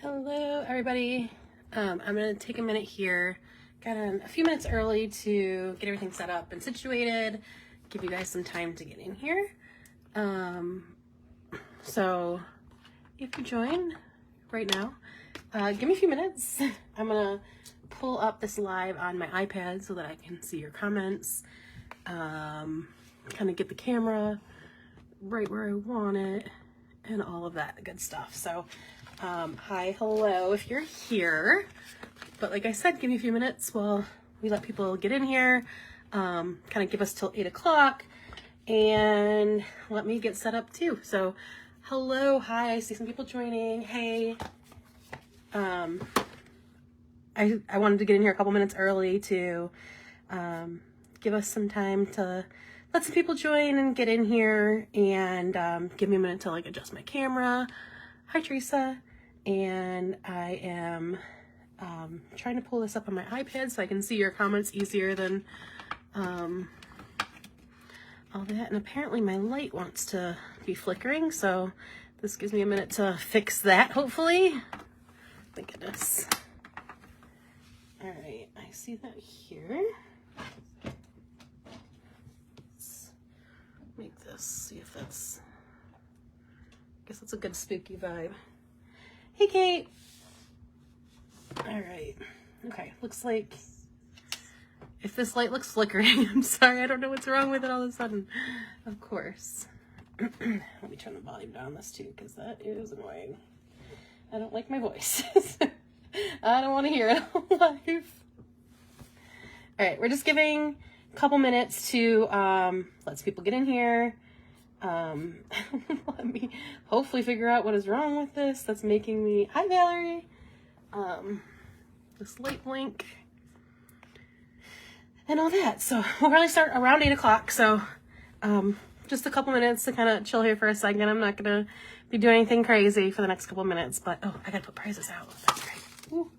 Hello, everybody. I'm going to take a minute here. Got in a few minutes early to get everything set up and situated, give you guys some time to get in here. So if you join right now, give me a few minutes. I'm going to pull up this live on my iPad so that I can see your comments, kind of get the camera right where I want it and all of that good stuff. So hi, hello, if you're here, but like I said, give me a few minutes while we let people get in here, kind of give us till 8 o'clock and let me get set up too. So hello, hi, I see some people joining. Hey, I wanted to get in here a couple minutes early to give us some time to let some people join and get in here, and give me a minute to like adjust my camera. Hi, Teresa. And I am trying to pull this up on my iPad so I can see your comments easier than all that. And apparently my light wants to be flickering, so this gives me a minute to fix that, hopefully. Thank goodness. All right, I see that here. Let's make this, see if that's, I guess that's a good spooky vibe. Hey, Kate. All right. Okay, looks like if this light looks flickering, I'm sorry, I don't know what's wrong with it all of a sudden. Of course. Let me turn the volume down on this too, because that is annoying. I don't like my voice. I don't want to hear it live. All right, we're just giving a couple minutes to let people get in here. Let me hopefully figure out what is wrong with this that's making me, hi Valerie, this light blink and all that. So we'll probably start around 8 o'clock. So just a couple minutes to kind of chill here for a second. I'm not gonna be doing anything crazy for the next couple minutes, but oh, I gotta put prizes out. That's right. Ooh,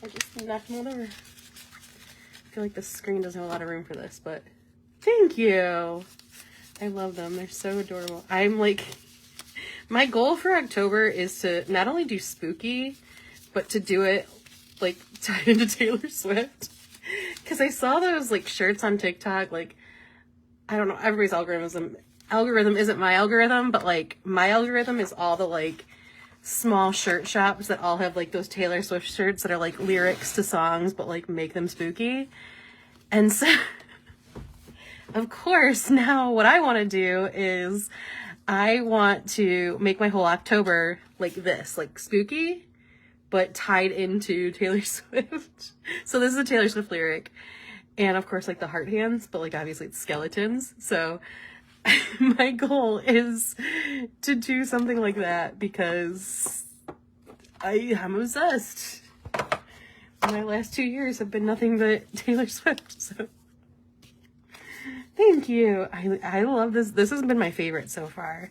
I just knocked one over. I feel like the screen doesn't have a lot of room for this, but thank you. I love them. They're so adorable. I'm like, my goal for October is to not only do spooky, but to do it like tied into Taylor Swift. Because I saw those like shirts on TikTok. Like, I don't know, everybody's algorithm isn't my algorithm, but like my algorithm is all the like small shirt shops that all have like those Taylor Swift shirts that are like lyrics to songs, but like make them spooky. And so of course, now what I want to do is I want to make my whole October like this, like spooky, but tied into Taylor Swift. So this is a Taylor Swift lyric. And of course, like the heart hands, but like obviously it's skeletons. So my goal is to do something like that because I'm obsessed. My last 2 years have been nothing but Taylor Swift, so. Thank you. I love this. This has been my favorite so far,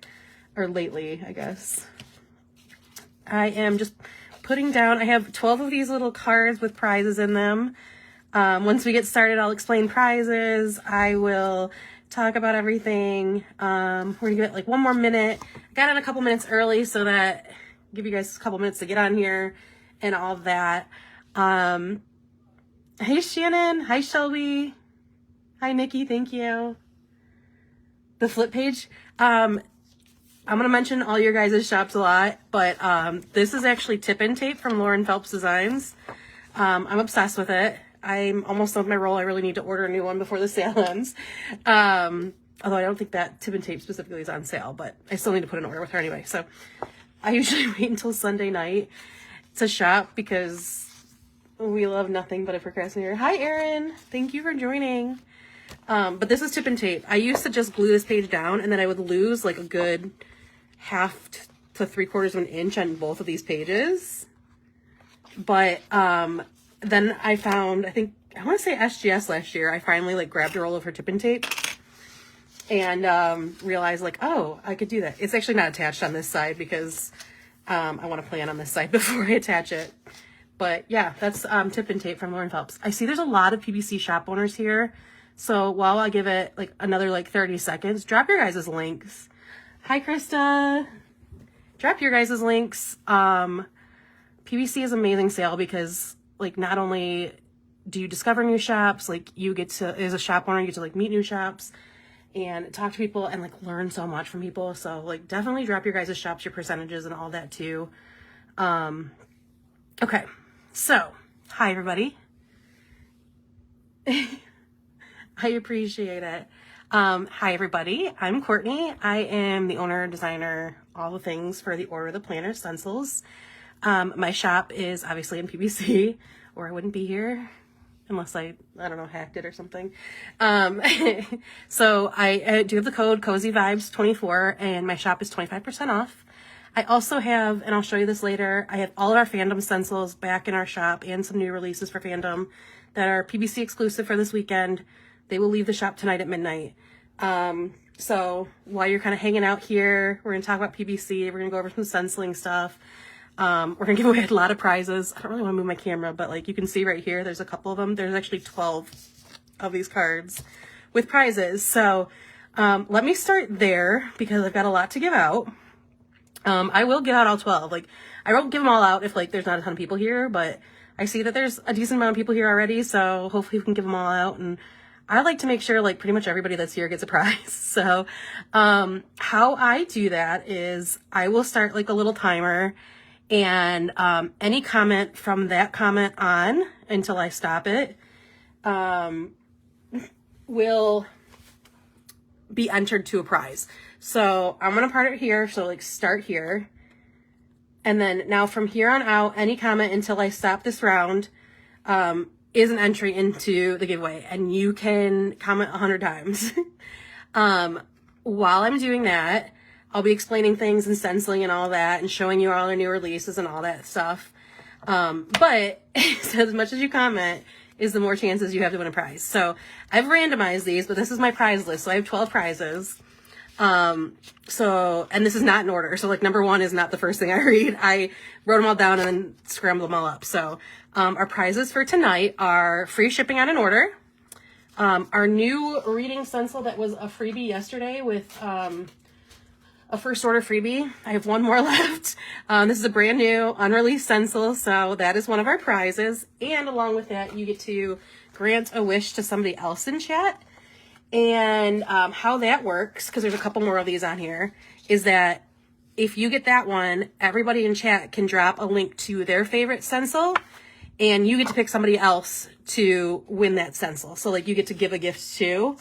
or lately, I guess. I am just putting down, I have 12 of these little cards with prizes in them. Once we get started, I'll explain prizes. I will talk about everything. We're gonna give it like one more minute. I got in a couple minutes early so that give you guys a couple minutes to get on here and all of that. Hey Shannon, hi Shelby. Hi, Nikki. Thank you. The flip page. I'm going to mention all your guys' shops a lot, but this is actually tip and tape from Lauren Phelps Designs. I'm obsessed with it. I'm almost done with my roll. I really need to order a new one before the sale ends. Although I don't think that tip and tape specifically is on sale, but I still need to put an order with her anyway. So I usually wait until Sunday night to shop because we love nothing but a procrastinator. Hi, Erin. Thank you for joining. But this is tip and tape. I used to just glue this page down and then I would lose like a good half to 3/4 of an inch on both of these pages. But, then I found, I want to say SGS last year, I finally like grabbed a roll of her tip and tape and, realized like, oh, I could do that. It's actually not attached on this side because, I want to plan on this side before I attach it. But yeah, that's, tip and tape from Lauren Phelps. I see there's a lot of PBC shop owners here. So while I give it like another like 30 seconds, drop your guys' links. Hi, Krista. Drop your guys' links. PBC is an amazing sale because like not only do you discover new shops, like you get to, as a shop owner, you get to like meet new shops and talk to people and like learn so much from people. So like definitely drop your guys' shops, your percentages and all that too. Okay, so hi everybody. I appreciate it. Hi everybody, I'm Courtney. I am the owner, designer, all the things for the Order of the Planner stencils. My shop is obviously in PBC, or I wouldn't be here unless I don't know, hacked it or something. So I do have the code Cozy Vibes 24 and my shop is 25% off. I also have, and I'll show you this later, I have all of our fandom stencils back in our shop and some new releases for fandom that are PBC exclusive for this weekend. They will leave the shop tonight at midnight. So while you're kind of hanging out here, we're going to talk about PBC. We're going to go over some stenciling stuff. We're going to give away a lot of prizes. I don't really want to move my camera, but like you can see right here, there's a couple of them. There's actually 12 of these cards with prizes. So let me start there because I've got a lot to give out. I will give out all 12. Like I won't give them all out if like there's not a ton of people here, but I see that there's a decent amount of people here already. So hopefully we can give them all out. And I like to make sure like pretty much everybody that's here gets a prize. So how I do that is I will start like a little timer and any comment from that comment on until I stop it will be entered to a prize. So I'm going to part it here. So like start here. And then now from here on out, any comment until I stop this round is an entry into the giveaway. And you can comment 100 times. While I'm doing that, I'll be explaining things and stenciling and all that and showing you all our new releases and all that stuff. But so as much as you comment is the more chances you have to win a prize. So I've randomized these, but this is my prize list. So I have 12 prizes. And this is not in order. So like number 1 is not the first thing I read. I wrote them all down and then scrambled them all up. So, our prizes for tonight are free shipping on an order. Our new reading stencil that was a freebie yesterday with, a first order freebie. I have one more left. This is a brand new unreleased stencil. So that is one of our prizes. And along with that, you get to grant a wish to somebody else in chat. And how that works, because there's a couple more of these on here, is that if you get that one, everybody in chat can drop a link to their favorite stencil, and you get to pick somebody else to win that stencil. So like you get to give a gift too.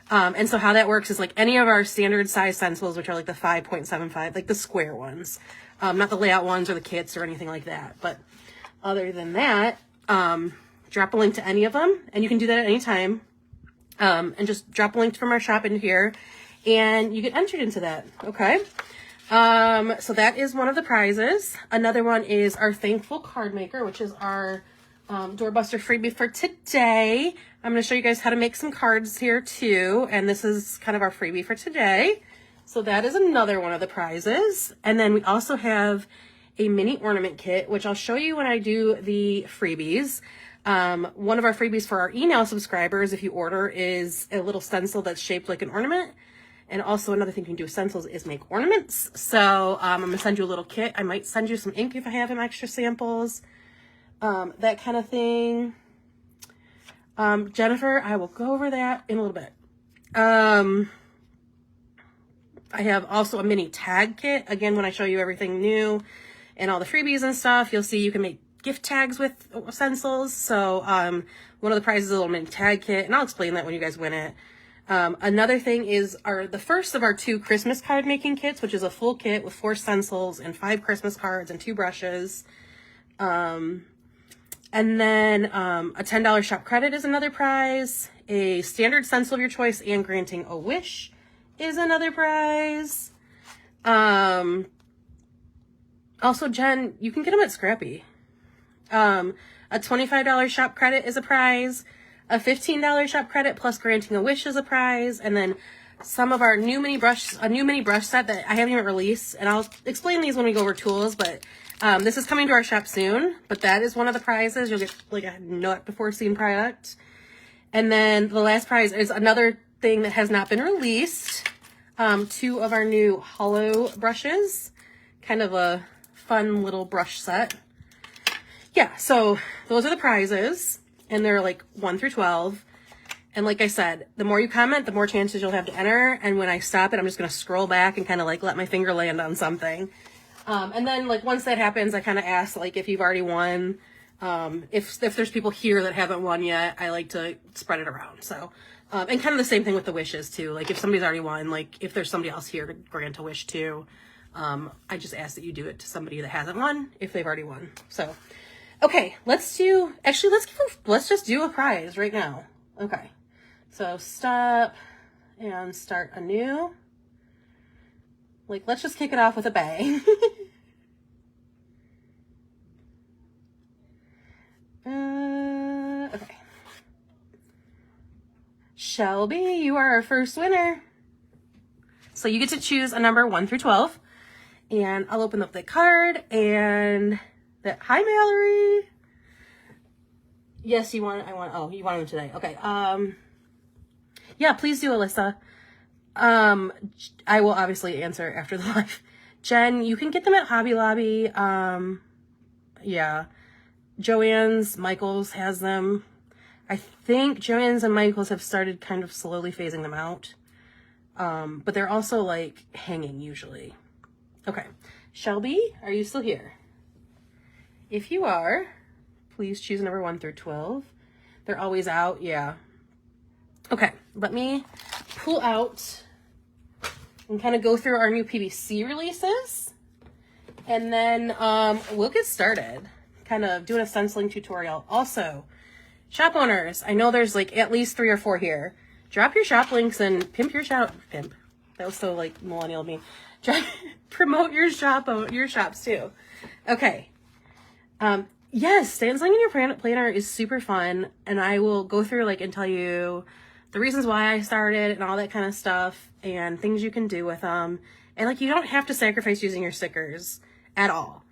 And so how that works is like any of our standard size stencils, which are like the 5.75, like the square ones, not the layout ones or the kits or anything like that. But other than that, drop a link to any of them, and you can do that at any time. And just drop a link from our shop in here and you get entered into that. Okay. So that is one of the prizes. Another one is our Thankful Card Maker, which is our, doorbuster freebie for today. I'm going to show you guys how to make some cards here too. And this is kind of our freebie for today. So that is another one of the prizes. And then we also have a mini ornament kit, which I'll show you when I do the freebies. One of our freebies for our email subscribers, if you order, is a little stencil that's shaped like an ornament. And also another thing you can do with stencils is make ornaments. So I'm going to send you a little kit. I might send you some ink if I have some extra samples, that kind of thing. Jennifer, I will go over that in a little bit. I have also a mini tag kit. Again, when I show you everything new and all the freebies and stuff, you'll see you can make gift tags with stencils. So one of the prizes is a little mini tag kit, and I'll explain that when you guys win it. Another thing is the first of our 2 Christmas card making kits, which is a full kit with 4 stencils and 5 Christmas cards and 2 brushes. And then a $10 shop credit is another prize. A standard stencil of your choice and granting a wish is another prize. Also, Jen, you can get them at Scrappy. A $25 shop credit is a prize. A $15 shop credit plus granting a wish is a prize. And then some of our a new mini brush set that I haven't even released. And I'll explain these when we go over tools, but this is coming to our shop soon. But that is one of the prizes. You'll get like a not before seen product. And then the last prize is another thing that has not been released. 2 of our new hollow brushes. Kind of a fun little brush set. yeah, so those are the prizes, and they're like 1 through 12. And like I said, the more you comment, the more chances you'll have to enter. And when I stop it, I'm just going to scroll back and kind of like let my finger land on something. And then like once that happens, I kind of ask like if you've already won. If there's people here that haven't won yet, I like to spread it around. So, and kind of the same thing with the wishes too. Like if somebody's already won, like if there's somebody else here to grant a wish to, I just ask that you do it to somebody that hasn't won if they've already won. So, okay, let's just do a prize right now. Okay. So stop and start anew. Like, let's just kick it off with a bang. Okay. Shelby, you are our first winner. So you get to choose a number 1 through 12. And I'll open up the card and that. Hi, Mallory. Yes, you want them today. Okay. Yeah, please do, Alyssa. I will obviously answer after the live. Jen, you can get them at Hobby Lobby. Yeah. Joann's, Michael's has them. I think Joann's and Michael's have started kind of slowly phasing them out. But they're also like hanging usually. Okay. Shelby, are you still here? If you are, please choose number 1 through 12. They're always out. Yeah. Okay. Let me pull out and kind of go through our new PBC releases. And then we'll get started. Kind of doing a stenciling tutorial. Also, shop owners, I know there's like at least 3 or 4 here. Drop your shop links and pimp your shop. Pimp. That was so like millennial of me. Promote your shops too. Okay. Yes, stenciling in your planner is super fun, and I will go through like and tell you the reasons why I started and all that kind of stuff and things you can do with them. And like you don't have to sacrifice using your stickers at all.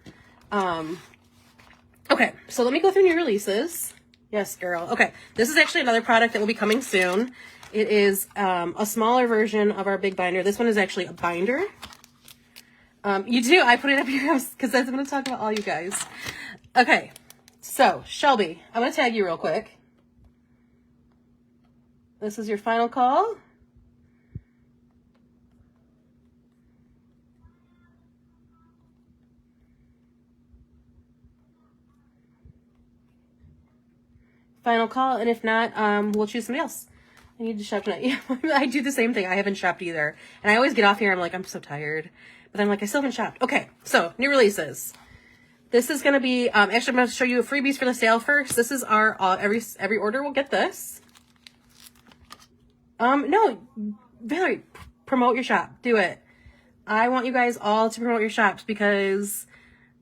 Okay, so let me go through new releases. Yes, girl. Okay, this is actually another product that will be coming soon. It is a smaller version of our big binder. This one is actually a binder. You do. I put it up here because I'm going to talk about all you guys. Okay, so Shelby, I'm going to tag you real quick. This is your final call. Final call, and if not, we'll choose somebody else. I need to shop tonight. Yeah, I do the same thing. I haven't shopped either. And I always get off here, I'm like, I'm so tired. But I'm like, I still haven't shopped. Okay, so new releases. This is going to be, actually I'm going to show you freebies for the sale first. This is our, every order will get this. No, Valerie, promote your shop. Do it. I want you guys all to promote your shops because,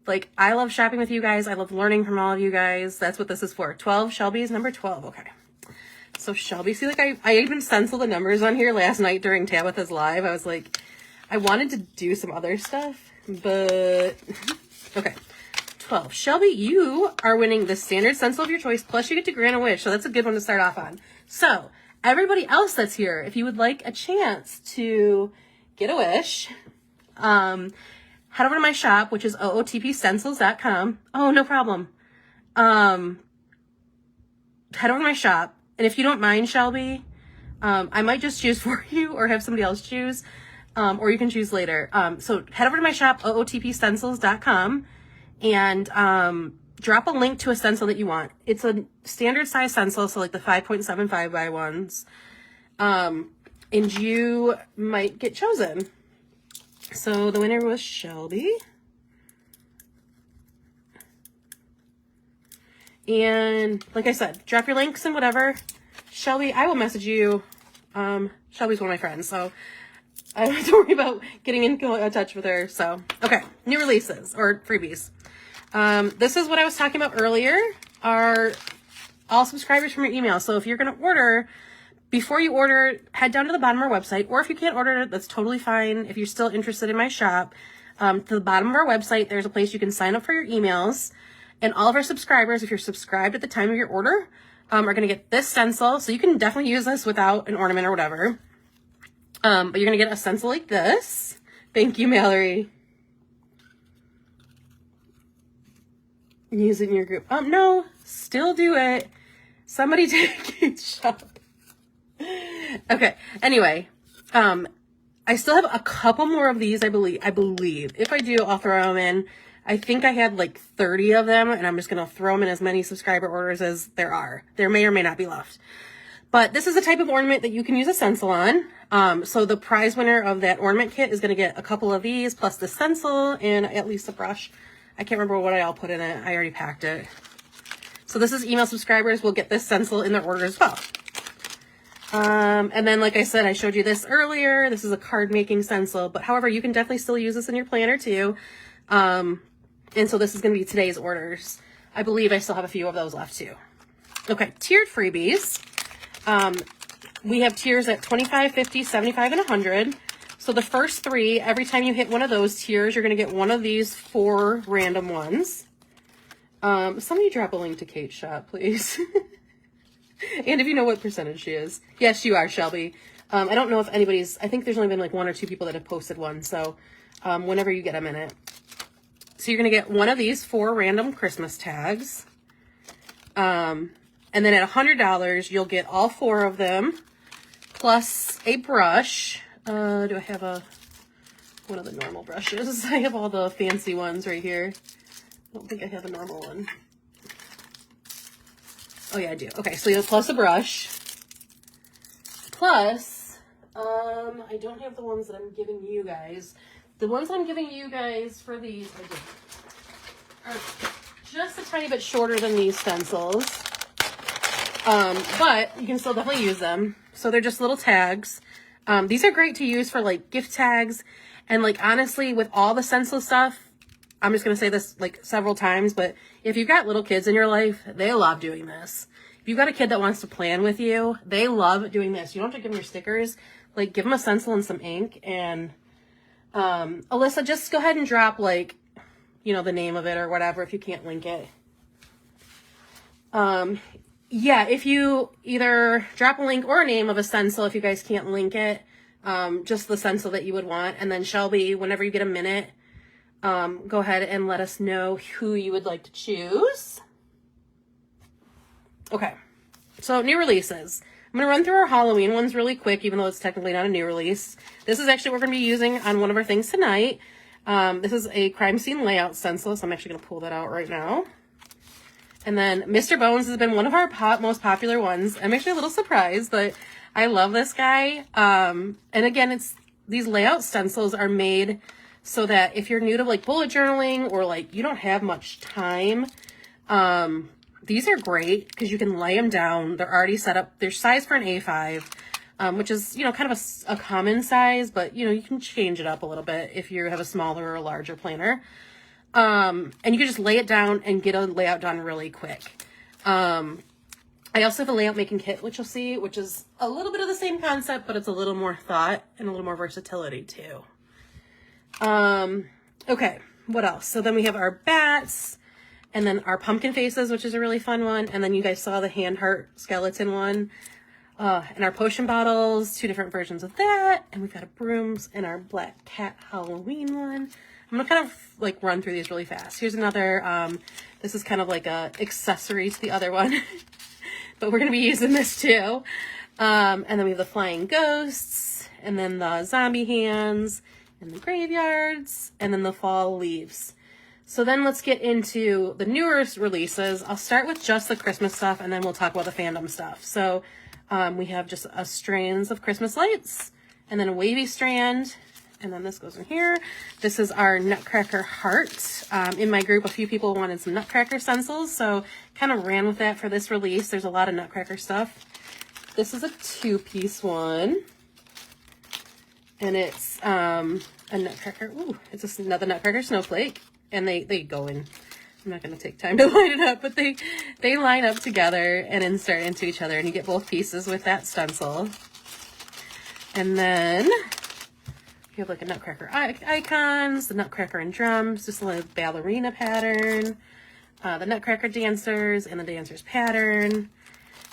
like, I love shopping with you guys. I love learning from all of you guys. That's what this is for. 12, Shelby's number 12. Okay. So Shelby, see, like, I even stenciled the numbers on here last night during Tabitha's live. I was like, I wanted to do some other stuff, but, okay. 12. Shelby, you are winning the standard stencil of your choice, plus you get to grant a wish. So that's a good one to start off on. So everybody else that's here, if you would like a chance to get a wish, head over to my shop, which is ootpstencils.com. Oh, no problem. Head over to my shop. And if you don't mind, Shelby, I might just choose for you or have somebody else choose, or you can choose later. So head over to my shop, ootpstencils.com, and drop a link to a stencil that you want. It's a standard size stencil, so like the 5.75 by ones, and you might get chosen. So the winner was Shelby. And like I said, drop your links and whatever. Shelby, I will message you. Shelby's one of my friends, so I don't have to worry about getting in touch with her. So, okay, new releases or freebies. This is what I was talking about earlier, are all subscribers from your email. So if you're going to order, before you order, head down to the bottom of our website, or if you can't order it, that's totally fine. If you're still interested in my shop, to the bottom of our website, there's a place you can sign up for your emails. And all of our subscribers, if you're subscribed at the time of your order, are going to get this stencil. So you can definitely use this without an ornament or whatever. But you're going to get a stencil like this. Thank you, Mallory. Use it in your group. No, still do it. Somebody take a shot. Okay, anyway, I still have a couple more of these, I believe. If I do, I'll throw them in. I think I had like 30 of them, and I'm just going to throw them in as many subscriber orders as there are. There may or may not be left. But this is a type of ornament that you can use a stencil on. So the prize winner of that ornament kit is going to get a couple of these, plus the stencil, and at least a brush. I can't remember what I all put in it. I already packed it. So this is email subscribers will get this stencil in their order as well. And then, like I said, I showed you this earlier. This is a card making stencil, but however, you can definitely still use this in your planner too. And so this is going to be today's orders. I believe I still have a few of those left too. Okay, tiered freebies. We have tiers at 25, 50, 75, and 100. So the first three, every time you hit one of those tiers, you're going to get one of these 4 random ones. Somebody drop a link to Kate's shop, please. And if you know what percentage she is. Yes, you are, Shelby. I don't know if anybody's, I think there's only been like 1 or 2 people that have posted one. So whenever you get a minute. So you're going to get one of these 4 random Christmas tags. And then at $100, you'll get all 4 of them, plus a brush. Do I have one of the normal brushes? I have all the fancy ones right here. I don't think I have a normal one. Oh yeah, I do. Okay, so you'll plus a brush. Plus, I don't have the ones that I'm giving you guys. The ones I'm giving you guys for these are just a tiny bit shorter than these stencils. But you can still definitely use them. So they're just little tags. These are great to use for like gift tags. And like, honestly, with all the stencil stuff, I'm just going to say this like several times, but if you've got little kids in your life, they love doing this. If you've got a kid that wants to plan with you, they love doing this. You don't have to give them your stickers. Like, give them a stencil and some ink. And, Alyssa, just go ahead and drop like, you know, the name of it or whatever if you can't link it. Yeah, if you either drop a link or a name of a stencil, if you guys can't link it, just the stencil that you would want. And then Shelby, whenever you get a minute, go ahead and let us know who you would like to choose. Okay, so new releases. I'm going to run through our Halloween ones really quick, even though it's technically not a new release. This is actually what we're going to be using on one of our things tonight. This is a crime scene layout stencil, so I'm actually going to pull that out right now. And then Mr. Bones has been one of our most popular ones. I'm actually a little surprised, but I love this guy. And again, these layout stencils are made so that if you're new to like bullet journaling or like you don't have much time, these are great because you can lay them down. They're already set up. They're sized for an A5, which is, you know, kind of a common size, but you know, you can change it up a little bit if you have a smaller or a larger planner. And you can just lay it down and get a layout done really quick. I also have a layout making kit, which you'll see, which is a little bit of the same concept, but it's a little more thought and a little more versatility too. Okay, what else? So then we have our bats and then our pumpkin faces, which is a really fun one. And then you guys saw the hand heart skeleton one, and our potion bottles, 2 different versions of that. And we've got a brooms and our black cat Halloween one. I'm going to kind of like run through these really fast. Here's another, this is kind of like a accessory to the other one, but we're going to be using this too. And then we have the flying ghosts and then the zombie hands and the graveyards and then the fall leaves. So then let's get into the newer releases. I'll start with just the Christmas stuff and then we'll talk about the fandom stuff. So we have just a strands of Christmas lights and then a wavy strand. And then this goes in here. This is our Nutcracker heart. In my group, a few people wanted some Nutcracker stencils, so kind of ran with that for this release. There's a lot of Nutcracker stuff. This is a 2-piece one. And it's a Nutcracker. Ooh, it's just another Nutcracker snowflake. And they go in. I'm not going to take time to line it up, but they line up together and insert into each other. And you get both pieces with that stencil. And then you have like a Nutcracker icons, the Nutcracker and drums, just a little ballerina pattern, the Nutcracker dancers and the dancers pattern.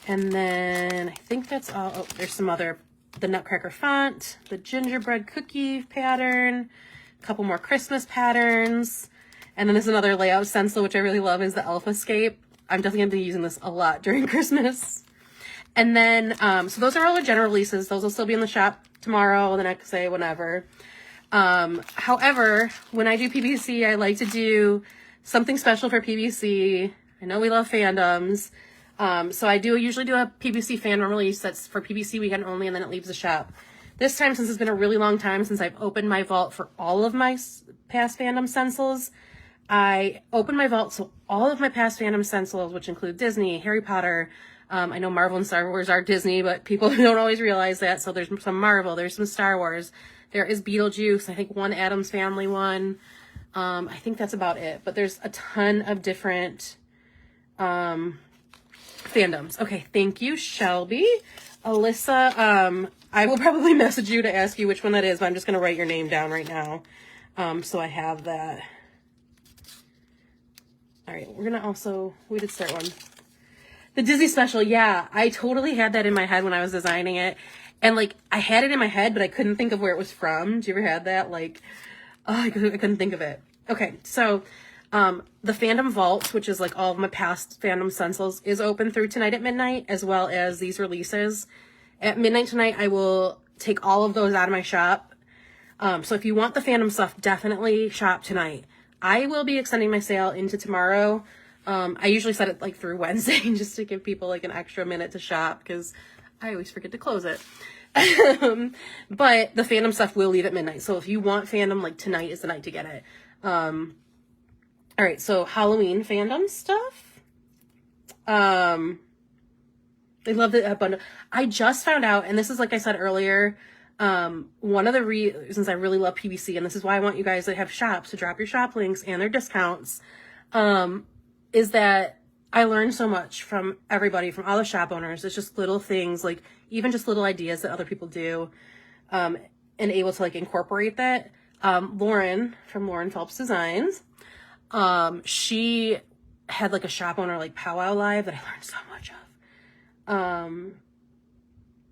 And then I think that's all. Oh, there's some other, the Nutcracker font, the gingerbread cookie pattern, a couple more Christmas patterns. And then there's another layout stencil, which I really love, is the Elf Escape. I'm definitely going to be using this a lot during Christmas. And then, so those are all the general releases. Those will still be in the shop tomorrow, the next day, whenever. However, when I do PBC, I like to do something special for PBC. I know we love fandoms. So I usually do a PBC fandom release that's for PBC weekend only, and then it leaves the shop. This time, since it's been a really long time since I've opened my vault for all of my past fandom stencils, I opened my vault so all of my past fandom stencils, which include Disney, Harry Potter, I know Marvel and Star Wars are Disney, but people don't always realize that. So there's some Marvel, there's some Star Wars, there is Beetlejuice, I think one Addams Family one. I think that's about it. But there's a ton of different fandoms. Okay, thank you, Shelby. Alyssa, I will probably message you to ask you which one that is, but I'm just going to write your name down right now. So I have that. All right, we're going to also, we did start one. The Disney special, yeah, I totally had that in my head when I was designing it. And, like, I had it in my head, but I couldn't think of where it was from. Do you ever had that? Like, oh, I couldn't think of it. Okay, so the Fandom Vault, which is, like, all of my past fandom stencils, is open through tonight at midnight, as well as these releases. At midnight tonight, I will take all of those out of my shop. So if you want the fandom stuff, definitely shop tonight. I will be extending my sale into tomorrow. I usually set it like through Wednesday just to give people like an extra minute to shop because I always forget to close it. But the fandom stuff will leave at midnight. So if you want fandom, like tonight is the night to get it. All right. So Halloween fandom stuff. I love the bundle. I just found out, and this is like I said earlier, one of the reasons I really love PBC, and this is why I want you guys that have shops to drop your shop links and their discounts, is that I learned so much from everybody, from all the shop owners. It's just little things, like even just little ideas that other people do, and able to like incorporate that. Lauren from Lauren Phelps Designs, she had like a shop owner like powwow live that I learned so much of.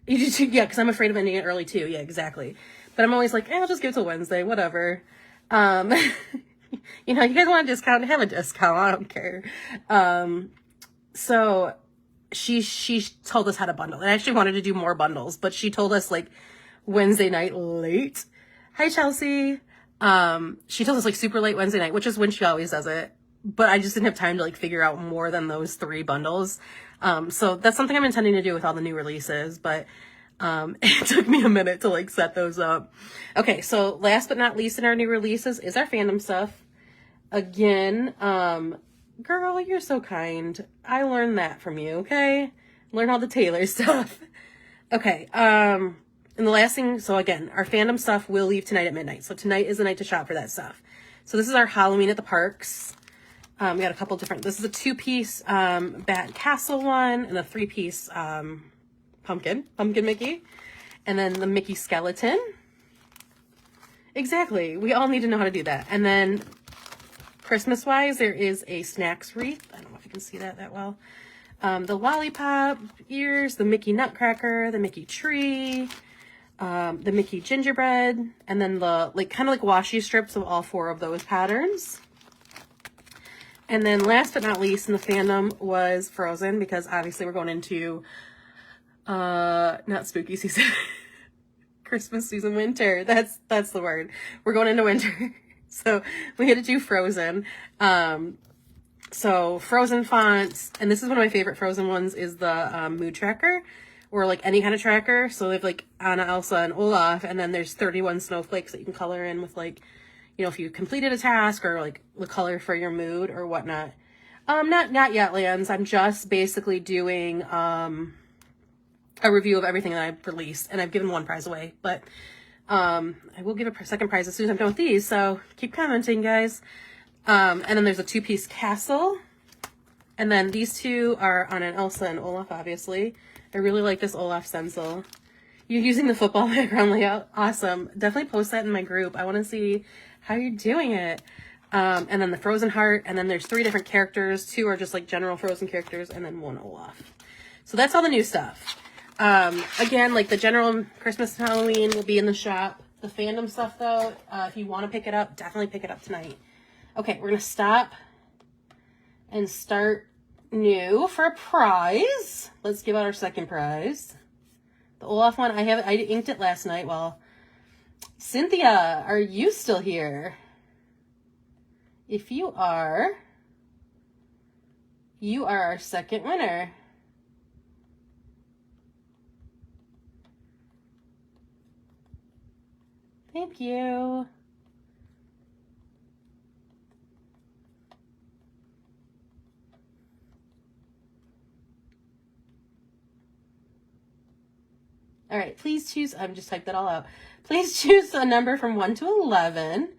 Yeah, because I'm afraid of ending it early too. Yeah, exactly. But I'm always like, I'll just give it till Wednesday, whatever. You know, you guys want a discount, have a discount. I don't care. So she told us how to bundle. And I actually wanted to do more bundles, but she told us like Wednesday night late. Hi, Chelsea. She told us like super late Wednesday night, which is when she always does it. But I just didn't have time to like figure out more than those 3 bundles. So that's something I'm intending to do with all the new releases, but it took me a minute to like set those up. Okay, so last but not least in our new releases is our fandom stuff. Again, girl, you're so kind. I learned that from you, okay? Learn all the Taylor stuff. Okay, and the last thing, so again, our fandom stuff will leave tonight at midnight. So tonight is the night to shop for that stuff. So this is our Halloween at the Parks. We got a couple different, this is a 2-piece Bat Castle one and a 3-piece pumpkin Mickey. And then the Mickey skeleton. Exactly. We all need to know how to do that. And then Christmas-wise, there is a snacks wreath. I don't know if you can see that well. The lollipop ears, the Mickey nutcracker, the Mickey tree, the Mickey gingerbread, and then the like kind of like washi strips of all 4 of those patterns. And then last but not least in the fandom was Frozen, because obviously we're going into, not spooky season, Christmas season, winter. That's the word. We're going into winter. So we had to do Frozen. So Frozen fonts, and this is one of my favorite Frozen ones, is the mood tracker, or like any kind of tracker. So they have like Anna, Elsa, and Olaf, and then there's 31 snowflakes that you can color in with like, you know, if you completed a task or like the color for your mood or whatnot. Not yet, Lance. I'm just basically doing a review of everything that I've released, and I've given 1 prize away, but I will give a second prize as soon as I'm done with these. So keep commenting, guys. And then there's a 2-piece castle, and then these 2 are on an Elsa and Olaf, obviously. I really like this Olaf stencil. You're using the football background layout. Awesome. Definitely post that in my group. I want to see how you're doing it. And then the Frozen heart. And then there's 3 different characters. 2 are just like general Frozen characters. And then 1 Olaf. So that's all the new stuff. Again, like the general Christmas and Halloween will be in the shop. The fandom stuff though, if you want to pick it up, definitely pick it up tonight. Okay, we're gonna stop and start new for a prize. Let's give out our second prize. The Olaf one, I inked it last night. Well, Cynthia, are you still here? If you are our second winner. Thank you. All right, please choose, I've just typed that all out. Please choose a number from 1 to 11.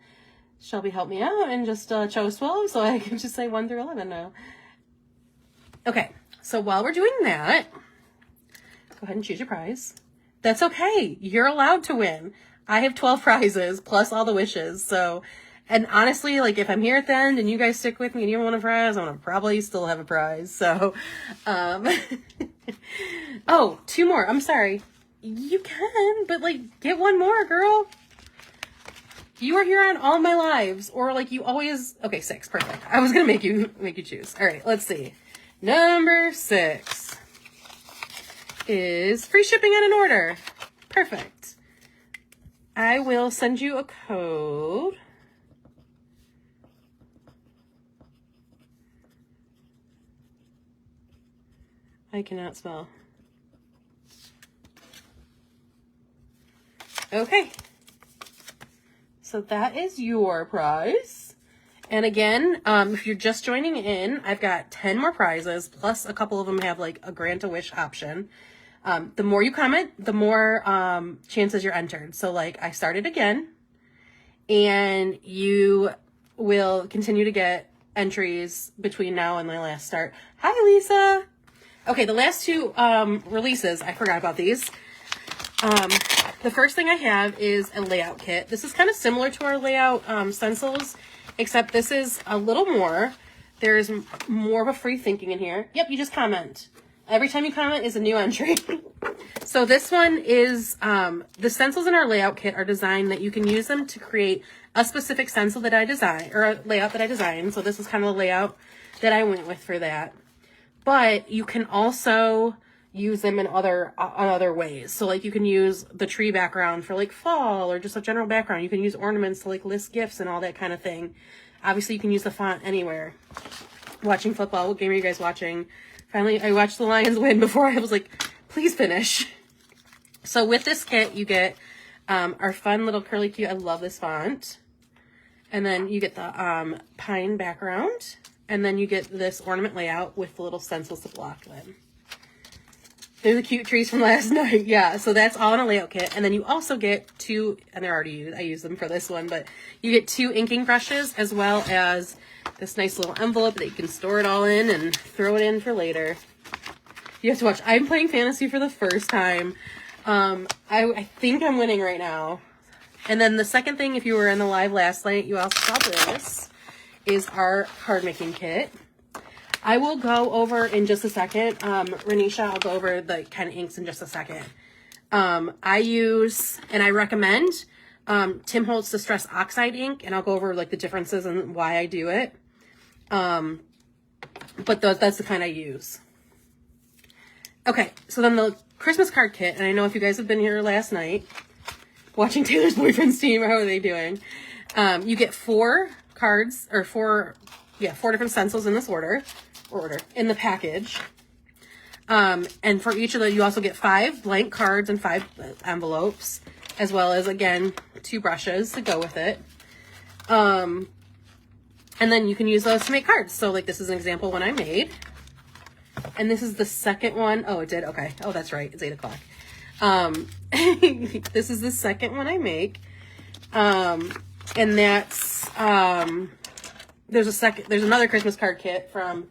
Shelby helped me out and just chose 12, so I can just say 1 through 11 now. Okay, so while we're doing that, go ahead and choose your prize. That's okay, you're allowed to win. I have 12 prizes plus all the wishes, so, and honestly, like if I'm here at the end and you guys stick with me and you want a prize, I'm gonna probably still have a prize, so, oh, 2 more, I'm sorry. You can, but like, get 1 more, girl. You are here on all my lives, or like you always, okay, 6, perfect. I was gonna make you choose. All right, let's see. Number 6 is free shipping on an order. Perfect. I will send you a code. I cannot spell. Okay. So that is your prize. And again, if you're just joining in, I've got 10 more prizes, plus a couple of them have like a grant a wish option. The more you comment, the more chances you're entered. So like I started again, and you will continue to get entries between now and my last start. Hi, Lisa. Okay, the last 2 releases, I forgot about these. The first thing I have is a layout kit. This is kind of similar to our layout stencils, except this is a little more. There's more of a free thinking in here. Yep, you just comment. Every time you comment is a new entry. So this one is, the stencils in our layout kit are designed that you can use them to create a specific stencil that I design, or a layout that I designed. So this is kind of the layout that I went with for that. But you can also use them in other ways. So like you can use the tree background for like fall, or just a general background. You can use ornaments to like list gifts and all that kind of thing. Obviously you can use the font anywhere. Watching football, what game are you guys watching? Finally, I watched the Lions win before I was like, please finish. So with this kit, you get our fun little curly Q. I love this font. And then you get the pine background. And then you get this ornament layout with the little stencils to block them. They're the cute trees from last night. Yeah, so that's all in a layout kit. And then you also get 2, and they're already used. I use them for this one, but you get 2 inking brushes, as well as this nice little envelope that you can store it all in and throw it in for later. You have to watch. I'm playing fantasy for the first time. I think I'm winning right now. And then the second thing, if you were in the live last night, you also saw this, is our card making kit. I will go over in just a second. Renisha, I'll go over the kind of inks in just a second. I use, and I recommend, Tim Holtz Distress Oxide ink, and I'll go over like the differences and why I do it. But that's the kind I use. Okay, so then the Christmas card kit, and I know if you guys have been here last night, watching Taylor's Boyfriend's Team, how are they doing? You get 4 cards, or 4 different stencils in this order in the package. And for each of them, you also get 5 blank cards and 5 envelopes, as well as, again, 2 brushes to go with it. And then you can use those to make cards. So, like, this is an example one I made. And this is the second one. Oh, it did? Okay. Oh, that's right. It's 8 o'clock. This is the second one I make. And that's, there's another Christmas card kit from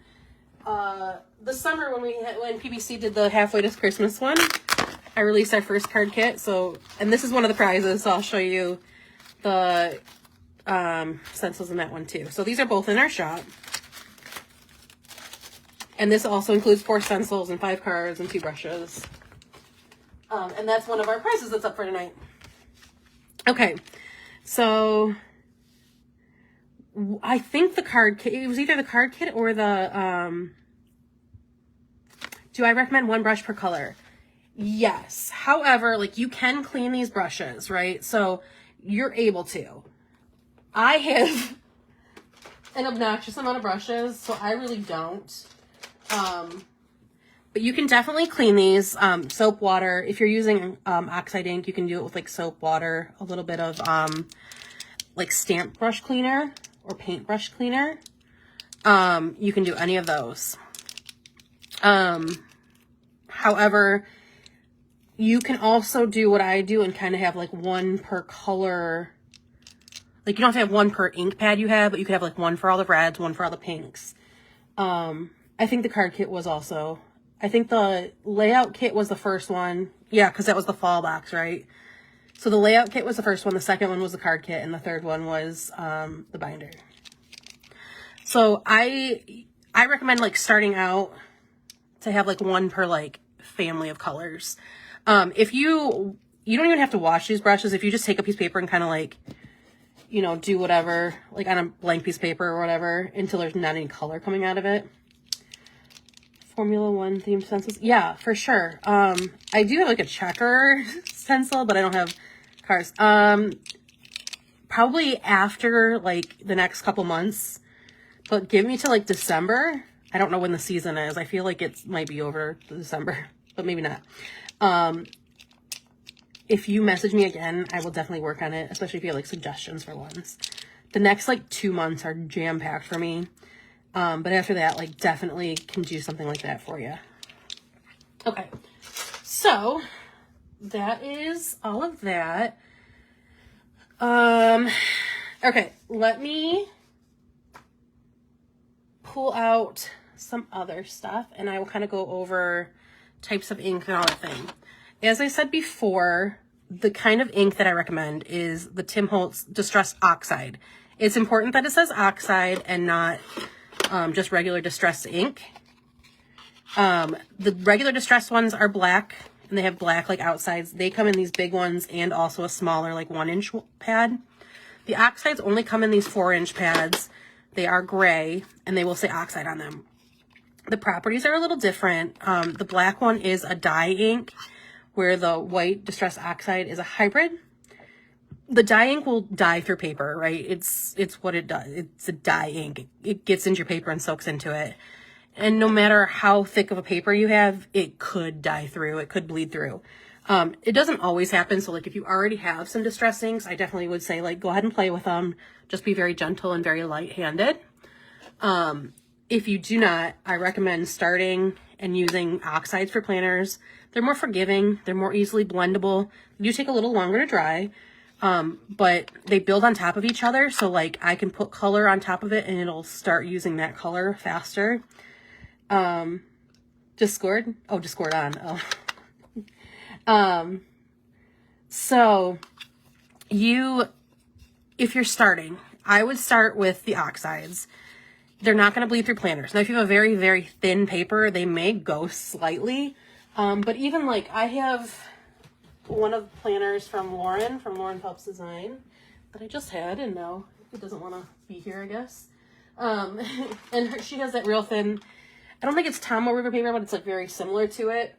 the summer when PBC did the halfway to Christmas one. I released our first card kit. So, and this is one of the prizes. So I'll show you the stencils in that one too. So these are both in our shop. And this also includes 4 stencils and 5 cards and 2 brushes. And that's one of our prizes that's up for tonight. Okay, so I think the card kit, it was either the card kit or the, do I recommend one brush per color? Yes. However, like you can clean these brushes, right? So you're able to. I have an obnoxious amount of brushes, so I really don't. But you can definitely clean these, soap water. If you're using, oxide ink, you can do it with like soap water, a little bit of, like stamp brush cleaner or paintbrush cleaner. You can do any of those. However, you can also do what I do and kind of have like one per color. Like you don't have to have one per ink pad you have, but you could have like one for all the reds, one for all the pinks. I think the card kit was also, I think the layout kit was the first one. Yeah, because that was the fall box, right? So the layout kit was the first one, the second one was the card kit, and the third one was the binder. So I recommend like starting out to have like one per like family of colors. If you don't even have to wash these brushes. If you just take a piece of paper and kind of like, you know, do whatever, like on a blank piece of paper or whatever, until there's not any color coming out of it. Formula 1 themed stencils. Yeah, for sure. I do have like a checker stencil, but I don't have cars. Probably after like the next couple months, but give me till like December. I don't know when the season is. I feel like it might be over December, but maybe not. If you message me again, I will definitely work on it, especially if you have like suggestions for ones. The next like 2 months are jam-packed for me. But after that, like definitely can do something like that for you. Okay. So that is all of that. Okay, let me pull out some other stuff and I will kind of go over types of ink and all that thing. As I said before, the kind of ink that I recommend is the Tim Holtz Distress Oxide. It's important that it says oxide and not just regular distress ink. The regular distress ones are black and they have black like outsides. They come in these big ones and also a smaller like 1-inch pad. The oxides only come in these 4-inch pads. They are gray and they will say oxide on them. The properties are a little different. The black one is a dye ink, where the white Distress Oxide is a hybrid. The dye ink will dye through paper, right? It's what it does. It's a dye ink. It gets into your paper and soaks into it. And no matter how thick of a paper you have, it could dye through. It could bleed through. It doesn't always happen. So like if you already have some distress inks, I definitely would say like go ahead and play with them. Just be very gentle and very light-handed. If you do not, I recommend starting and using oxides for planners. They're more forgiving. They're more easily blendable. They do take a little longer to dry, but they build on top of each other. So like I can put color on top of it and it'll start using that color faster. Discord? Oh, Discord on. Oh. So if you're starting, I would start with the oxides. They're not going to bleed through planners. Now, if you have a very, very thin paper, they may go slightly. But even like I have one of the planners from Lauren Phelps Design that I just had, and now it doesn't want to be here, I guess. And she has that real thin, I don't think it's Tomo River paper, but it's like very similar to it.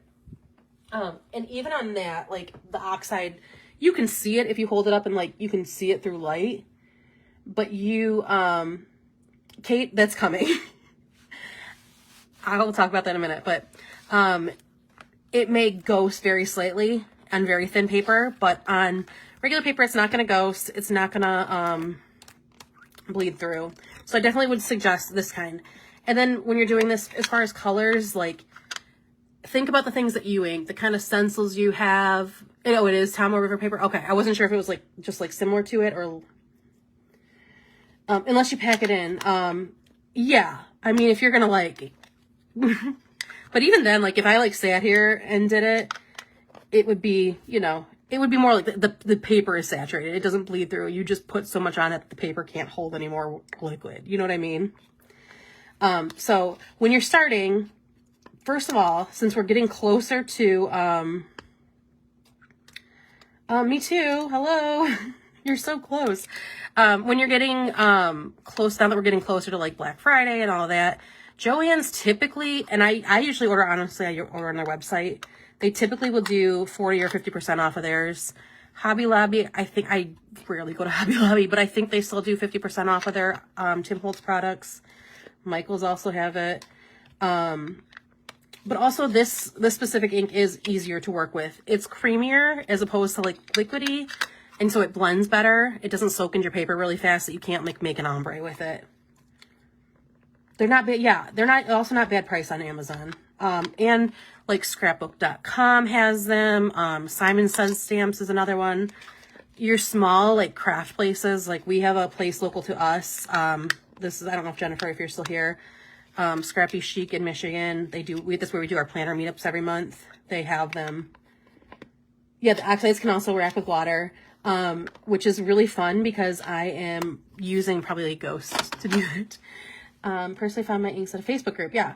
And even on that, like the oxide, you can see it if you hold it up and like you can see it through light. But you, Kate, that's coming. I will talk about that in a minute, but it may ghost very slightly on very thin paper, but on regular paper, it's not going to ghost. It's not going to bleed through. So I definitely would suggest this kind. And then when you're doing this, as far as colors, like think about the things that you ink, the kind of stencils you have. Oh, it is Tomo River paper. Okay, I wasn't sure if it was like just like similar to it or unless you pack it in. Yeah, I mean, if you're gonna like, but even then, like if I like sat here and did it, it would be, you know, it would be more like the paper is saturated. It doesn't bleed through. You just put so much on it that the paper can't hold any more liquid. You know what I mean? So when you're starting, first of all, since we're getting closer to, me too, hello. You're so close. When you're getting close, now that we're getting closer to like Black Friday and all that, Joann's typically, and I usually order, honestly, I order on their website. They typically will do 40 or 50% off of theirs. Hobby Lobby, I think, I rarely go to Hobby Lobby, but I think they still do 50% off of their Tim Holtz products. Michael's also have it. But also this specific ink is easier to work with. It's creamier as opposed to like liquidy. And so it blends better. It doesn't soak into your paper really fast that you can't like make an ombre with it. They're not bad. Yeah, they're not also not bad price on Amazon. And like scrapbook.com has them. Simon Says Stamps is another one. Your small like craft places, like we have a place local to us. This is, I don't know if Jennifer, if you're still here. Scrappy Chic in Michigan. That's where we do our planner meetups every month. They have them. Yeah, the oxides can also react with water, which is really fun because I am using probably like Ghost to do it. Personally found my inks at a Facebook group. Yeah.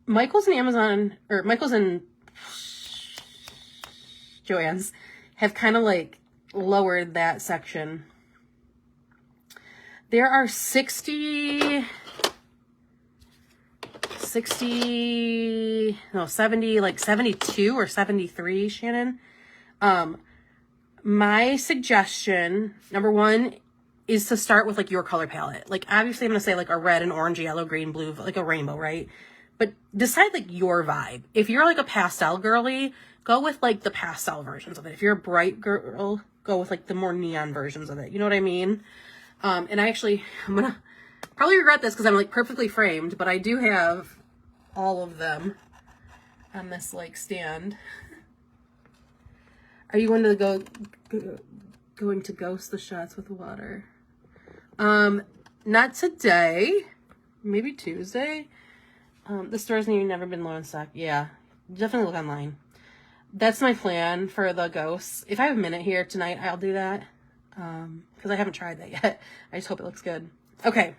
Michael's and Amazon, or Michael's and Joann's have kind of like lowered that section. There are 70, like 72 or 73, Shannon. My suggestion, number one, is to start with like your color palette. Like obviously I'm going to say like a red and orange, yellow, green, blue, like a rainbow, right? But decide like your vibe. If you're like a pastel girly, go with like the pastel versions of it. If you're a bright girl, go with like the more neon versions of it. You know what I mean? And I'm gonna probably regret this because I'm like perfectly framed, but I do have all of them on this like stand. Are you going to going to ghost the shots with water? Not today, maybe Tuesday. The store's never been low in stock. Yeah, definitely look online. That's my plan for the ghosts. If I have a minute here tonight, I'll do that. Because I haven't tried that yet. I just hope it looks good. Okay.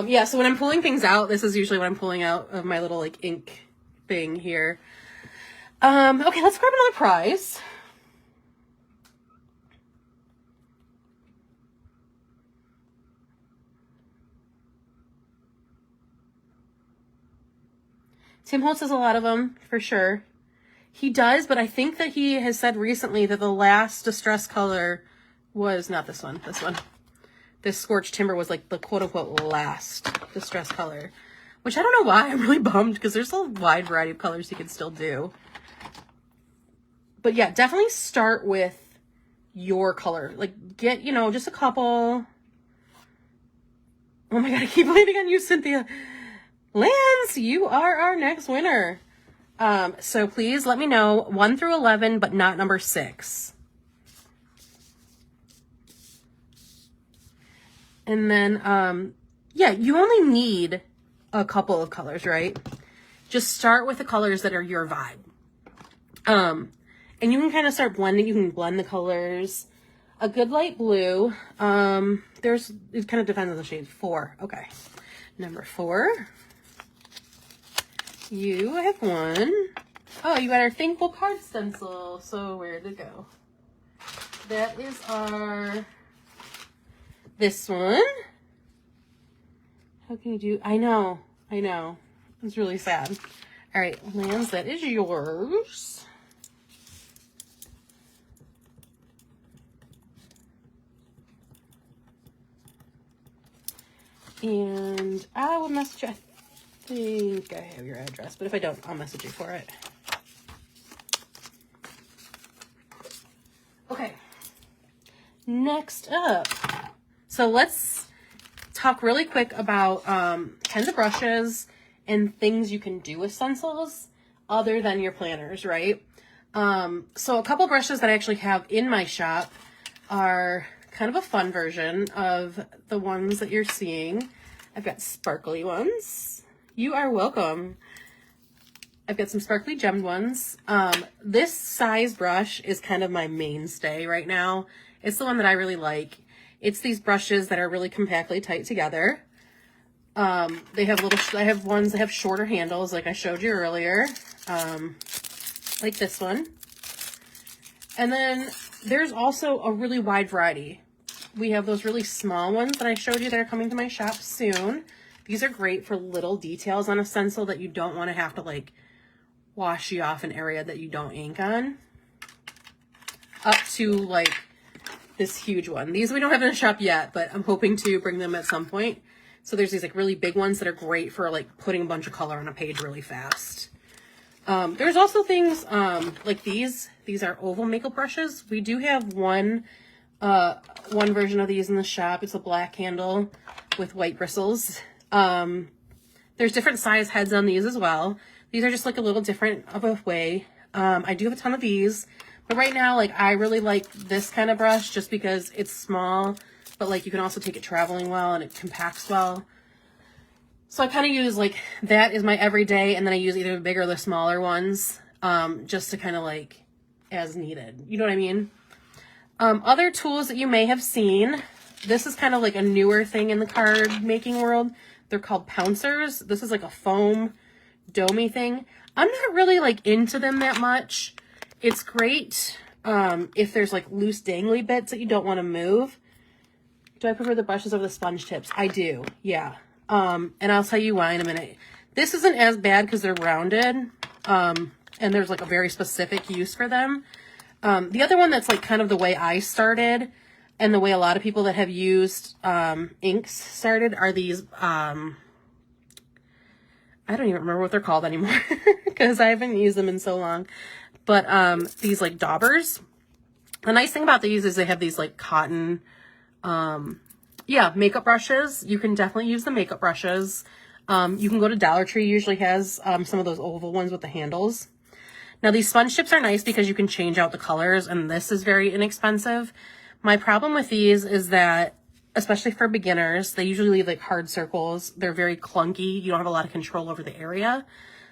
Yeah, so when I'm pulling things out, this is usually what I'm pulling out of my little like ink thing here. Okay, let's grab another prize. Tim Holtz has a lot of them, for sure. He does, but I think that he has said recently that the last distress color was not this one, this one. This Scorched Timber was like the quote-unquote last distress color, which I don't know why. I'm really bummed because there's a wide variety of colors you can still do. But yeah, definitely start with your color. Like get, you know, just a couple. Oh my God, I keep waiting on you, Cynthia. Lance, you are our next winner. So please let me know 1 through 11, but not number 6. And then, yeah, you only need a couple of colors, right? Just start with the colors that are your vibe. And you can kind of start blending. You can blend the colors. A good light blue. It kind of depends on the shade. 4. Okay. Number 4. You have one. Oh, you got our Thankful card stencil. So where'd it go? That is our, this one. How can you do, I know. It's really sad. All right, Lance, that is yours. And I will message you. I think I have your address, but if I don't, I'll message you for it. Okay. Next up. So let's talk really quick about kinds of brushes and things you can do with stencils other than your planners, right? So a couple brushes that I actually have in my shop are kind of a fun version of the ones that you're seeing. I've got sparkly ones. You are welcome. I've got some sparkly gemmed ones. This size brush is kind of my mainstay right now. It's the one that I really like. It's these brushes that are really compactly tight together. I have ones that have shorter handles like I showed you earlier. Like this one. And then there's also a really wide variety. We have those really small ones that I showed you that are coming to my shop soon. These are great for little details on a stencil that you don't want to have to like wash you off an area that you don't ink on. Up to like this huge one. These we don't have in the shop yet, but I'm hoping to bring them at some point. So there's these like really big ones that are great for like putting a bunch of color on a page really fast. There's also things like these. These are oval makeup brushes. We do have one version of these in the shop. It's a black handle with white bristles. There's different size heads on these as well. These are just like a little different of a way. I do have a ton of these, but right now, like I really like this kind of brush just because it's small, but like you can also take it traveling well and it compacts well. So I kind of use like, that is my everyday, and then I use either the bigger or the smaller ones, just to kind of like as needed. You know what I mean? Other tools that you may have seen, this is kind of like a newer thing in the card making world. They're called pouncers. This is like a foam domey thing. I'm not really like into them that much. It's great if there's like loose dangly bits that you don't want to move. Do I prefer the brushes over the sponge tips? I do, yeah. And I'll tell you why in a minute. This isn't as bad because they're rounded, and there's like a very specific use for them. The other one that's like kind of the way I started and the way a lot of people that have used inks started are these, I don't even remember what they're called anymore because I haven't used them in so long. But these like daubers. The nice thing about these is they have these like cotton, yeah, makeup brushes. You can definitely use the makeup brushes. You can go to Dollar Tree, usually has some of those oval ones with the handles. Now these sponge tips are nice because you can change out the colors, and this is very inexpensive. My problem with these is that, especially for beginners, they usually leave like hard circles. They're very clunky. You don't have a lot of control over the area.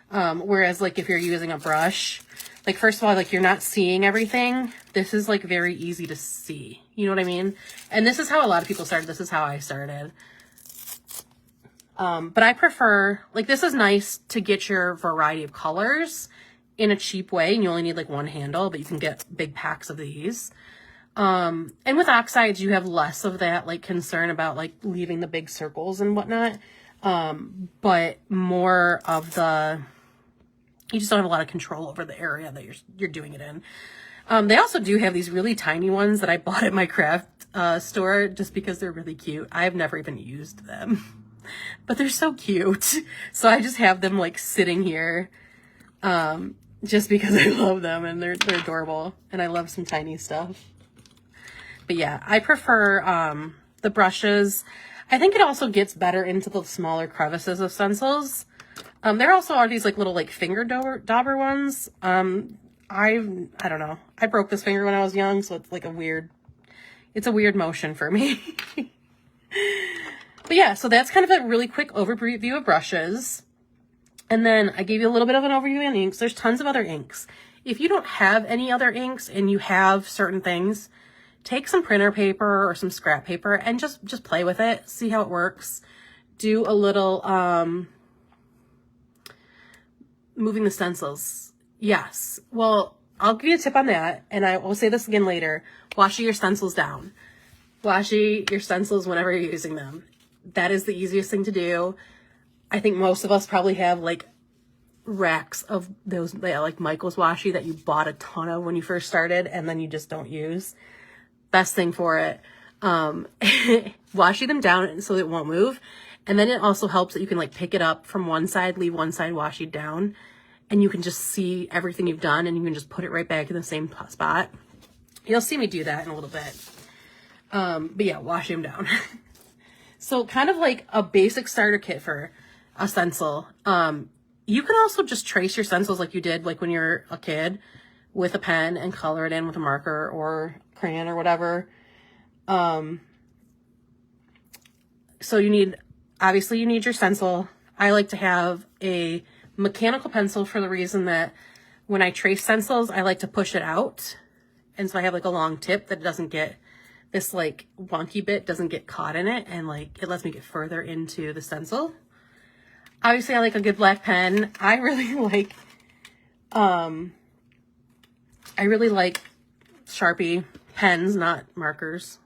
Whereas like if you're using a brush, like first of all, like you're not seeing everything. This is like very easy to see. You know what I mean? And this is how a lot of people started. This is how I started. But I prefer, like this is nice to get your variety of colors in a cheap way. And you only need like one handle, but you can get big packs of these. And with oxides, you have less of that like concern about like leaving the big circles and whatnot. But more of the, you just don't have a lot of control over the area that you're doing it in. They also do have these really tiny ones that I bought at my craft store just because they're really cute. I've never even used them, but they're so cute. So I just have them like sitting here just because I love them and they're adorable and I love some tiny stuff. But yeah, I prefer the brushes. I think it also gets better into the smaller crevices of stencils. There also are these like little like finger dauber ones. I don't know. I broke this finger when I was young, so it's like a weird motion for me. But yeah, so that's kind of a really quick overview of brushes. And then I gave you a little bit of an overview on inks. There's tons of other inks. If you don't have any other inks and you have certain things, take some printer paper or some scrap paper and just play with it. See how it works. Do a little moving the stencils. Yes. Well, I'll give you a tip on that, and I will say this again later. Washing your stencils down. Washing your stencils whenever you're using them. That is the easiest thing to do. I think most of us probably have like racks of those like Michael's washi that you bought a ton of when you first started and then you just don't use. Best thing for it. Washing them down so it won't move. And then it also helps that you can like pick it up from one side, leave one side washi down, and you can just see everything you've done and you can just put it right back in the same spot. You'll see me do that in a little bit. But yeah, wash them down. So kind of like a basic starter kit for a stencil. You can also just trace your stencils like you did like when you're a kid with a pen and color it in with a marker or crayon or whatever. So you need, obviously you need your stencil. I like to have a mechanical pencil for the reason that when I trace stencils, I like to push it out. And so I have like a long tip that doesn't get, this like wonky bit doesn't get caught in it, and like it lets me get further into the stencil. Obviously I like a good black pen. I really like Sharpie pens, not markers.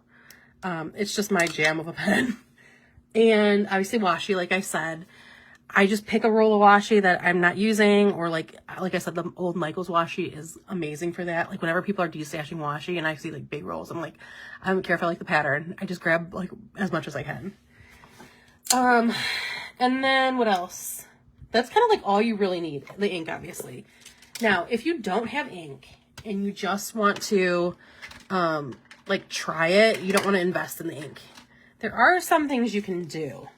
It's just my jam of a pen. And obviously washi, like I said. I just pick a roll of washi that I'm not using, or like I said, the old Michaels washi is amazing for that. Like whenever people are destashing washi and I see like big rolls, I'm like, I don't care if I like the pattern. I just grab like as much as I can. And then what else? That's kind of like all you really need, the ink, obviously. Now, if you don't have ink and you just want to like try it, you don't want to invest in the ink, there are some things you can do.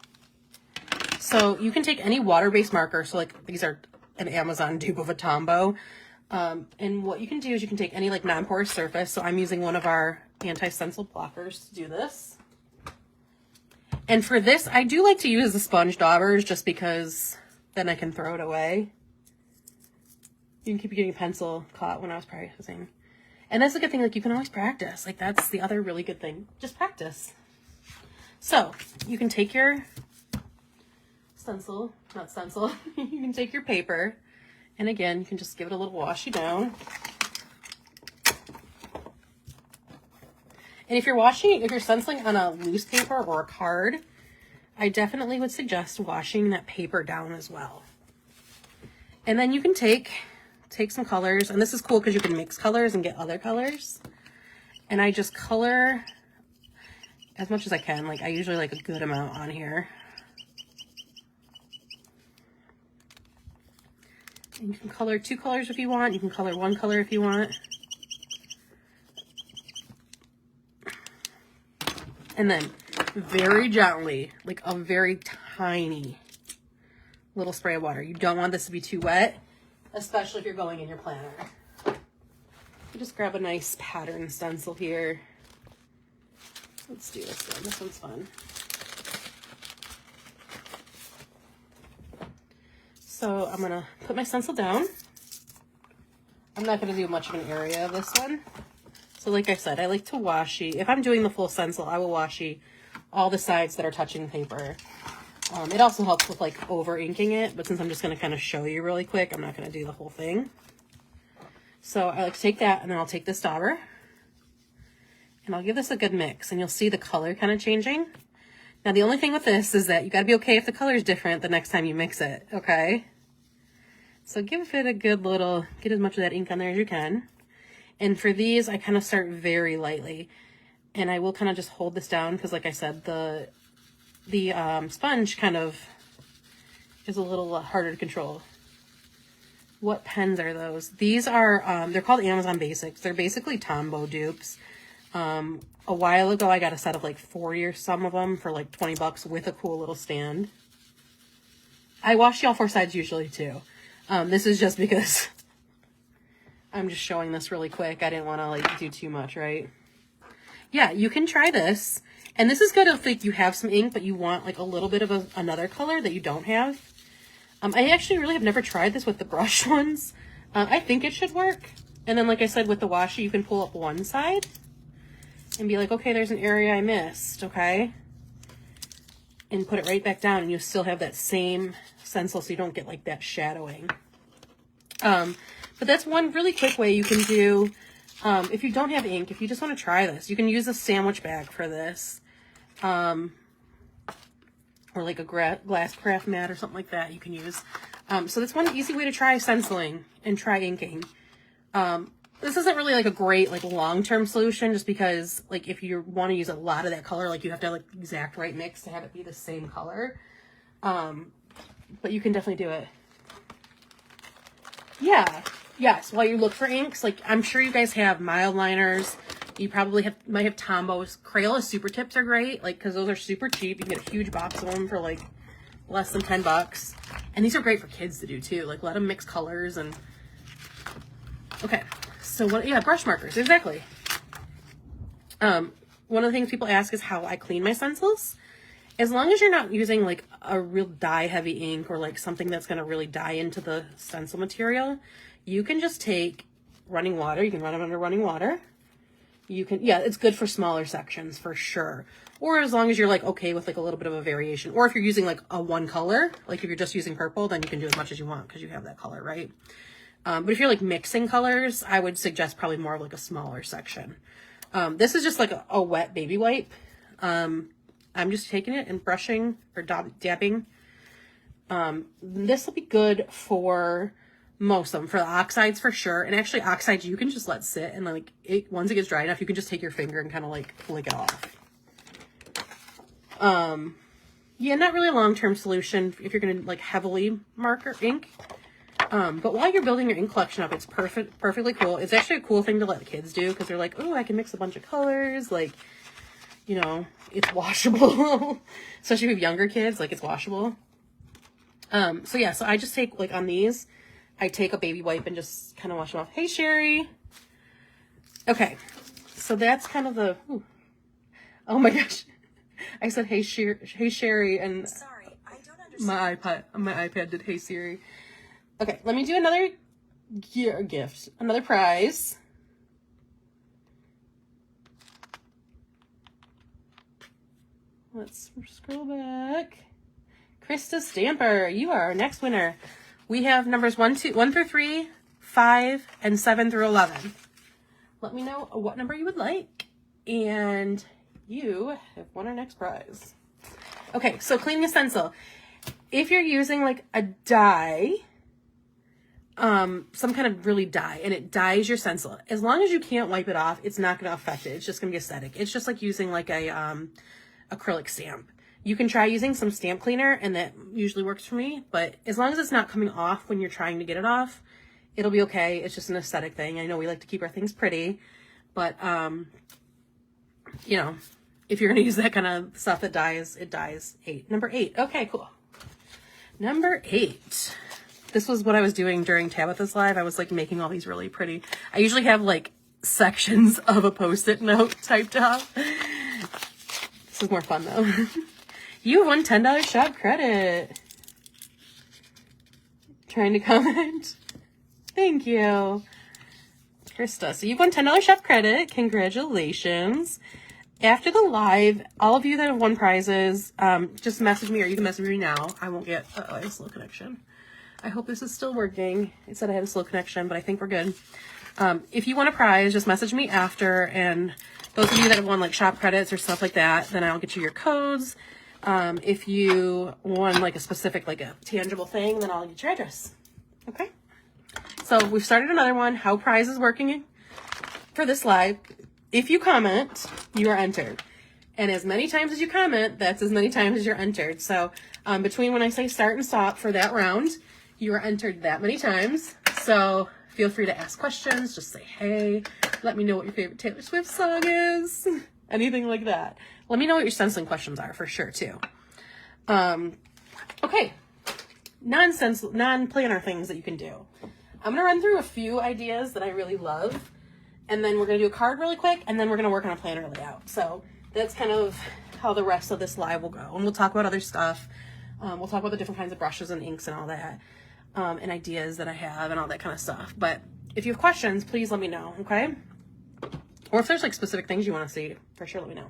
So you can take any water-based marker. So like these are an Amazon dupe of a Tombow. And what you can do is you can take any like non-porous surface. So I'm using one of our anti-stencil blockers to do this. And for this, I do like to use the sponge daubers just because then I can throw it away. You can keep getting a pencil caught when I was practicing. And that's a good thing, like you can always practice. Like that's the other really good thing. Just practice. So you can take your stencil, not stencil, you can take your paper, and again, you can just give it a little washi down. And if you're stenciling on a loose paper or a card, I definitely would suggest washing that paper down as well. And then you can take some colors, and this is cool because you can mix colors and get other colors. And I just color as much as I can. Like I usually like a good amount on here. And you can color 2 colors if you want. You can color 1 color if you want. And then very gently, like a very tiny little spray of water. You don't want this to be too wet, especially if you're going in your planner. You just grab a nice pattern stencil here. Let's do this one. This one's fun. So I'm gonna put my stencil down. I'm not gonna do much of an area of this one. So like I said, I like to washi. If I'm doing the full stencil, I will washi all the sides that are touching paper. It also helps with like over inking it, but since I'm just gonna kind of show you really quick, I'm not gonna do the whole thing. So I like to take that, and then I'll take this dauber and I'll give this a good mix, and you'll see the color kind of changing. Now, the only thing with this is that you got to be okay if the color is different the next time you mix it, okay? So give it a good little, get as much of that ink on there as you can. And for these, I kind of start very lightly. And I will kind of just hold this down because, like I said, the sponge kind of is a little harder to control. What pens are those? These are, they're called Amazon Basics. They're basically Tombow dupes. A while ago, I got a set of like 40 or some of them for like 20 bucks with a cool little stand. I wash all 4 sides usually too. This is just because I'm just showing this really quick. I didn't want to like do too much, right? Yeah, you can try this. And this is good if like you have some ink, but you want like a little bit of another color that you don't have. I actually really have never tried this with the brush ones. I think it should work. And then like I said, with the washi, you can pull up one side and be like, okay, there's an area I missed, okay? And put it right back down, and you still have that same stencil so you don't get like that shadowing. But that's one really quick way you can do, if you don't have ink, if you just want to try this, you can use a sandwich bag for this. Or like a glass craft mat or something like that you can use. So that's one easy way to try stenciling and try inking. This isn't really like a great like long-term solution, just because like if you want to use a lot of that color, like you have to have like exact right mix to have it be the same color. But you can definitely do it. Yeah. Yes. While you look for inks, like I'm sure you guys have mild liners. You probably might have Tombows. Crayola Super Tips are great, like, because those are super cheap. You can get a huge box of them for like less than 10 bucks. And these are great for kids to do too. Like, let them mix colors and. Okay. So what? Yeah, brush markers. Exactly. One of the things people ask is how I clean my stencils. As long as you're not using like a real dye heavy ink or like something that's going to really dye into the stencil material, you can just take running water. You can run it under running water. You can, yeah, it's good for smaller sections for sure. Or as long as you're like okay with like a little bit of a variation. Or if you're using like a one color, like if you're just using purple, then you can do as much as you want because you have that color, right? But if you're like mixing colors, I would suggest probably more of like a smaller section. This is just like a wet baby wipe. I'm just taking it and brushing or dabbing. This will be good for most of them, for the oxides for sure. And actually oxides you can just let sit, and like once it gets dry enough, you can just take your finger and kind of like flick it off. Yeah, not really a long-term solution if you're going to like heavily mark or ink. But while you're building your ink collection up, it's perfectly cool. It's actually a cool thing to let the kids do, because they're like, oh, I can mix a bunch of colors. Like, you know, it's washable. Especially with younger kids, like it's washable. So yeah, so I just take like on these, I take a baby wipe and just kind of wash them off. Hey, Sherry. Okay. So that's kind of the, ooh. Oh my gosh. I said, hey, Sherry, and sorry, I don't understand. my iPad did, hey, Siri. Okay, let me do another gift, another prize. Let's scroll back. Krista Stamper, you are our next winner. We have numbers 1 through 3, 5, and 7 through 11. Let me know what number you would like, and you have won our next prize. Okay, so cleaning a stencil. If you're using like a dye, some kind of really dye, and it dyes your stencil, as long as you can't wipe it off, it's not going to affect it. It's just going to be aesthetic. It's just like using like a acrylic stamp. You can try using some stamp cleaner, and that usually works for me, but as long as it's not coming off when you're trying to get it off, it'll be okay. It's just an aesthetic thing. I know we like to keep our things pretty, but you know, if you're going to use that kind of stuff that dyes, it dyes. Number 8. Okay, cool. Number 8. This was what I was doing during Tabitha's live. I was like making all these really pretty. I usually have like sections of a Post-it note typed up. This is more fun though. You won $10 shop credit. Trying to comment. Thank you, Krista. So you've won $10 shop credit. Congratulations. After the live, all of you that have won prizes, just message me, or you can message me now. I won't get, I have a slow connection. I hope this is still working. It said I had a slow connection, but I think we're good. If you want a prize, just message me after, and those of you that have won like shop credits or stuff like that, then I'll get you your codes. If you won like a specific, like a tangible thing, then I'll get your address. Okay? So we've started another one, how prize is working for this live. If you comment, you are entered. And as many times as you comment, that's as many times as you're entered. So between when I say start and stop for that round, you are entered that many times. So feel free to ask questions. Just say, hey, let me know what your favorite Taylor Swift song is. Anything like that. Let me know what your stenciling questions are for sure too. Okay. Non-planner things that you can do. I'm going to run through a few ideas that I really love. And then we're going to do a card really quick, and then we're going to work on a planner layout. So that's kind of how the rest of this live will go. And we'll talk about other stuff. We'll talk about the different kinds of brushes and inks and all that, and ideas that I have and all that kind of stuff. But if you have questions, please let me know, okay? Or if there's like specific things you want to see, for sure let me know.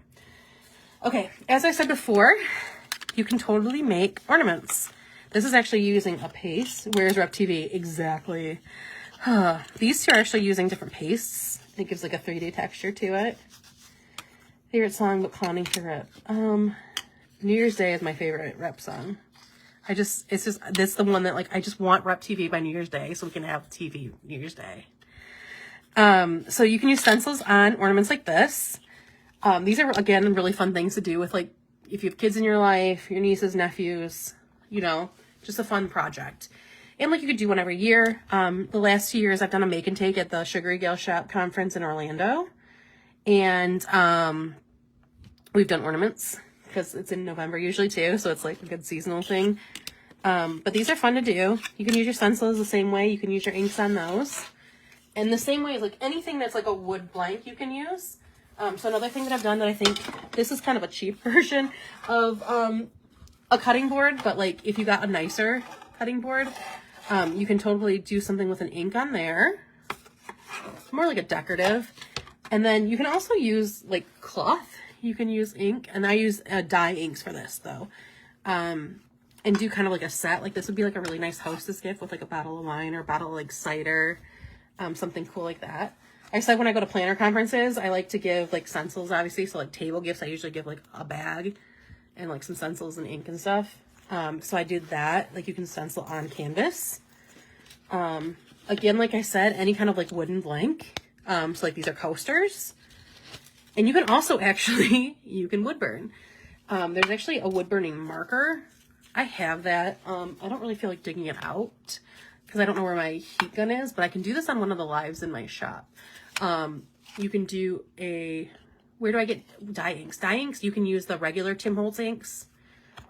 Okay, as I said before, you can totally make ornaments. This is actually using a paste. Where's Rep TV? Exactly. These two are actually using different pastes. It gives like a 3D texture to it. Favorite song, but clowning to Rep. New Year's Day is my favorite Rep song. That's the one that like, I just want Rep TV by New Year's Day so we can have TV New Year's Day. So you can use stencils on ornaments like this. These are, again, really fun things to do with like, if you have kids in your life, your nieces, nephews, you know, just a fun project. And like you could do one every year. The last 2 years I've done a make and take at the Sugary Gal Shop conference in Orlando. And we've done ornaments because it's in November usually too. So it's like a good seasonal thing. But these are fun to do. You can use your stencils the same way. You can use your inks on those. And the same way as like anything that's like a wood blank you can use. So another thing that I've done that I think, this is kind of a cheap version of a cutting board. But like if you got a nicer cutting board, you can totally do something with an ink on there. More like a decorative. And then you can also use like cloth. You can use ink. And I use dye inks for this though. And do kind of like a set. Like this would be like a really nice hostess gift with like a bottle of wine or a bottle of like cider. Something cool like that. I said when I go to planner conferences, I like to give like stencils, obviously. So like table gifts, I usually give like a bag and like some stencils and ink and stuff. So I do that. Like you can stencil on canvas. Again, like I said, any kind of like wooden blank. So like these are coasters. And you can also actually, you can wood burn. There's actually a wood burning marker. I have that. I don't really feel like digging it out because I don't know where my heat gun is, but I can do this on one of the lives in my shop. You can do where do I get dye inks? Dye inks, you can use the regular Tim Holtz inks,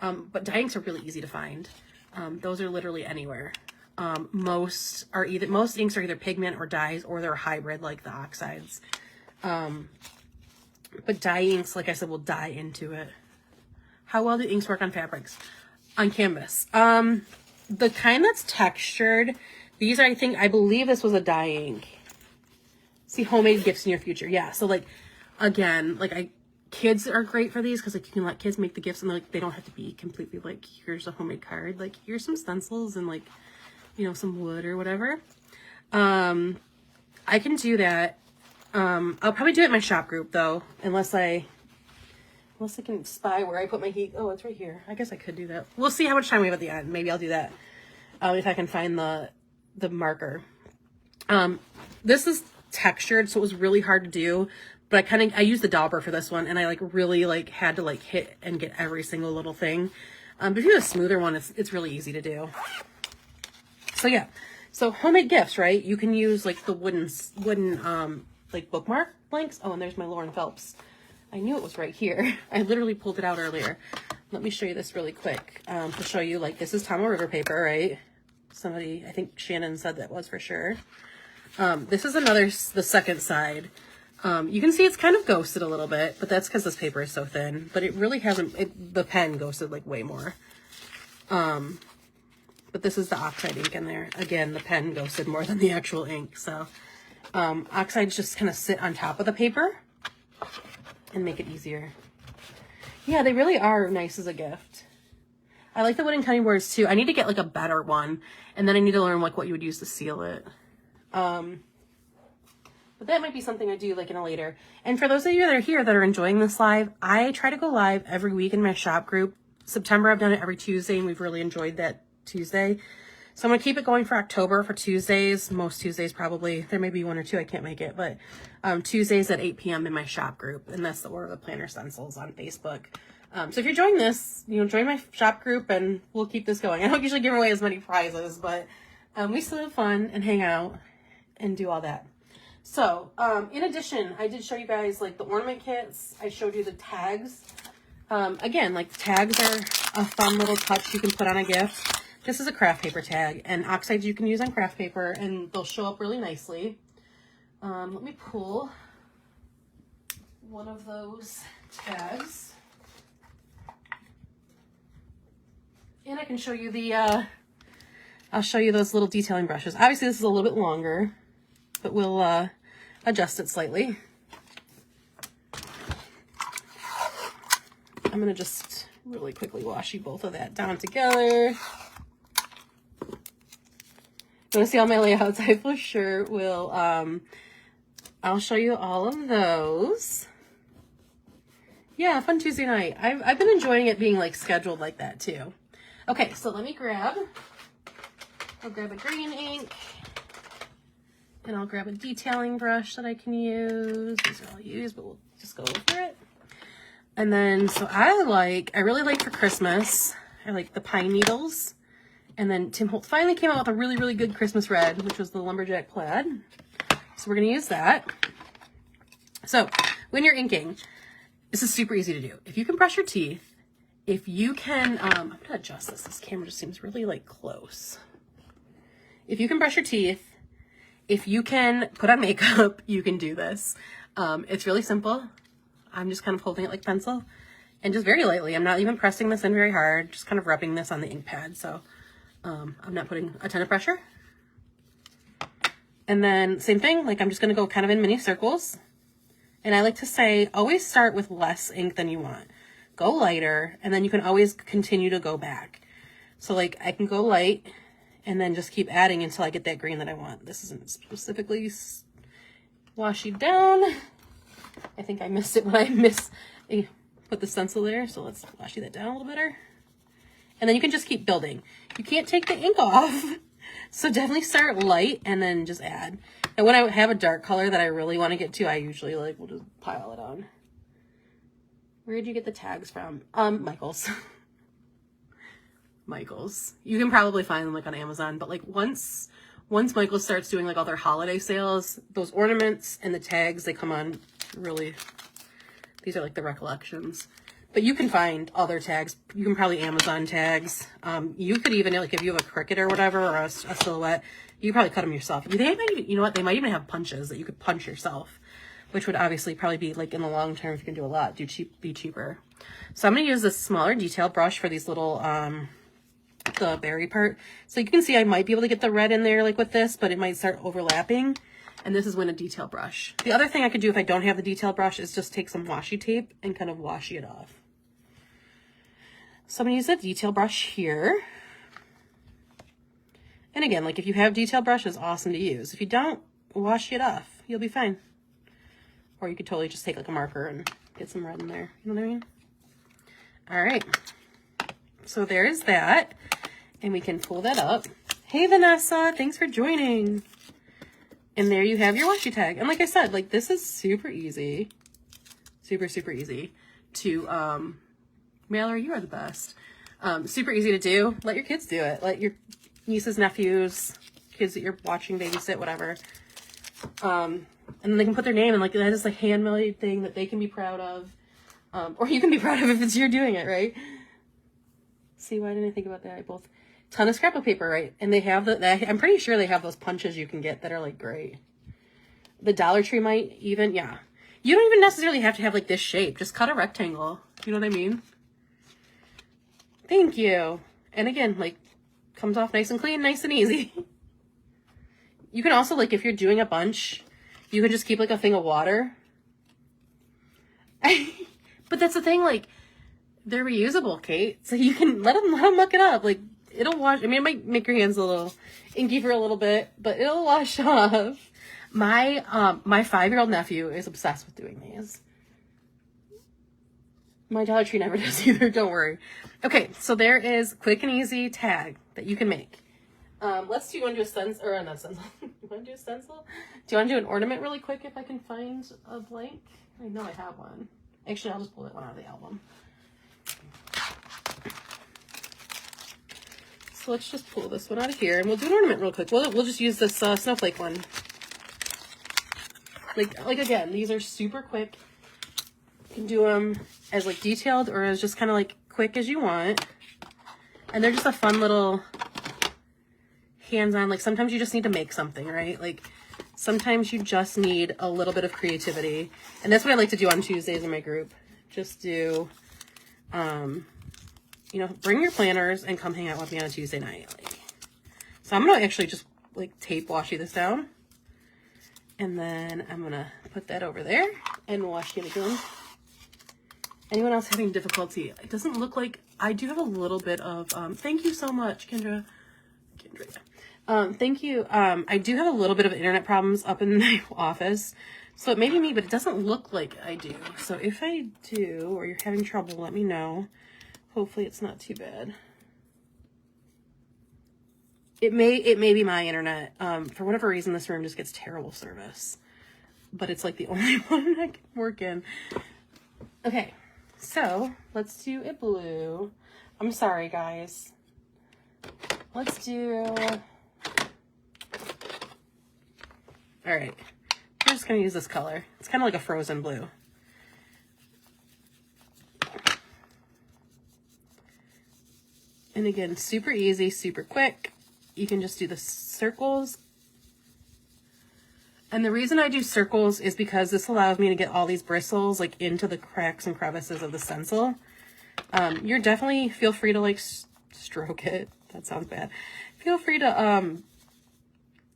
but dye inks are really easy to find. Those are literally anywhere. Most inks are either pigment or dyes, or they're hybrid like the oxides. But dye inks, like I said, will dye into it. How well do inks work on fabrics? On canvas. The kind that's textured, these are, I believe this was a dye ink. See, homemade gifts in your future. Yeah, so like, again, like kids are great for these because like you can let kids make the gifts and like they don't have to be completely like, here's a homemade card. Like here's some stencils and like, you know, some wood or whatever. I can do that. I'll probably do it in my shop group though, unless I can spy where I put my heat. Oh, it's right here. I guess I could do that. We'll see how much time we have at the end. Maybe I'll do that. If I can find the marker. This is textured, so it was really hard to do, but I used the dauber for this one, and I like really like had to like hit and get every single little thing. But if you have a smoother one, it's really easy to do. So yeah, so homemade gifts, right? You can use like the wooden like bookmark blanks. Oh, and there's my Lauren Phelps. I knew it was right here. I literally pulled it out earlier. Let me show you this really quick to show you, like, this is Tomo River paper, right? Somebody, I think Shannon said that was for sure. This is the second side. You can see it's kind of ghosted a little bit, but that's because this paper is so thin. But it really hasn't, the pen ghosted like way more. But this is the oxide ink in there. Again, the pen ghosted more than the actual ink. So oxides just kind of sit on top of the paper and make it easier. Yeah, they really are nice as a gift. I like the wooden cutting boards too. I need to get like a better one, and then I need to learn like what you would use to seal it. But that might be something I do like in a later. And for those of you that are here that are enjoying this live, I try to go live every week in my shop group. September, I've done it every Tuesday, and we've really enjoyed that Tuesday. So I'm going to keep it going for October for Tuesdays. Most Tuesdays probably. There may be one or two I can't make it. But Tuesdays at 8 p.m. in my shop group. And that's the Order of the Planner Stencils on Facebook. So if you're enjoying this, you know, join my shop group and we'll keep this going. I don't usually give away as many prizes, but we still have fun and hang out and do all that. So in addition, I did show you guys like the ornament kits. I showed you the tags. Again, like tags are a fun little touch you can put on a gift. This is a craft paper tag, and oxides you can use on craft paper, and they'll show up really nicely. Let me pull one of those tags. And I can show you I'll show you those little detailing brushes. Obviously, this is a little bit longer, but we'll adjust it slightly. I'm going to just really quickly wash you both of that down together. You want to see all my layouts? I for sure will. I'll show you all of those. Yeah, fun Tuesday night. I've been enjoying it being like scheduled like that too. Okay, so let me I'll grab a green ink, and I'll grab a detailing brush that I can use. These are all used, but we'll just go over it. And then, so I really like for Christmas, I like the pine needles. And then Tim Holtz finally came out with a really, really good Christmas red, which was the lumberjack plaid. So we're going to use that. So when you're inking, this is super easy to do. If you can brush your teeth, if you can, I'm going to adjust this. This camera just seems really like close. If you can brush your teeth, if you can put on makeup, you can do this. It's really simple. I'm just kind of holding it like pencil and just very lightly. I'm not even pressing this in very hard, just kind of rubbing this on the ink pad. So I'm not putting a ton of pressure. And then same thing, like I'm just going to go kind of in mini circles. And I like to say, always start with less ink than you want. Go lighter, and then you can always continue to go back. So like I can go light and then just keep adding until I get that green that I want. This isn't specifically washi down. I think I missed it when I put the stencil there. So let's washi that down a little better. And then you can just keep building. You can't take the ink off. So definitely start light and then just add. And when I have a dark color that I really want to get to, I usually like will just pile it on. Where did you get the tags from? Michael's. Michael's. You can probably find them like on Amazon, but like once Michael starts doing like all their holiday sales, those ornaments and the tags, they come on really, these are like the recollections. But you can find other tags. You can probably Amazon tags. You could even, like if you have a Cricut or whatever, or a silhouette, you could probably cut them yourself. They might even, you know what, they might even have punches that you could punch yourself, which would obviously probably be like in the long term, if you can do a lot, be cheaper. So I'm gonna use this smaller detail brush for these little, the berry part. So you can see I might be able to get the red in there like with this, but it might start overlapping. And this is when a detail brush. The other thing I could do if I don't have the detail brush is just take some washi tape and kind of washi it off. So I'm gonna use a detail brush here. And again, like if you have detail brush, it's awesome to use. If you don't, wash it off. You'll be fine. Or you could totally just take like a marker and get some red in there. You know what I mean? All right. So there's that. And we can pull that up. Hey, Vanessa, thanks for joining. And there you have your washi tag. And like I said, like this is super easy. Super, super easy to, Mallory, you are the best. Super easy to do. Let your kids do it. Let your nieces, nephews, kids that you're watching babysit, whatever. And then they can put their name in, like that is a handmade thing that they can be proud of. Or you can be proud of if it's you're doing it, right? See, why didn't I think about that? Both ton of scrapbook paper, right? And they have I'm pretty sure they have those punches you can get that are like great. The Dollar Tree might even, yeah. You don't even necessarily have to have like this shape. Just cut a rectangle. You know what I mean? Thank you. And again, like comes off nice and clean, nice and easy. You can also, like, if you're doing a bunch, you could just keep like a thing of water. But that's the thing, like, they're reusable, Kate. So you can let them muck it up. Like, it'll wash. I mean, it might make your hands a little inky for a little bit, but it'll wash off. My 5-year-old nephew is obsessed with doing these. My Dollar Tree never does either, don't worry. Okay, so there is quick and easy tag that you can make. Let's do, you want to do a stencil, or not stencil, you want to do a stencil? Do you want to do an ornament really quick if I can find a blank? I know I have one. Actually, I'll just pull that one out of the album. So let's just pull this one out of here and we'll do an ornament real quick. We'll just use this snowflake one. Like again, these are super quick. You can do them as like detailed or as just kind of like quick as you want. And they're just a fun little hands-on, like sometimes you just need to make something, right? Like sometimes you just need a little bit of creativity. And that's what I like to do on Tuesdays in my group. Just do, you know, bring your planners and come hang out with me on a Tuesday night. Like, so I'm going to actually just like tape washi this down. And then I'm going to put that over there and washi it again. Anyone else having difficulty? It doesn't look like, I do have a little bit of, thank you so much, Kendra. Thank you. I do have a little bit of internet problems up in my office. So it may be me, but it doesn't look like I do. So if I do, or you're having trouble, let me know. Hopefully it's not too bad. It may be my internet. For whatever reason, this room just gets terrible service. But it's like the only one I can work in. Okay, so let's do a blue. I'm sorry, guys. Let's do... All right, we're just gonna use this color. It's kind of like a frozen blue. And again, super easy, super quick. You can just do the circles. And the reason I do circles is because this allows me to get all these bristles like into the cracks and crevices of the stencil. You're definitely, feel free to like stroke it. That sounds bad. Feel free to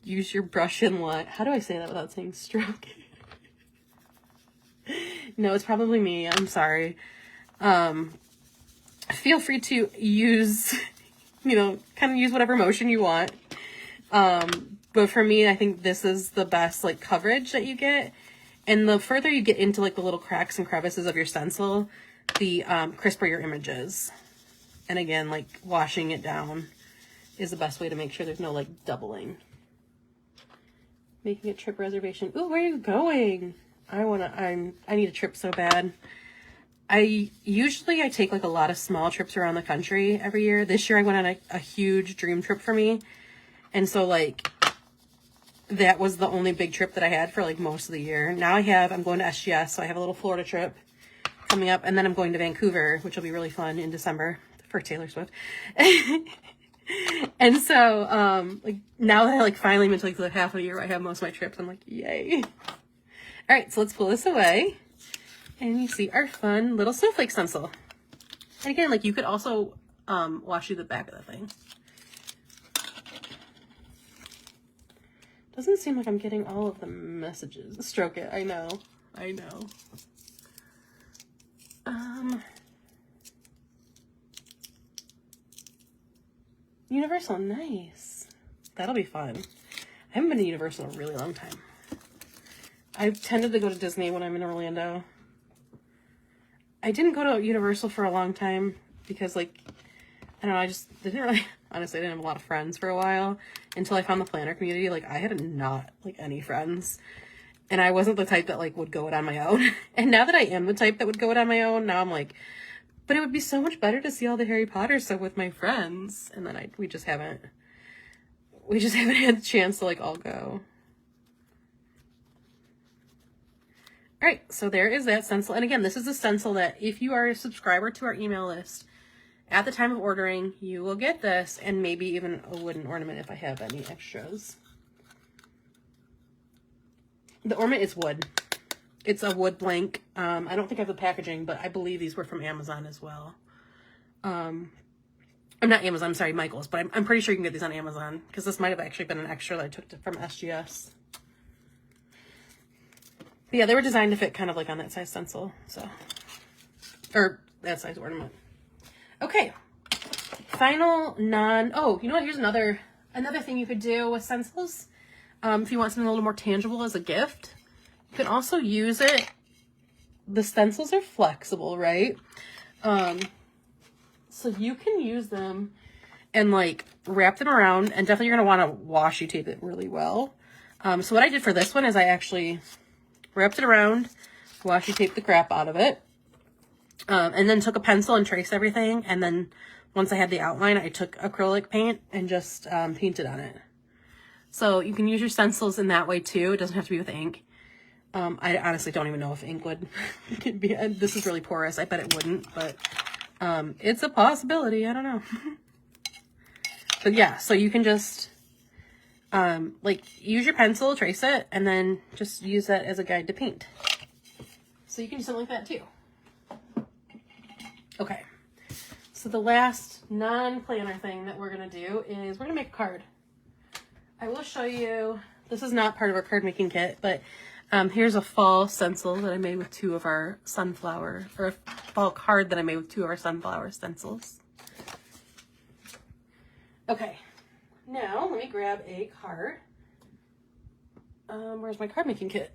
use your brush and let, how do I say that without saying stroke? No, it's probably me. I'm sorry. Feel free to use, you know, kind of use whatever motion you want. But for me, I think this is the best like coverage that you get. And the further you get into like the little cracks and crevices of your stencil, the crisper your image is. And again, like washing it down is the best way to make sure there's no like doubling. Making a trip reservation. Ooh, where are you going? I need a trip so bad. I take like a lot of small trips around the country every year. This year I went on a huge dream trip for me. And so like that was the only big trip that I had for like most of the year. Now I'm going to SGS, so I have a little Florida trip coming up, and then I'm going to Vancouver, which will be really fun in December for Taylor Swift. And so like now that I like finally been to like the half of the year where I have most of my trips, I'm like, yay. All right, so let's pull this away. And you see our fun little snowflake stencil. And again, like you could also wash through the back of the thing. Doesn't seem like I'm getting all of the messages. Stroke it, I know. Universal, nice. That'll be fun. I haven't been to Universal in a really long time. I've tended to go to Disney when I'm in Orlando. I didn't go to Universal for a long time because, like, I don't know, I just didn't really, honestly, I didn't have a lot of friends for a while until I found the planner community. Like, I had not, like, any friends. And I wasn't the type that, like, would go it on my own. And now that I am the type that would go it on my own, now I'm like, but it would be so much better to see all the Harry Potter stuff with my friends. And then we just haven't had the chance to, like, all go. All right, so there is that stencil. And again, this is a stencil that if you are a subscriber to our email list, at the time of ordering, you will get this and maybe even a wooden ornament if I have any extras. The ornament is wood. It's a wood blank. I don't think I have the packaging, but I believe these were from Amazon as well. I'm not Amazon, I'm sorry, Michael's, but I'm pretty sure you can get these on Amazon because this might have actually been an extra that I took from SGS. But yeah, they were designed to fit kind of like on that size stencil, so, or that size ornament. Okay, final oh, you know what, here's another thing you could do with stencils. If you want something a little more tangible as a gift, you can also use it. The stencils are flexible, right? So you can use them and like wrap them around, and definitely you're going to want to washi tape it really well. So what I did for this one is I actually wrapped it around, washi taped the crap out of it, and then took a pencil and traced everything. And then once I had the outline, I took acrylic paint and just painted on it. So you can use your stencils in that way too. It doesn't have to be with ink. I honestly don't even know if ink would be, this is really porous. I bet it wouldn't, but it's a possibility. I don't know. But yeah, so you can just like use your pencil, trace it, and then just use that as a guide to paint. So you can do something like that too. Okay, so the last non-planner thing that we're gonna do is we're gonna make a card. I will show you, this is not part of our card making kit, but here's a fall stencil that I made with two of our sunflower, or a fall card that I made with two of our sunflower stencils. Okay, now let me grab a card. Where's my card making kit?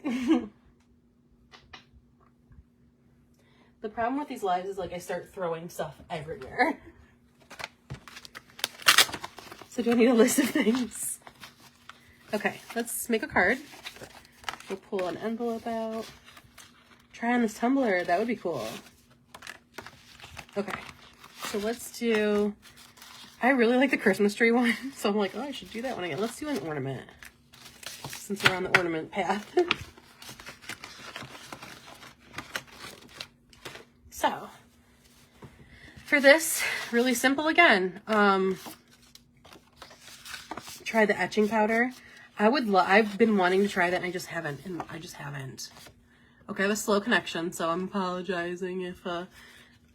The problem with these lives is like I start throwing stuff everywhere. So do I need a list of things? Okay, let's make a card. We'll pull an envelope out. Try on this tumbler, that would be cool. Okay, so let's do, I really like the Christmas tree one, so I'm like, oh, I should do that one again. Let's do an ornament, since we're on the ornament path. So, for this, really simple again, try the etching powder. I've been wanting to try that and I just haven't. Okay, I have a slow connection, so I'm apologizing if I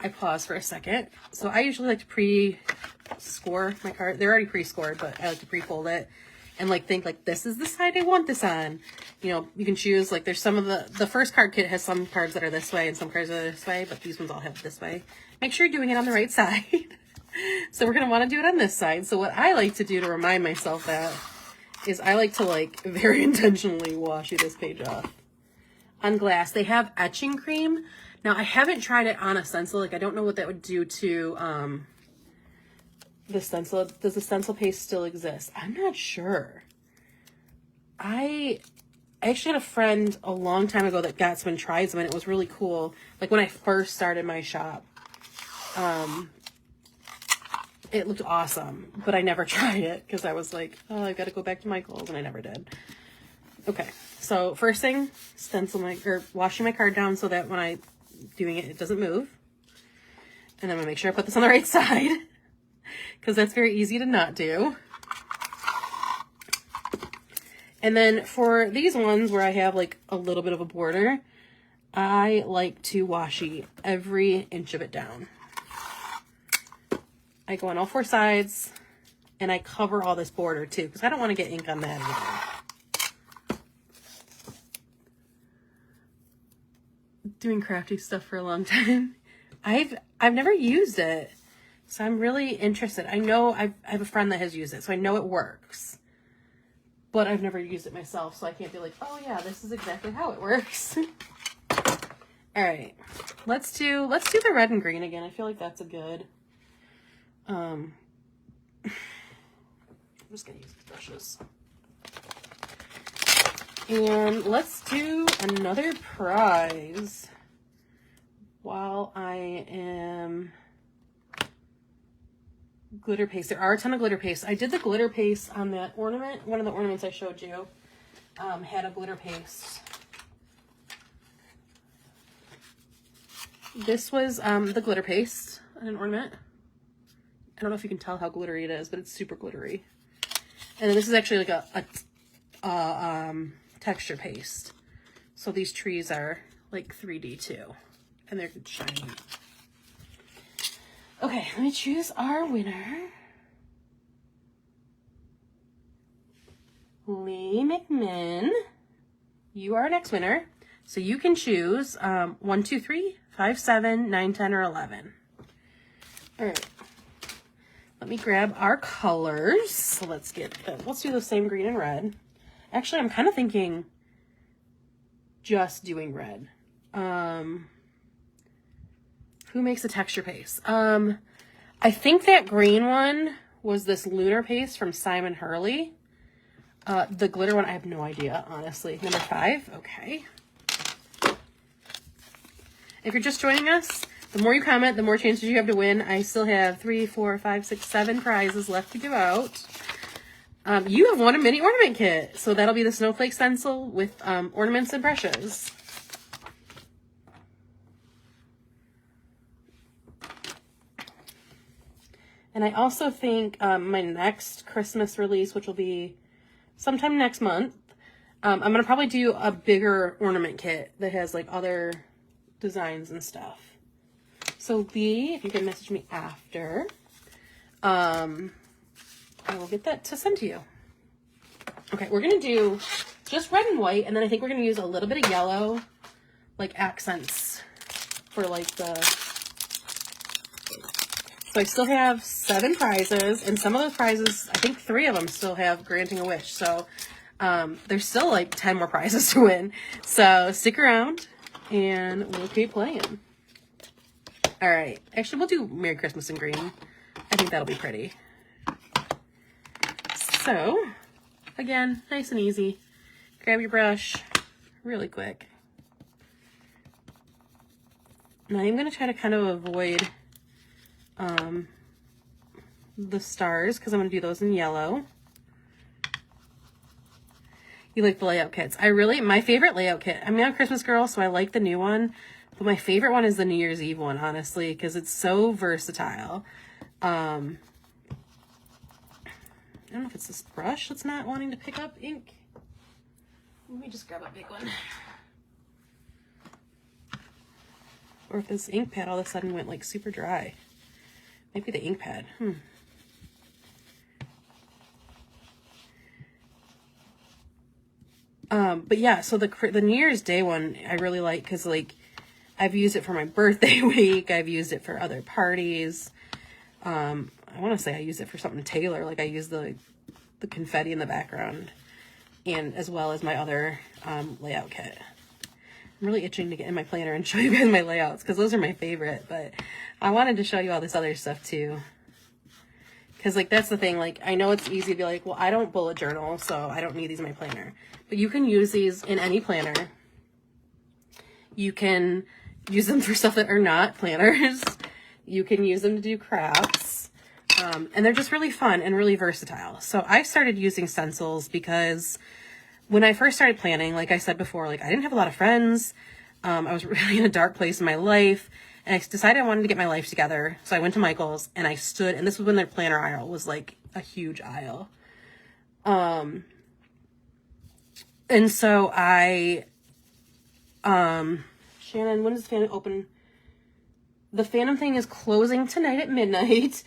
pause for a second. So I usually like to pre-score my card. They're already pre-scored, but I like to pre-fold it and like think like this is the side I want this on. You know, you can choose, like there's some of the first card kit has some cards that are this way and some cards that are this way, but these ones all have it this way. Make sure you're doing it on the right side. So we're gonna want to do it on this side. So what I like to do to remind myself that is I like to like very intentionally washi this page off. On glass, they have etching cream. Now, I haven't tried it on a stencil. Like, I don't know what that would do to the stencil. Does the stencil paste still exist? I'm not sure. I actually had a friend a long time ago that got some and tried some, and it was really cool. Like, when I first started my shop, it looked awesome, but I never tried it because I was like, oh, I've got to go back to Michael's, and I never did. Okay, so first thing, washing my card down so that when I'm doing it, it doesn't move. And then I'm gonna make sure I put this on the right side because that's very easy to not do. And then for these ones where I have like a little bit of a border, I like to washi every inch of it down. I go on all 4 sides and I cover all this border too because I don't want to get ink on that again. Doing crafty stuff for a long time. I've never used it, so I'm really interested. I know I have a friend that has used it, so I know it works, but I've never used it myself, so I can't be like, oh yeah, this is exactly how it works. All right, let's do the red and green again. I feel like that's a good. I'm just gonna use these brushes. And let's do another prize while I am glitter paste. There are a ton of glitter paste. I did the glitter paste on that ornament. One of the ornaments I showed you had a glitter paste. This was the glitter paste on an ornament. I don't know if you can tell how glittery it is, but it's super glittery. And then this is actually like a texture paste. So these trees are like 3D too, and they're shiny. Okay, let me choose our winner. Lee McMinn, you are our next winner. So you can choose 1, 2, 3, 5, 7, 9, 10, or 11. All right. Let me grab our colors. So let's do the same green and red. Actually, I'm kind of thinking just doing red. Who makes a texture paste? I think that green one was this lunar paste from Simon Hurley. The glitter one, I have no idea, honestly. Number 5, okay. If you're just joining us, the more you comment, the more chances you have to win. I still have 3, 4, 5, 6, 7 prizes left to give out. You have won a mini ornament kit. So that'll be the snowflake stencil with ornaments and brushes. And I also think my next Christmas release, which will be sometime next month, I'm going to probably do a bigger ornament kit that has like other designs and stuff. So Lee, if you can message me after, I will get that to send to you. Okay, we're going to do just red and white, and then I think we're going to use a little bit of yellow, like accents for like the... So I still have 7 prizes, and some of those prizes, I think 3 of them still have granting a wish. So there's still like 10 more prizes to win. So stick around, and we'll keep playing. All right. Actually, we'll do Merry Christmas in green. I think that'll be pretty. So, again, nice and easy. Grab your brush really quick. Now I'm going to try to kind of avoid the stars because I'm going to do those in yellow. You like the layout kits? My favorite layout kit, I'm not a Christmas girl, so I like the new one, but my favorite one is the New Year's Eve one, honestly, because it's so versatile. I don't know if it's this brush that's not wanting to pick up ink. Let me just grab a big one. Or if this ink pad all of a sudden went like super dry. Maybe the ink pad. But yeah, so the New Year's Day one I really like because like I've used it for my birthday week. I've used it for other parties. I want to say I use it for something Taylor. Like I use the the confetti in the background, and as well as my other layout kit. I'm really itching to get in my planner and show you guys my layouts because those are my favorite, but I wanted to show you all this other stuff too. Because, like, that's the thing. Like, I know it's easy to be like, well, I don't bullet journal, so I don't need these in my planner. But you can use these in any planner. You can use them for stuff that are not planners. You can use them to do crafts. And they're just really fun and really versatile. So I started using stencils because when I first started planning, like I said before, like, I didn't have a lot of friends. I was really in a dark place in my life. And I decided I wanted to get my life together. So I went to Michael's and I stood, and this was when their planner aisle was like a huge aisle. And so I, Shannon, when does the Phantom open? The Phantom thing is closing tonight at midnight.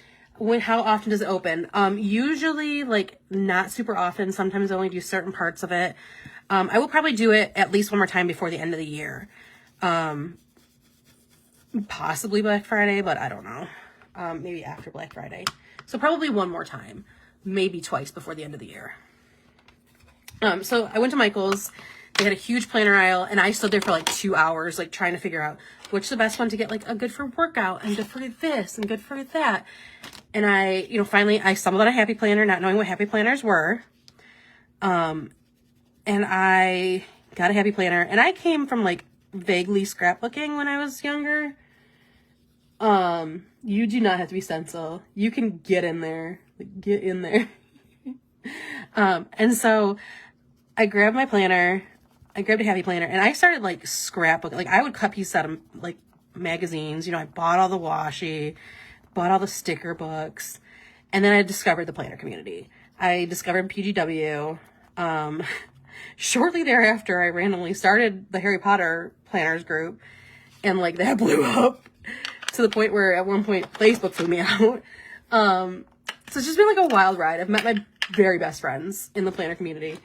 How often does it open? Usually like not super often. Sometimes I only do certain parts of it. I will probably do it at least one more time before the end of the year. Possibly Black Friday, but I don't know. Maybe after Black Friday. So probably one more time, maybe twice before the end of the year. So I went to Michael's. They had a huge planner aisle, and I stood there for like 2 hours, like trying to figure out which is the best one to get, like a good for workout and good for this and good for that. And I, finally I stumbled on a Happy Planner, not knowing what Happy Planners were. And I got a Happy Planner, and I came from like vaguely scrapbooking when I was younger. You do not have to be stencil. You can get in there. Like, get in there. And so I grabbed my planner. I grabbed a Happy Planner, and I started like scrapbooking. Like, I would cut pieces out of like magazines. I bought all the washi, bought all the sticker books, and then I discovered the planner community. I discovered PGW. Shortly thereafter, I randomly started the Harry Potter planners group, and like that blew up to the point where at one point Facebook threw me out. So it's just been like a wild ride. I've met my very best friends in the planner community.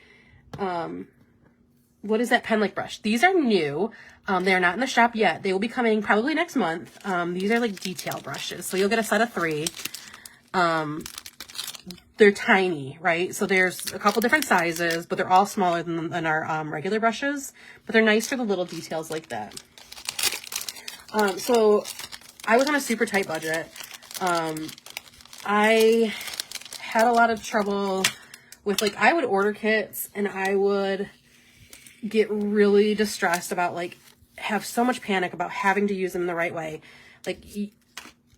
What is that pen like brush? These are new. They are not in the shop yet. They will be coming probably next month. These are like detail brushes. So you'll get a set of 3. They're tiny, right? So there's a couple different sizes, but they're all smaller than our regular brushes. But they're nice for the little details like that. So I was on a super tight budget. I had a lot of trouble with, like, I would order kits and I would get really distressed about, like, have so much panic about having to use them the right way. Like,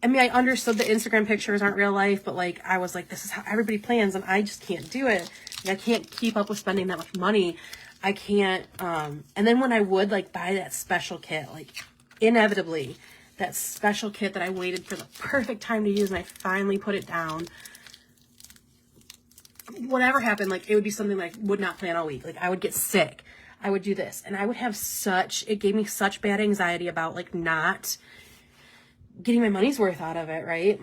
I mean, I understood that Instagram pictures aren't real life, but like, I was like, this is how everybody plans, and I just can't do it. Like, I can't keep up with spending that much money. I can't, and then when I would like buy that special kit, like inevitably that special kit that I waited for the perfect time to use and I finally put it down, whatever happened, like it would be something like would not plan all week. Like I would get sick. I would do this, and I would have it gave me such bad anxiety about like not getting my money's worth out of it, right?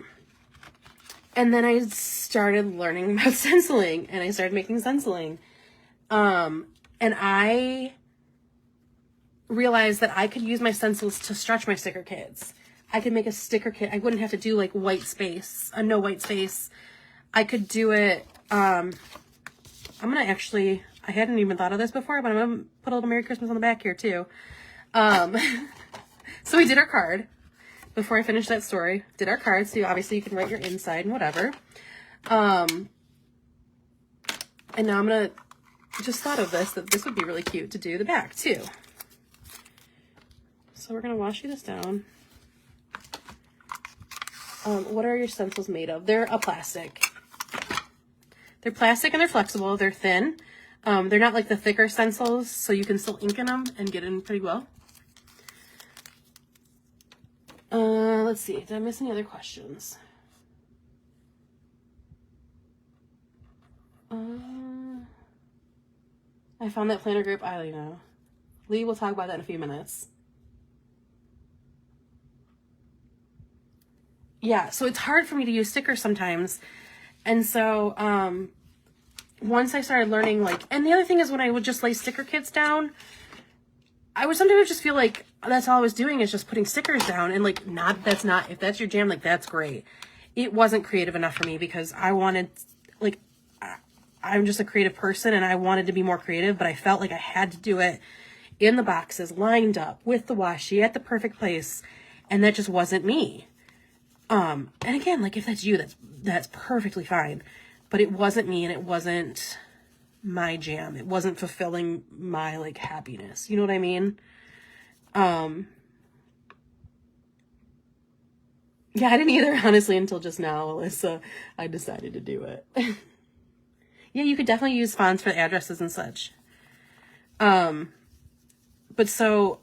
And then I started learning about stenciling, and I started making stenciling. And I realized that I could use my stencils to stretch my sticker kits. I could make a sticker kit. I wouldn't have to do like white space, a no white space. I could do it. I'm going to actually, I hadn't even thought of this before, but I'm going to put a little Merry Christmas on the back here too. So we did our card. Before I finish that story, did our cards. So obviously you can write your inside and whatever. And now I'm going to, just thought of this, that this would be really cute to do the back too. So we're going to washi this down. What are your stencils made of? They're a plastic. They're plastic and they're flexible. They're thin. They're not like the thicker stencils, so you can still ink in them and get in pretty well. Let's see. Did I miss any other questions? I found that planner group. I don't know. Lee will talk about that in a few minutes. Yeah, so it's hard for me to use stickers sometimes. And so, once I started learning, like, and the other thing is when I would just lay sticker kits down, I would sometimes just feel like that's all I was doing is just putting stickers down, and like, if that's your jam, like, that's great. It wasn't creative enough for me because I wanted, like, I'm just a creative person and I wanted to be more creative, but I felt like I had to do it in the boxes, lined up with the washi at the perfect place. And that just wasn't me. And again, like if that's you, that's perfectly fine. But it wasn't me and it wasn't my jam. It wasn't fulfilling my like happiness. You know what I mean? Yeah, I didn't either, honestly, until just now, Alyssa. I decided to do it. Yeah, you could definitely use fonts for addresses and such. But so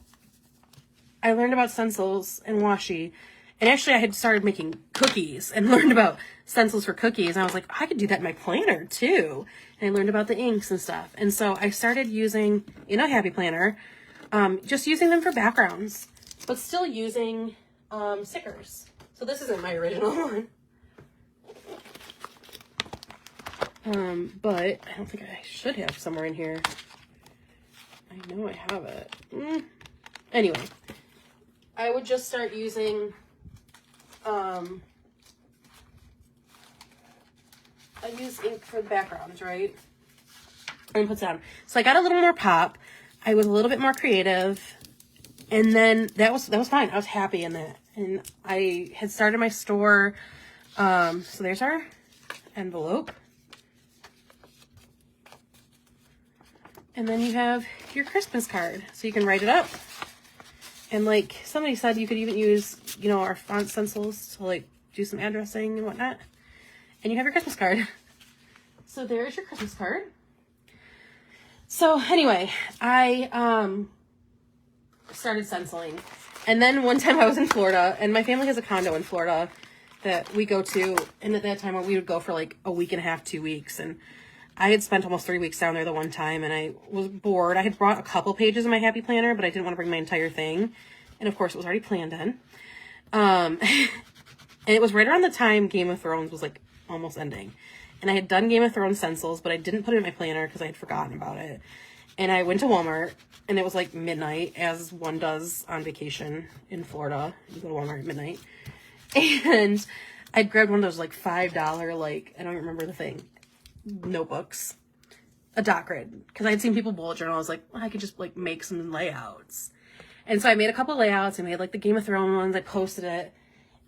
I learned about stencils and washi, and actually I had started making cookies and learned about stencils for cookies. And I was like, I could do that in my planner too. And I learned about the inks and stuff. And so I started using, in a happy planner, just using them for backgrounds, but still using stickers. So this isn't my original one. But I don't think I should have somewhere in here. I know I have it. Anyway, I would just start using, I use ink for the backgrounds, right? And put down. So I got a little more pop. I was a little bit more creative. And then that was fine. I was happy in that. And I had started my store. So there's our envelope. And then you have your Christmas card. So you can write it up. And like somebody said, you could even use, you know, our font stencils to like do some addressing and whatnot. And you have your Christmas card. So there's your Christmas card. So anyway, I started stenciling. And then one time I was in Florida, and my family has a condo in Florida that we go to. And at that time we would go for like a week and a half, 2 weeks. And I had spent almost 3 weeks down there the one time, and I was bored. I had brought a couple pages of my happy planner, but I didn't want to bring my entire thing. And of course it was already planned in. And it was right around the time Game of Thrones was like almost ending. And I had done Game of Thrones stencils, but I didn't put it in my planner because I had forgotten about it. And I went to Walmart, and it was like midnight, as one does on vacation in Florida. You go to Walmart at midnight. And I grabbed one of those like $5, like, I don't remember the thing, notebooks, a dot grid. Because I had seen people bullet journal. I was like, well, I could just like make some layouts. And so I made a couple layouts. I made like the Game of Thrones ones. I posted it.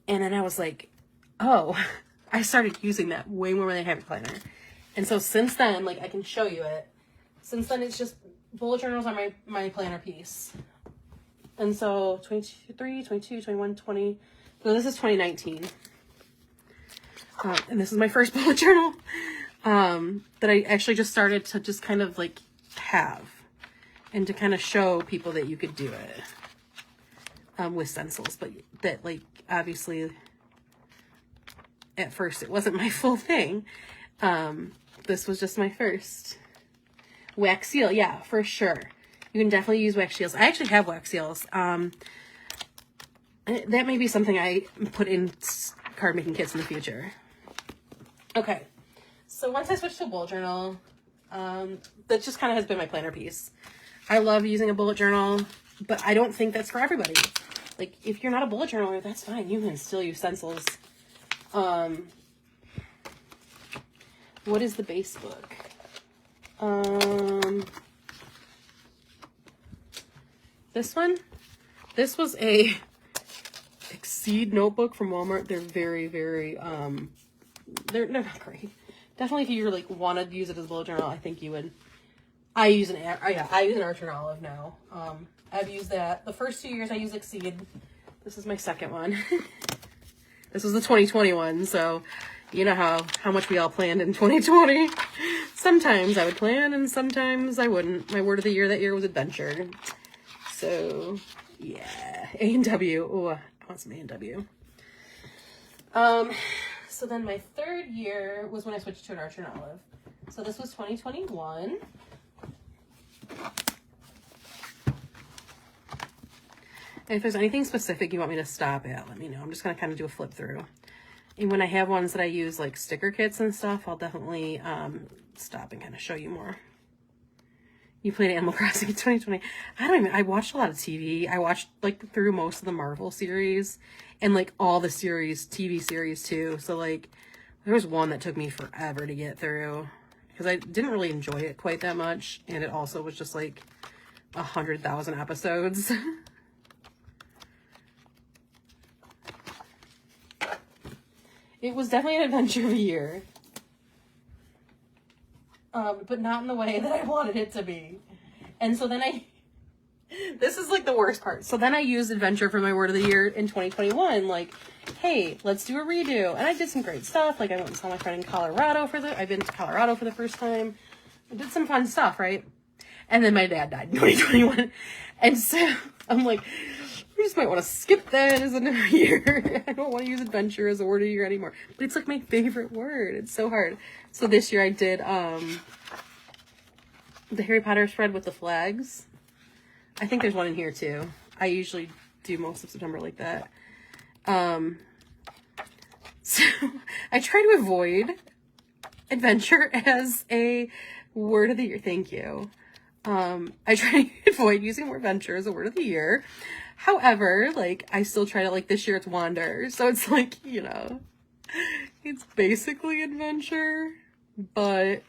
And then I was like, oh, I started using that way more than I have a planner. And so since then, like I can show you it. Since then, it's just bullet journals on my planner piece. And so 23, 22, 21, 20. So this is 2019. And this is my first bullet journal that I actually just started to just kind of like have. And to kind of show people that you could do it with stencils. But that like, obviously, at first it wasn't my full thing. This was just my first. Wax seal, yeah, for sure. You can definitely use wax seals. I actually have wax seals. That may be something I put in card making kits in the future. Okay, so once I switched to a bullet journal, that just kind of has been my planner piece. I love using a bullet journal, but I don't think that's for everybody. Like, if you're not a bullet journaler, that's fine. You can still use stencils. What is the base book? This one, this was a Exceed notebook from Walmart. They're very, very, they're not great. Definitely if you like want to use it as a bullet journal, I think you would. I use an Archer Olive now. I've used that. The first 2 years I used Exceed. This is my second one. This was the 2021, so you know how much we all planned in 2020. Sometimes I would plan and sometimes I wouldn't. My word of the year that year was adventure. So, yeah. A&W. Oh, I want some A&W. So then my third year was when I switched to an Archer and Olive. So this was 2021. And if there's anything specific you want me to stop at, let me know. I'm just going to kind of do a flip through. And when I have ones that I use like sticker kits and stuff, I'll definitely stop and kind of show you more. You played Animal Crossing in 2020. I watched a lot of TV. I watched like through most of the Marvel series and like all the series, TV series too. So like there was one that took me forever to get through. because I didn't really enjoy it quite that much, and it also was just like 100,000 episodes. It was definitely an adventure of a year, but not in the way that I wanted it to be. And so then this is like the worst part. So then I used adventure for my word of the year in 2021. Like, hey, let's do a redo. And I did some great stuff. Like I went and saw my friend in Colorado I've been to Colorado for the first time. I did some fun stuff, right? And then my dad died in 2021. And so I'm like, we just might want to skip that as a new year. I don't want to use adventure as a word of the year anymore. But it's like my favorite word. It's so hard. So this year I did the Harry Potter spread with the flags. I think there's one in here too. I usually do most of September like that. So I try to avoid adventure as a word of the year. Thank you. I try to avoid using the word adventure as a word of the year. However, like, I still try to, like, this year it's wander. So it's like, you know, it's basically adventure, but,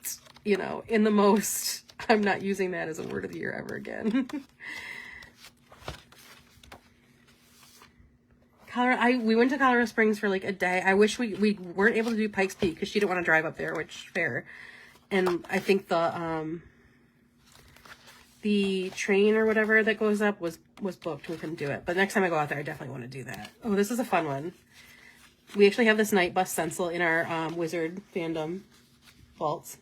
you know, in the most, I'm not using that as a word of the year ever again. We went to Colorado Springs for like a day. I wish we weren't able to do Pikes Peak because she didn't want to drive up there, which fair. And I think the train or whatever that goes up was booked. We couldn't do it. But next time I go out there, I definitely want to do that. Oh, this is a fun one. We actually have this night bus stencil in our Wizard fandom vaults.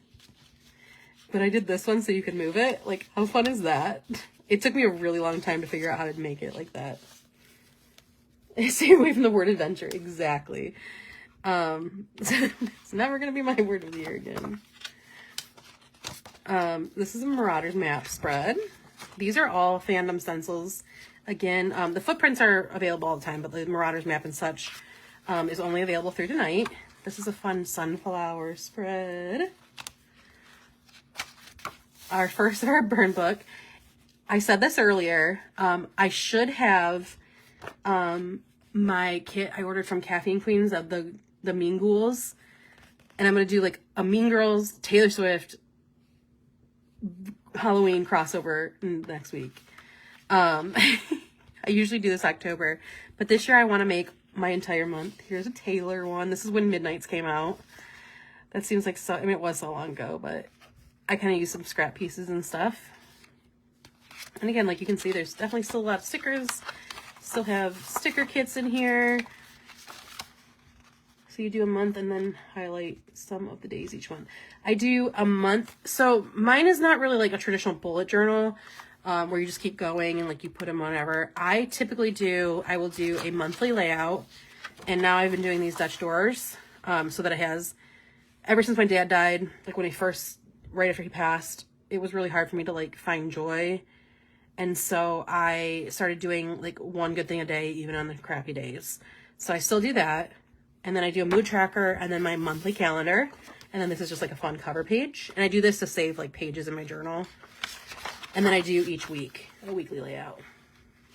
But I did this one so you could move it. Like, how fun is that? It took me a really long time to figure out how to make it like that. Stay away from the word adventure. Exactly. It's never going to be my word of the year again. This is a Marauders map spread. These are all fandom stencils. Again, the footprints are available all the time, but the Marauders map and such is only available through tonight. This is a fun sunflower spread. Our first of our burn book. I said this earlier. I should have my kit I ordered from Caffeine Queens of the Mean Ghouls. And I'm going to do like a Mean Girls, Taylor Swift, Halloween crossover next week. I usually do this October, but this year I want to make my entire month. Here's a Taylor one. This is when Midnights came out. That seems like so, I mean, it was so long ago, but I kind of used some scrap pieces and stuff. And again, like you can see, there's definitely still a lot of stickers. Still have sticker kits in here. So you do a month and then highlight some of the days each month. I do a month. So mine is not really like a traditional bullet journal where you just keep going and like you put them whenever. I will do a monthly layout. And now I've been doing these Dutch doors so that it has, ever since my dad died, like when right after he passed, it was really hard for me to like find joy. And so I started doing like one good thing a day, even on the crappy days. So I still do that. And then I do a mood tracker and then my monthly calendar. And then this is just like a fun cover page. And I do this to save like pages in my journal. And then I do each week a weekly layout.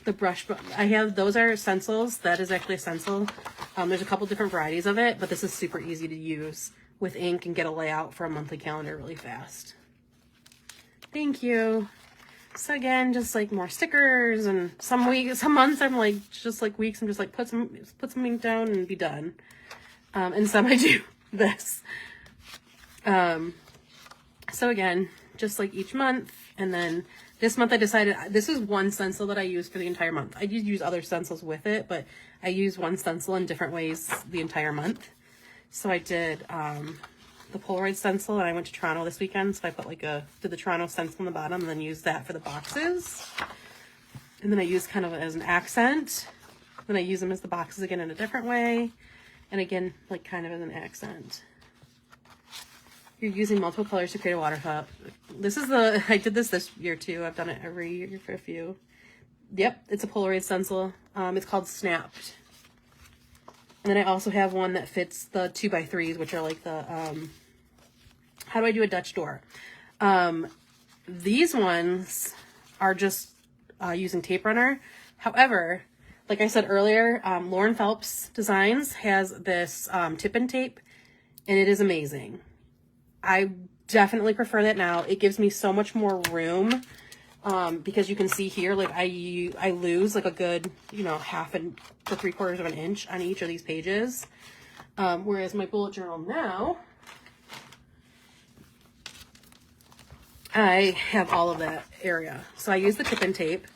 The brush, those are stencils. That is actually a stencil. There's a couple different varieties of it, but this is super easy to use with ink and get a layout for a monthly calendar really fast. Thank you. So again, just like more stickers, and some months I'm like, just like weeks, I'm just like put some ink down and be done. And some I do this. So again, just like each month, and then this month I decided this is one stencil that I use for the entire month. I did use other stencils with it, but I use one stencil in different ways the entire month. So I did the Polaroid stencil, and I went to Toronto this weekend, so I put like did the Toronto stencil on the bottom and then used that for the boxes. And then I used kind of as an accent. Then I use them as the boxes again in a different way. And again, like kind of as an accent. You're using multiple colors to create a water cup. I did this year too. I've done it every year for a few. Yep, it's a Polaroid stencil. It's called Snapped. And then I also have one that fits the 2x3s, which are like the, how do I do a Dutch door? These ones are just using tape runner. However, like I said earlier, Lauren Phelps Designs has this tip and tape, and it is amazing. I definitely prefer that now. It gives me so much more room, because you can see here, like I lose like a good, you know, 1/2 to 3/4 of an inch on each of these pages. Whereas my bullet journal now, I have all of that area. So I use the tip and tape.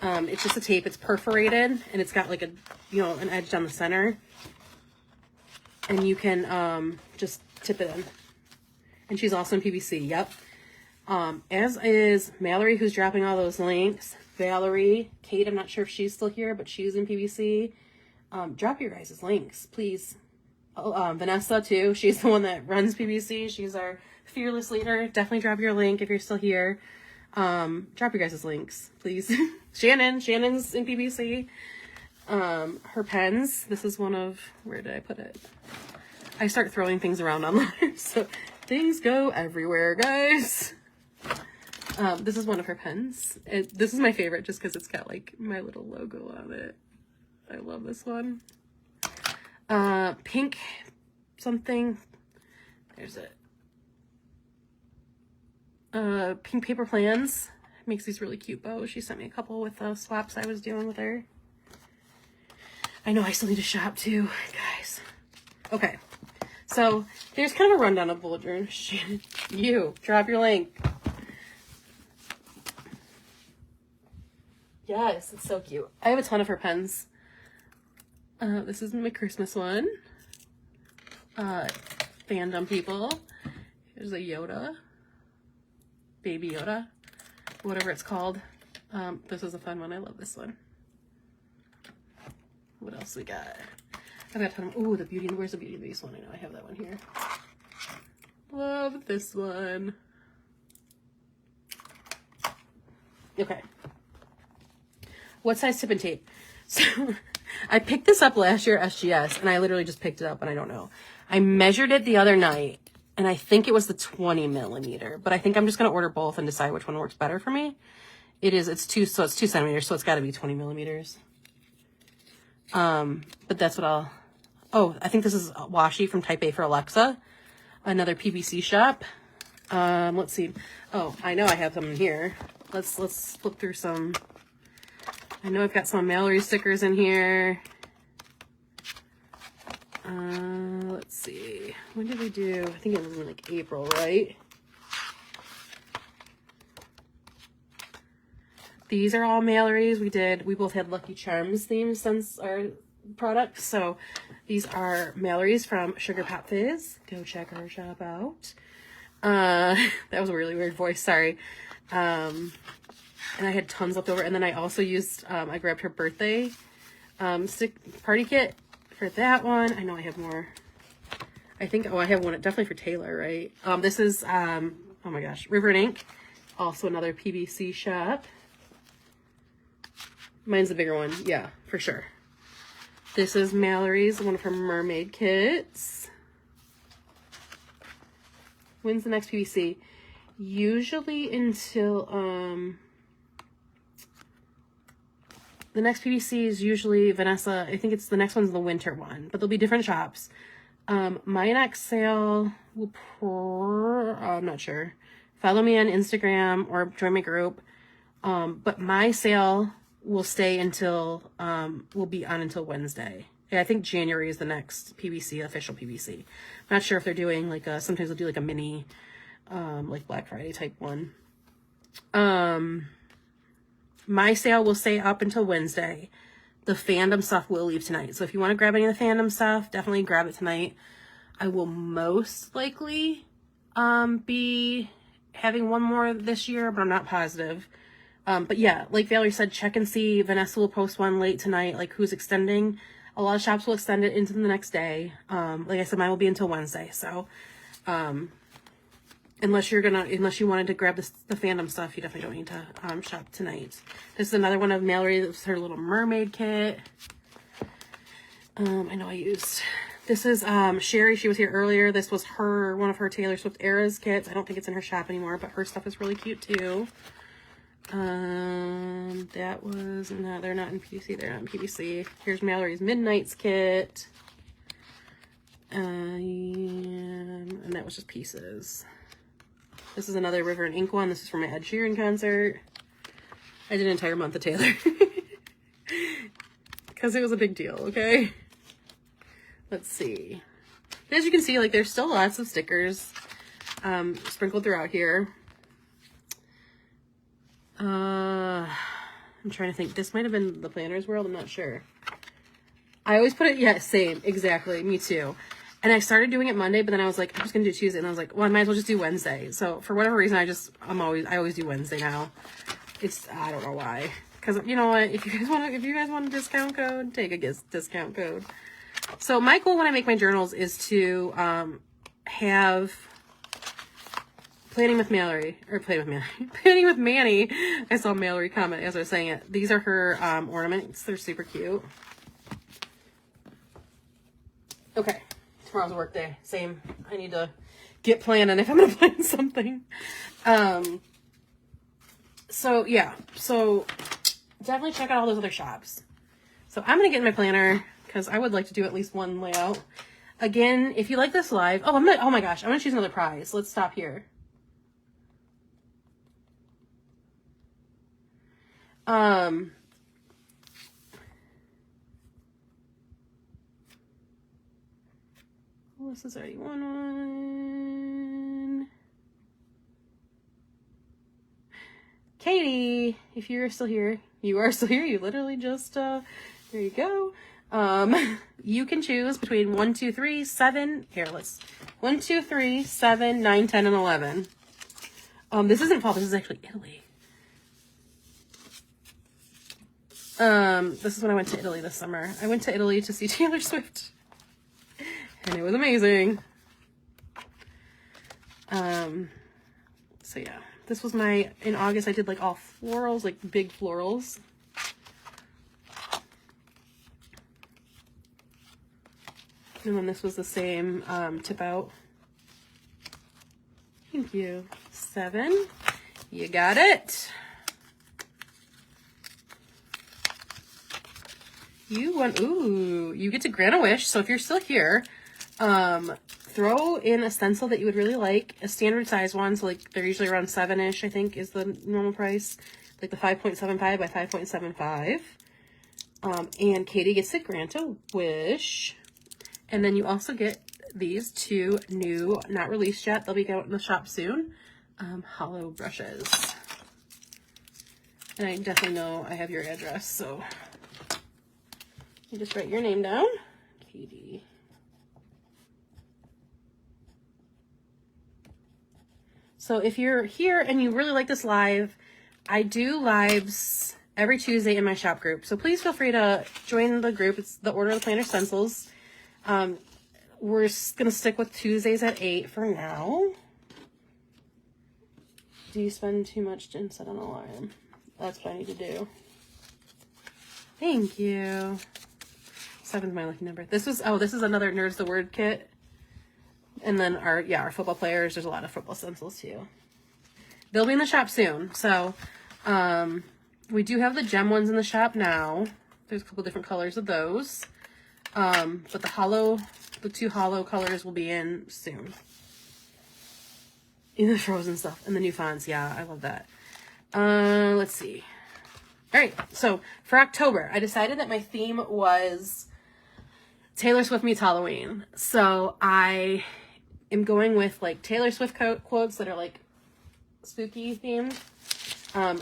It's just a tape, it's perforated, and it's got like a, you know, an edge down the center. And you can just tip it in. And she's also in PBC, yep. As is Mallory, who's dropping all those links. Valerie, Kate, I'm not sure if she's still here, but she's in PBC. Drop your guys' links, please. Vanessa, too. She's the one that runs PBC. She's our fearless leader. Definitely drop your link if you're still here. Drop your guys' links, please. Shannon's in PBC. Her pens. This is one of, where did I put it? I start throwing things around online, so things go everywhere, guys. This is one of her pens. This is my favorite just because it's got like my little logo on it. I love this one. Pink something. There's it. Pink paper plans. Makes these really cute bows. She sent me a couple with the swaps I was doing with her. I know I still need to shop too, guys. Okay. So there's kind of a rundown of bullet journal. You drop your link. Yes, it's so cute. I have a ton of her pens. This is my Christmas one. Fandom people. Here's a Yoda. Baby Yoda. Whatever it's called. This is a fun one. I love this one. What else we got? I've got a ton of, ooh, the Beauty, where's the Beauty and the Beast one? I know I have that one here. Love this one. Okay. What size tip and tape? So I picked this up last year at SGS, and I literally just picked it up, and I don't know. I measured it the other night, and I think it was the 20 millimeter, but I think I'm just going to order both and decide which one works better for me. It's 2 centimeters, so it's got to be 20 millimeters. But that's what I'll, oh, I think this is washi from Type A for Alexa, another PBC shop. Let's see. Oh, I know I have some in here. Let's flip through some. I know I've got some Mallory stickers in here. Let's see. When did we do? I think it was in like April, right? These are all Mallory's. We both had Lucky Charms themes since our products. So these are Mallory's from Sugar Pop Fizz. Go check our shop out. That was a really weird voice, sorry. And I had tons left over. And then I also used, I grabbed her birthday party kit for that one. I know I have more. I think, oh, I have one definitely for Taylor, right? This is, oh my gosh, River and Ink. Also another PBC shop. Mine's the bigger one. Yeah, for sure. This is Mallory's, one of her mermaid kits. When's the next PBC? Usually until, the next PBC is usually Vanessa. I think it's the next one's the winter one, but there'll be different shops. My next sale will, I'm not sure. Follow me on Instagram or join my group. But my sale will stay until, will be on until Wednesday. Yeah, I think January is the next PBC, official PBC. I'm not sure if they're doing like a, sometimes they'll do like a mini, like Black Friday type one. My sale will stay up until Wednesday. The fandom stuff will leave tonight. So if you want to grab any of the fandom stuff, definitely grab it tonight. I will most likely, be having one more this year, but I'm not positive. But yeah, like Valerie said, check and see. Vanessa will post one late tonight, like who's extending. A lot of shops will extend it into the next day. Like I said, mine will be until Wednesday. So, unless you wanted to grab the fandom stuff, you definitely don't need to, shop tonight. This is another one of Mallory. This is her little mermaid kit. I know I used, this is, Sherry. She was here earlier. This was one of her Taylor Swift Eras kits. I don't think it's in her shop anymore, but her stuff is really cute too. That was, no, they're not in PBC. They're not in PBC. Here's Mallory's Midnight's kit. And that was just pieces. This is another River and Ink one. This is from my Ed Sheeran concert. I did an entire month of Taylor. Because it was a big deal, okay? Let's see. As you can see, like, there's still lots of stickers sprinkled throughout here. I'm trying to think. This might have been the Planner's World. I'm not sure. I always put it, yeah, same. Exactly. Me too. And I started doing it Monday, but then I was like, I'm just going to do Tuesday. And I was like, well, I might as well just do Wednesday. So for whatever reason, I always do Wednesday now. I don't know why. Because you know what? If you guys want a discount code, take a discount code. So my goal when I make my journals is to have planning with Manny. I saw Mallory comment as I was saying it. These are her ornaments. They're super cute. Okay, tomorrow's a work day. Same. I need to get planning if I'm gonna plan something. So yeah. So definitely check out all those other shops. So I'm gonna get in my planner because I would like to do at least one layout. Again, if you like this live, oh my gosh, I'm gonna choose another prize. Let's stop here. This is already one. Katie, if you're still here, you are still here. You literally just, there you go. You can choose between 1, 2, 3, 7. Here, 1, 2, 3, 7, 9, 10, and 11. This isn't fall. This is actually Italy. This is when I went to Italy this summer. I went to Italy to see Taylor Swift. And it was amazing. So yeah, this was in August I did like all florals, like big florals. And then this was the same, tip out. Thank you. 7. You got it. You get to grant a wish. So if you're still here, throw in a stencil that you would really like, a standard size one. So like they're usually around 7-ish, I think is the normal price. Like the 5.75 by 5.75. And Katie gets to grant a wish. And then you also get these 2 new, not released yet, they'll be out in the shop soon, hollow brushes. And I definitely know I have your address, so you just write your name down, Katie. So if you're here and you really like this live, I do lives every Tuesday in my shop group. So please feel free to join the group. It's the Order of the Planner Stencils. We're going to stick with Tuesdays at 8 for now. Do you spend too much to set an alarm? That's what I need to do. Thank you. 7's my lucky number. This is another Nerds the Word kit. And then our football players, there's a lot of football stencils too. They'll be in the shop soon. So, we do have the gem ones in the shop now. There's a couple different colors of those. But the 2 hollow colors will be in soon. In the frozen stuff and the new fonts. Yeah, I love that. Let's see. All right. So for October, I decided that my theme was Taylor Swift meets Halloween. So I am going with like Taylor Swift quotes that are like spooky themed.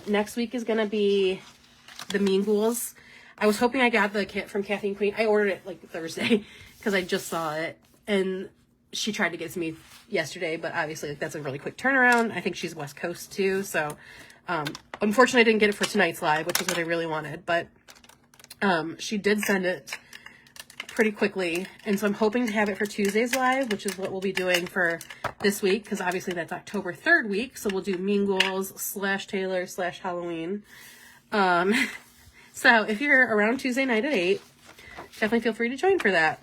Next week is going to be the Mean Ghouls. I was hoping I got the kit from Caffeine Queen. I ordered it like Thursday because I just saw it, and she tried to get it to me yesterday, but obviously like, that's a really quick turnaround. I think she's West Coast too, so unfortunately I didn't get it for tonight's live, which is what I really wanted, but she did send it pretty quickly, and so I'm hoping to have it for Tuesday's live, which is what we'll be doing for this week, because obviously that's October 3rd week, so we'll do Mean Ghouls / Taylor / Halloween. So if you're around Tuesday night at 8, definitely feel free to join for that.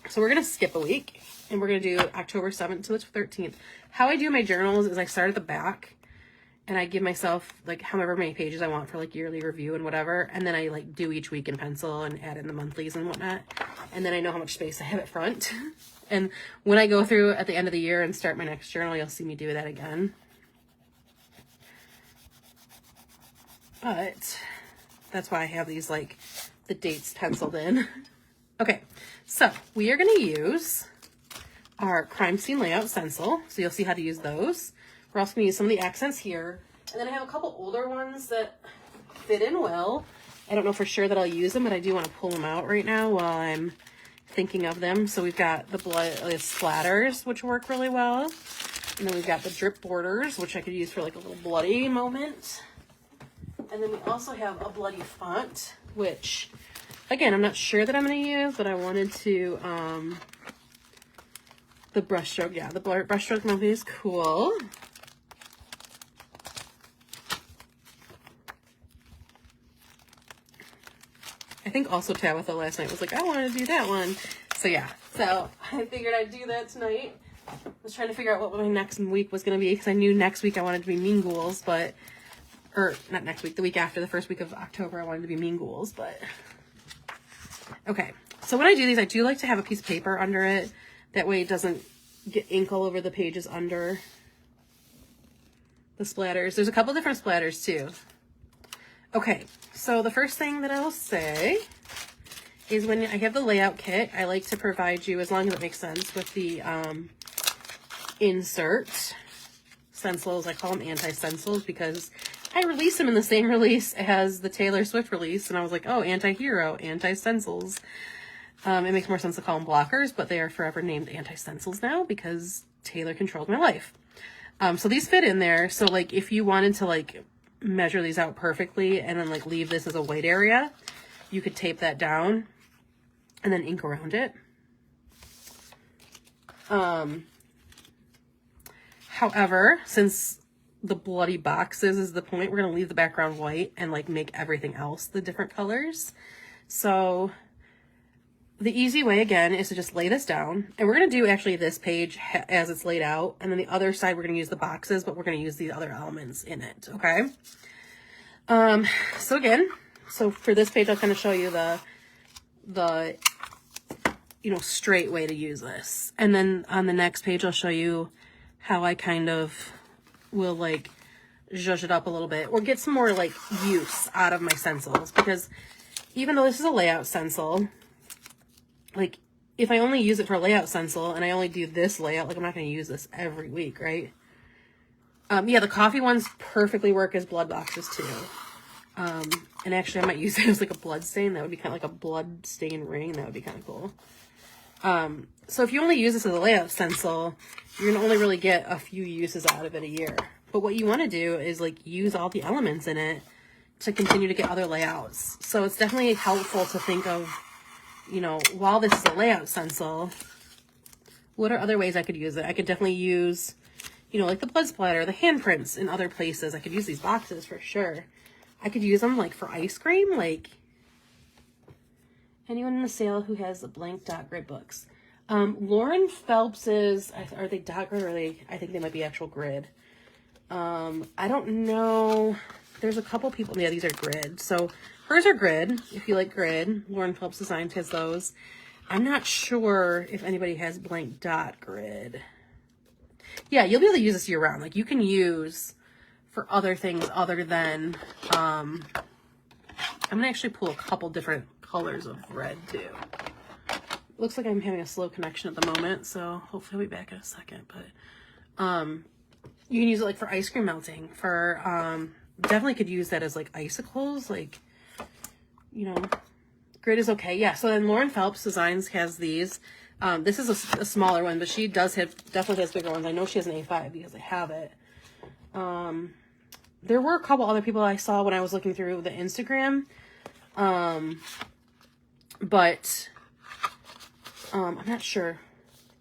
So we're going to skip a week, and we're going to do October 7th to the 13th. How I do my journals is I start at the back, and I give myself like however many pages I want for like yearly review and whatever. And then I like do each week in pencil and add in the monthlies and whatnot. And then I know how much space I have at front. And when I go through at the end of the year and start my next journal, you'll see me do that again. But that's why I have these like the dates penciled in. Okay, so we are going to use our crime scene layout stencil. So you'll see how to use those. We're also going to use some of the accents here. And then I have a couple older ones that fit in well. I don't know for sure that I'll use them, but I do want to pull them out right now while I'm thinking of them. So we've got the splatters, which work really well. And then we've got the drip borders, which I could use for like a little bloody moment. And then we also have a bloody font, which, again, I'm not sure that I'm going to use, but I wanted to, the brushstroke, yeah, the brushstroke movie is cool. I think also Tabitha last night was like, I want to do that one. So yeah, so I figured I'd do that tonight. I was trying to figure out what my next week was going to be because I knew next week I wanted to be Mean Ghouls, but, or not next week, the week after, the first week of October, I wanted to be Mean Ghouls, but okay. So when I do these, I do like to have a piece of paper under it. That way it doesn't get ink all over the pages under the splatters. There's a couple different splatters too. Okay, so the first thing that I will say is when I have the layout kit, I like to provide you, as long as it makes sense, with the insert stencils. I call them anti-stencils because I release them in the same release as the Taylor Swift release, and I was like, oh, anti-hero, anti-stencils. It makes more sense to call them blockers, but they are forever named anti-stencils now because Taylor controlled my life. So these fit in there. So like if you wanted to like measure these out perfectly and then like leave this as a white area, you could tape that down and then ink around it. However, since the bloody boxes is the point, we're going to leave the background white and like make everything else the different colors. So the easy way, again, is to just lay this down. And we're going to do actually this page as it's laid out. And then the other side, we're going to use the boxes, but we're going to use the other elements in it, okay? So again, so for this page, I'll kind of show you the you know, straight way to use this. And then on the next page, I'll show you how I kind of will like zhuzh it up a little bit or get some more like use out of my stencils. Because even though this is a layout stencil, like, if I only use it for a layout stencil and I only do this layout, like, I'm not going to use this every week, right? Yeah, the coffee ones perfectly work as blood boxes, too. And actually, I might use it as, like, a blood stain. That would be kind of like a blood stain ring. That would be kind of cool. So if you only use this as a layout stencil, you're going to only really get a few uses out of it a year. But what you want to do is, like, use all the elements in it to continue to get other layouts. So it's definitely helpful to think of, you know, while this is a layout stencil, what are other ways I could use it? I could definitely use, you know, like the blood splatter, the handprints in other places. I could use these boxes for sure. I could use them like for ice cream, like anyone in the sale who has the blank dot grid books. Lauren Phelps's, are they dot grid or are they, I think they might be actual grid. I don't know. There's a couple people, yeah, these are grid. So hers are grid, if you like grid. Lauren Phelps Designs has those. I'm not sure if anybody has blank dot grid. Yeah, you'll be able to use this year round. Like, you can use for other things other than, I'm going to actually pull a couple different colors of red, too. Looks like I'm having a slow connection at the moment, so hopefully I'll be back in a second. But, you can use it, like, for ice cream melting. For, definitely could use that as, like, icicles, like, you know, grid is okay. Yeah, so then Lauren Phelps Designs has these. This is a smaller one, but she does have, definitely has bigger ones. I know she has an A5 because I have it. There were a couple other people I saw when I was looking through the Instagram. But I'm not sure.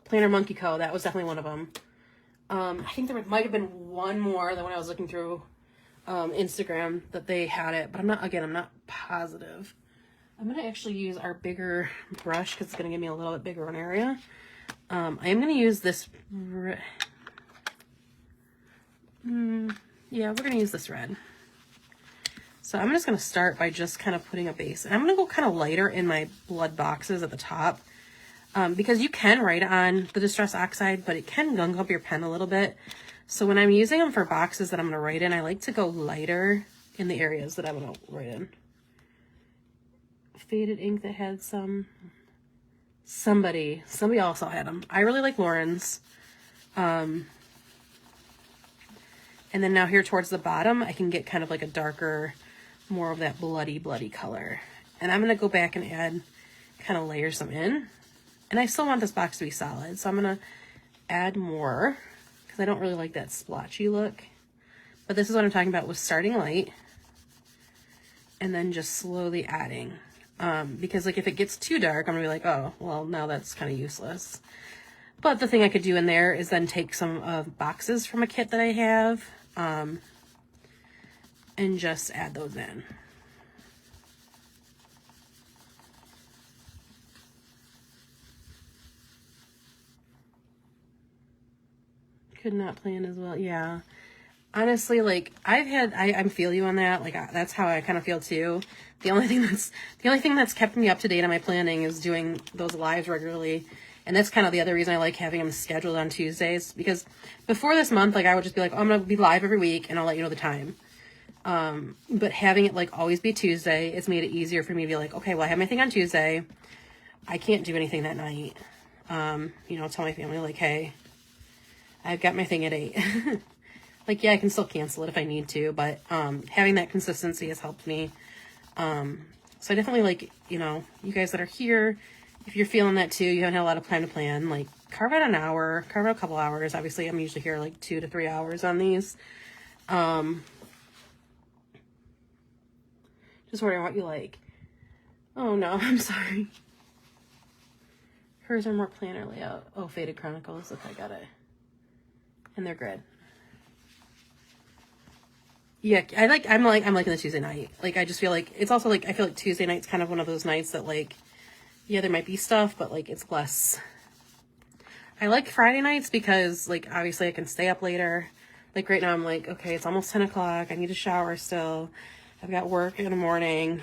Planner Monkey Co., that was definitely one of them. I think there might have been one more than when I was looking through Instagram that they had it, but I'm not positive. I'm going to actually use our bigger brush because it's going to give me a little bit bigger of an area. I am going to use this, Yeah, we're going to use this red. So I'm just going to start by just kind of putting a base. And I'm going to go kind of lighter in my blood boxes at the top. Because you can write on the Distress Oxide, but it can gunk up your pen a little bit. So when I'm using them for boxes that I'm going to write in, I like to go lighter in the areas that I'm going to write in. Faded ink that had somebody also had them. I really like Lauren's. And then now here towards the bottom, I can get kind of like a darker, more of that bloody color. And I'm going to go back and add, kind of layer some in. And I still want this box to be solid, so I'm going to add more because I don't really like that splotchy look. But this is what I'm talking about with starting light and then just slowly adding. Because like if it gets too dark, I'm going to be like, oh, well, now that's kind of useless. But the thing I could do in there is then take some boxes from a kit that I have and just add those in. Could not plan as well. Yeah. Honestly, like I feel you on that. Like that's how I kind of feel too. The only thing that's kept me up to date on my planning is doing those lives regularly. And that's kind of the other reason I like having them scheduled on Tuesdays, because before this month, like I would just be like, oh, I'm going to be live every week and I'll let you know the time. But having it like always be Tuesday, it's made it easier for me to be like, okay, well, I have my thing on Tuesday. I can't do anything that night. You know, tell my family like, hey, I've got my thing at 8. Like, yeah, I can still cancel it if I need to, but having that consistency has helped me. So I definitely like, you know, you guys that are here, if you're feeling that too, you haven't had a lot of time to plan, like carve out an hour, carve out a couple hours. Obviously, I'm usually here like 2 to 3 hours on these. Just wondering what you like. Oh no, I'm sorry. Hers are more planner layout. Oh, Faded Chronicles. Okay, got it. And they're good. Yeah, I'm liking the Tuesday night. Like, I just feel like, it's also like, I feel like Tuesday night's kind of one of those nights that like, yeah, there might be stuff, but like, it's less. I like Friday nights because like, obviously I can stay up later. Like right now I'm like, okay, it's almost 10 o'clock. I need to shower still. I've got work in the morning,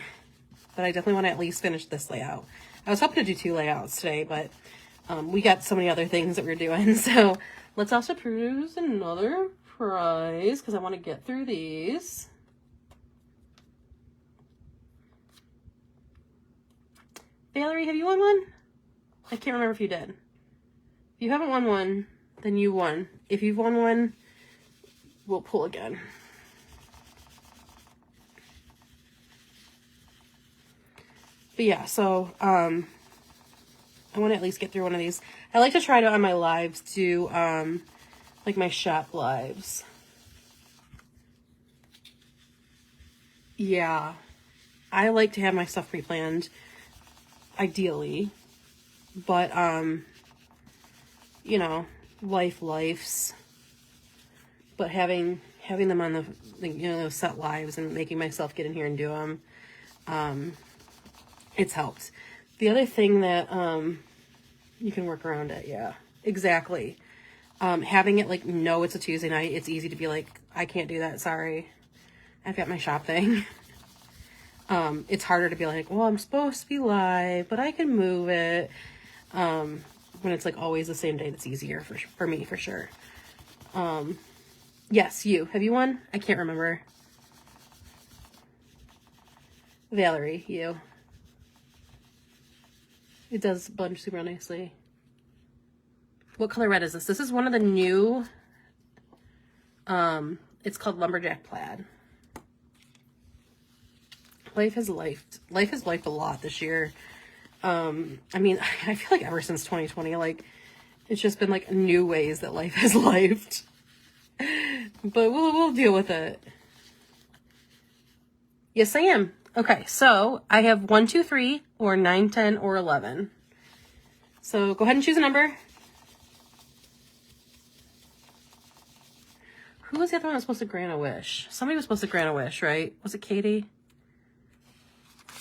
but I definitely want to at least finish this layout. I was hoping to do 2 layouts today, but we got so many other things that we're doing. So let's also peruse another prize because I want to get through these. Valerie, have you won one? I can't remember if you did. If you haven't won one, then you won. If you've won one, we'll pull again. But yeah, so I want to at least get through one of these. I like to try to on my lives do like my shop lives. Yeah, I like to have my stuff pre-planned, ideally, but you know, life's. But having them on the you know, those set lives and making myself get in here and do them, it's helped. The other thing that you can work around it, yeah, exactly. Having it like, no, it's a Tuesday night. It's easy to be like, I can't do that. Sorry. I've got my shop thing. It's harder to be like, well, I'm supposed to be live, but I can move it. When it's like always the same day, that's easier for me, for sure. Yes, you. Have you won? I can't remember. Valerie, you. It does blend super nicely. What color red is this? This is one of the new, it's called Lumberjack Plaid. Life has lifed a lot this year. I mean, I feel like ever since 2020, like, it's just been like new ways that life has lifed. But we'll deal with it. Yes, I am. Okay, so I have 1, 2, 3, or 9, 10, or 11. So go ahead and choose a number. Who was the other one that was supposed to grant a wish? Somebody was supposed to grant a wish, right? Was it Katie?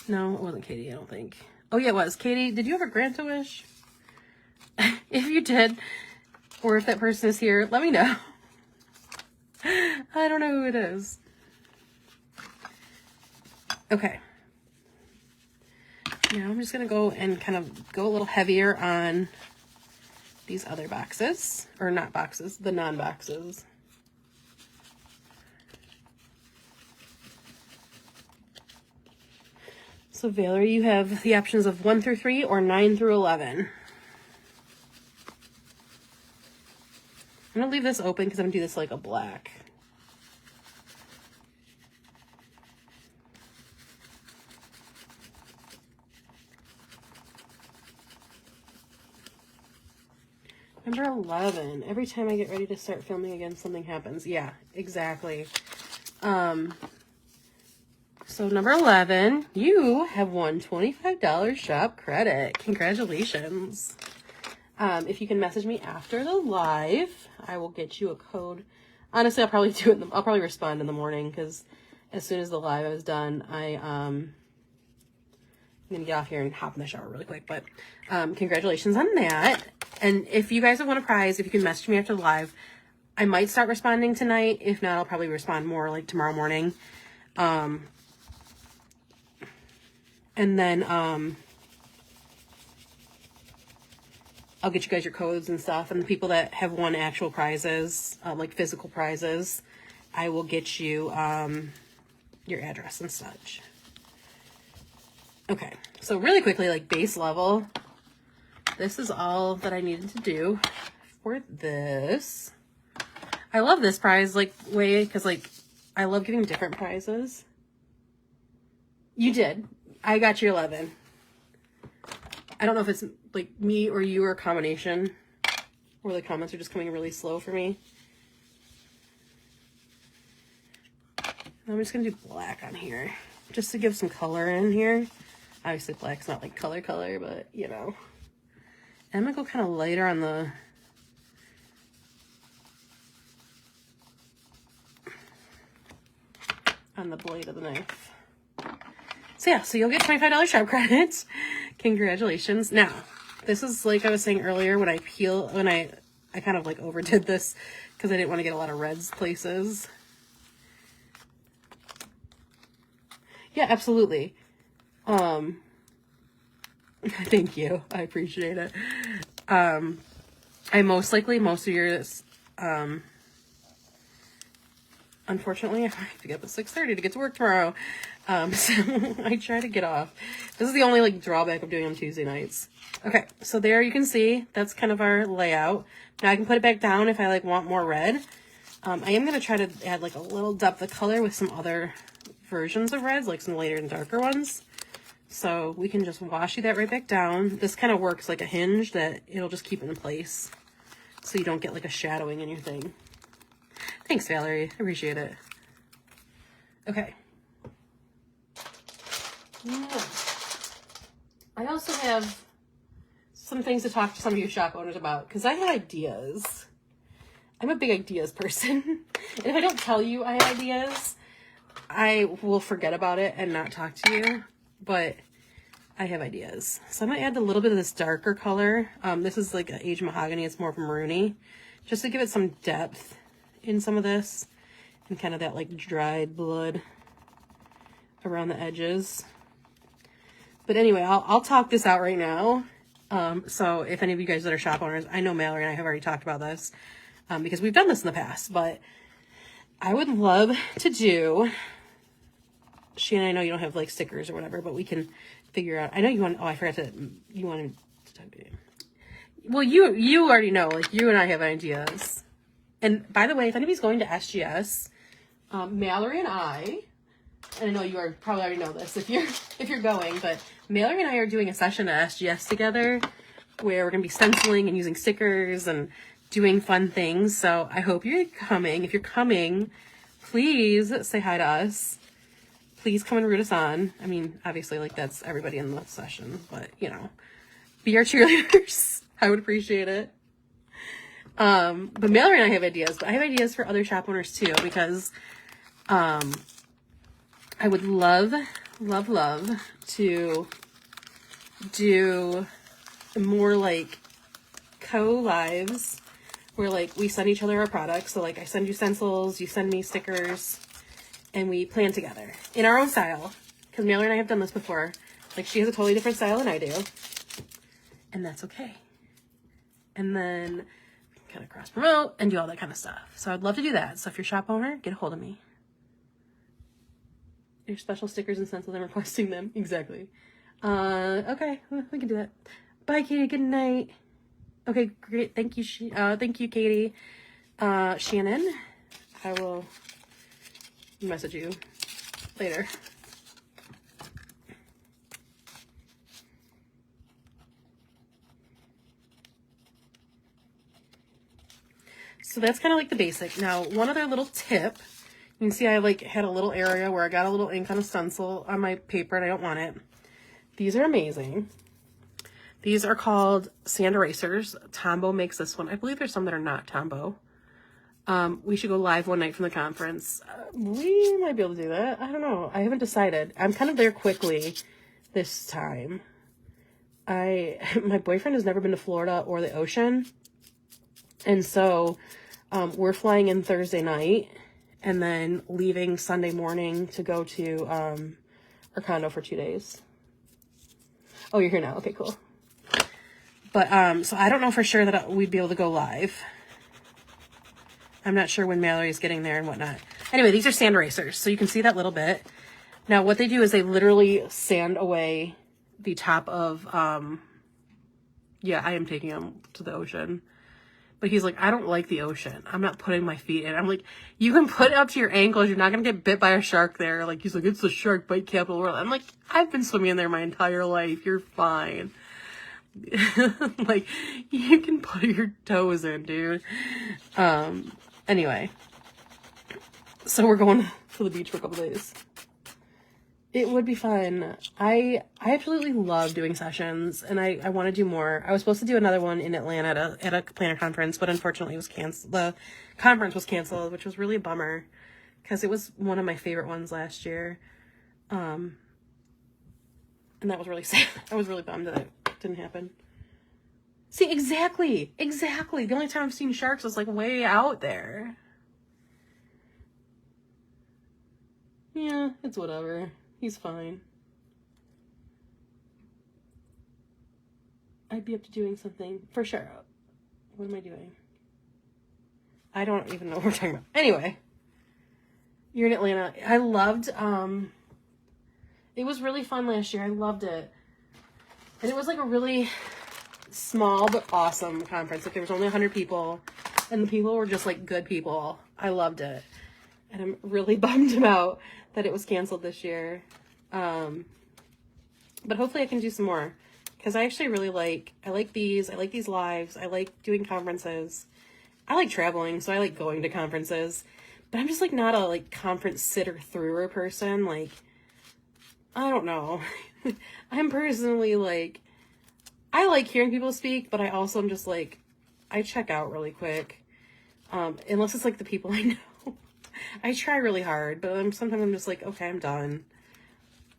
No, it wasn't Katie, I don't think. Oh, yeah, it was. Katie, did you ever grant a wish? If you did, or if that person is here, let me know. I don't know who it is. Okay. Now I'm just going to go and kind of go a little heavier on these other boxes. Or not boxes, the non-boxes. So Valerie, you have the options of 1 through 3 or 9 through 11. I'm going to leave this open because I'm going to do this like a black. Number 11. Every time I get ready to start filming again, something happens. Yeah, exactly. So number 11, you have won $25 shop credit. Congratulations. If you can message me after the live, I will get you a code. Honestly, I'll probably do it. I'll probably respond in the morning because as soon as the live is done, I'm gonna get off here and hop in the shower really quick. But congratulations on that. And if you guys have won a prize, if you can message me after the live, I might start responding tonight. If not, I'll probably respond more like tomorrow morning. And then I'll get you guys your codes and stuff. And the people that have won actual prizes, like physical prizes, I will get you your address and such. Okay, so really quickly, like base level, this is all that I needed to do for this. I love this prize like way because like I love giving different prizes. You did. I got you 11. I don't know if it's like me or you or a combination, or the comments are just coming really slow for me. I'm just gonna do black on here just to give some color in here. Obviously black's not like color, but you know. And I'm gonna go kind of lighter on the blade of the knife. So yeah, so you'll get $25 shop credits. Congratulations. Now, this is like I was saying earlier when I kind of like overdid this because I didn't want to get a lot of reds places. Yeah, absolutely. Thank you. I appreciate it. I most of yours, unfortunately, I have to get up at 6:30 to get to work tomorrow. So I try to get off. This is the only like drawback of doing on Tuesday nights. Okay, so there you can see, that's kind of our layout. Now I can put it back down if I like want more red. I am going to try to add like a little depth of color with some other versions of reds, like some lighter and darker ones. So we can just washi that right back down. This kind of works like a hinge that it'll just keep it in place so you don't get like a shadowing in your thing. Thanks, Valerie. I appreciate it. Okay. Yeah. I also have some things to talk to some of you shop owners about because I have ideas. I'm a big ideas person. And if I don't tell you I have ideas, I will forget about it and not talk to you. But I have ideas. So I'm going to add a little bit of this darker color. This is like an aged mahogany. It's more of a maroony. Just to give it some depth in some of this. And kind of that like dried blood around the edges. But anyway, I'll talk this out right now. So if any of you guys that are shop owners, I know Mallory and I have already talked about this. Because we've done this in the past. But I would love to do... Shannon, I know you don't have like stickers or whatever, but we can figure out. I know you want. Oh, I forgot to. You wanted to talk to you. Well, you already know. Like you and I have ideas. And by the way, if anybody's going to SGS, Mallory and I know you are probably already know this if you're going, but Mallory and I are doing a session at SGS together where we're gonna be stenciling and using stickers and doing fun things. So I hope you're coming. If you're coming, please say hi to us. Please come and root us on. I mean, obviously, like, that's everybody in the session. But, you know, be our cheerleaders. I would appreciate it. But Mallory and I have ideas. But I have ideas for other shop owners, too. Because I would love, love, love to do more, like, co-lives where like we send each other our products. So like I send you stencils, you send me stickers, and we plan together in our own style. Because Mallory and I have done this before. Like she has a totally different style than I do. And that's okay. And then we can kind of cross promote and do all that kind of stuff. So I'd love to do that. So if you're a shop owner, get a hold of me. Your special stickers and stencils, I'm requesting them. Exactly. Okay, we can do that. Bye, Katie. Good night. Okay, great. Thank you. Thank you, Katie. Shannon, I will message you later. So that's kind of like the basic. Now, one other little tip. You can see I like had a little area where I got a little ink on a stencil on my paper and I don't want it. These are amazing. These are called sand erasers. Tombow makes this one. I believe there's some that are not Tombow. We should go live one night from the conference. We might be able to do that. I don't know. I haven't decided. I'm kind of there quickly this time. My boyfriend has never been to Florida or the ocean. And so we're flying in Thursday night and then leaving Sunday morning to go to our condo for 2 days. Oh, you're here now. Okay, cool. But so I don't know for sure that we'd be able to go live. I'm not sure when Mallory's getting there and whatnot. Anyway, these are sand erasers, so you can see that little bit. Now, what they do is they literally sand away the top of, yeah, I am taking him to the ocean. But he's like, I don't like the ocean. I'm not putting my feet in. I'm like, you can put it up to your ankles. You're not going to get bit by a shark there. Like, he's like, it's the shark bite capital world. I'm like, I've been swimming in there my entire life. You're fine. Like, you can put your toes in, dude. Anyway. So we're going to the beach for a couple days. It would be fun. I absolutely love doing sessions, and I want to do more. I was supposed to do another one in Atlanta at a planner conference, but unfortunately it was canceled. The conference was canceled, which was really a bummer because it was one of my favorite ones last year. And that was really sad. I was really bummed that it didn't happen. See, exactly. The only time I've seen sharks was like way out there. Yeah, it's whatever. He's fine. I'd be up to doing something for sure. What am I doing? I don't even know what we're talking about. Anyway, you're in Atlanta. I loved, it was really fun last year. I loved it. And it was like a really small but awesome conference. Like there was only 100 people and the people were just like good people. I loved it. And I'm really bummed out that it was canceled this year. But hopefully I can do some more because I actually really I like these lives. I like doing conferences. I like traveling, so I like going to conferences, but I'm just like not a like conference sitter througher person. Like, I don't know. I'm personally like, I like hearing people speak, but I also am just like, I check out really quick. Unless it's like the people I know. I try really hard, but sometimes I'm just like, okay, I'm done.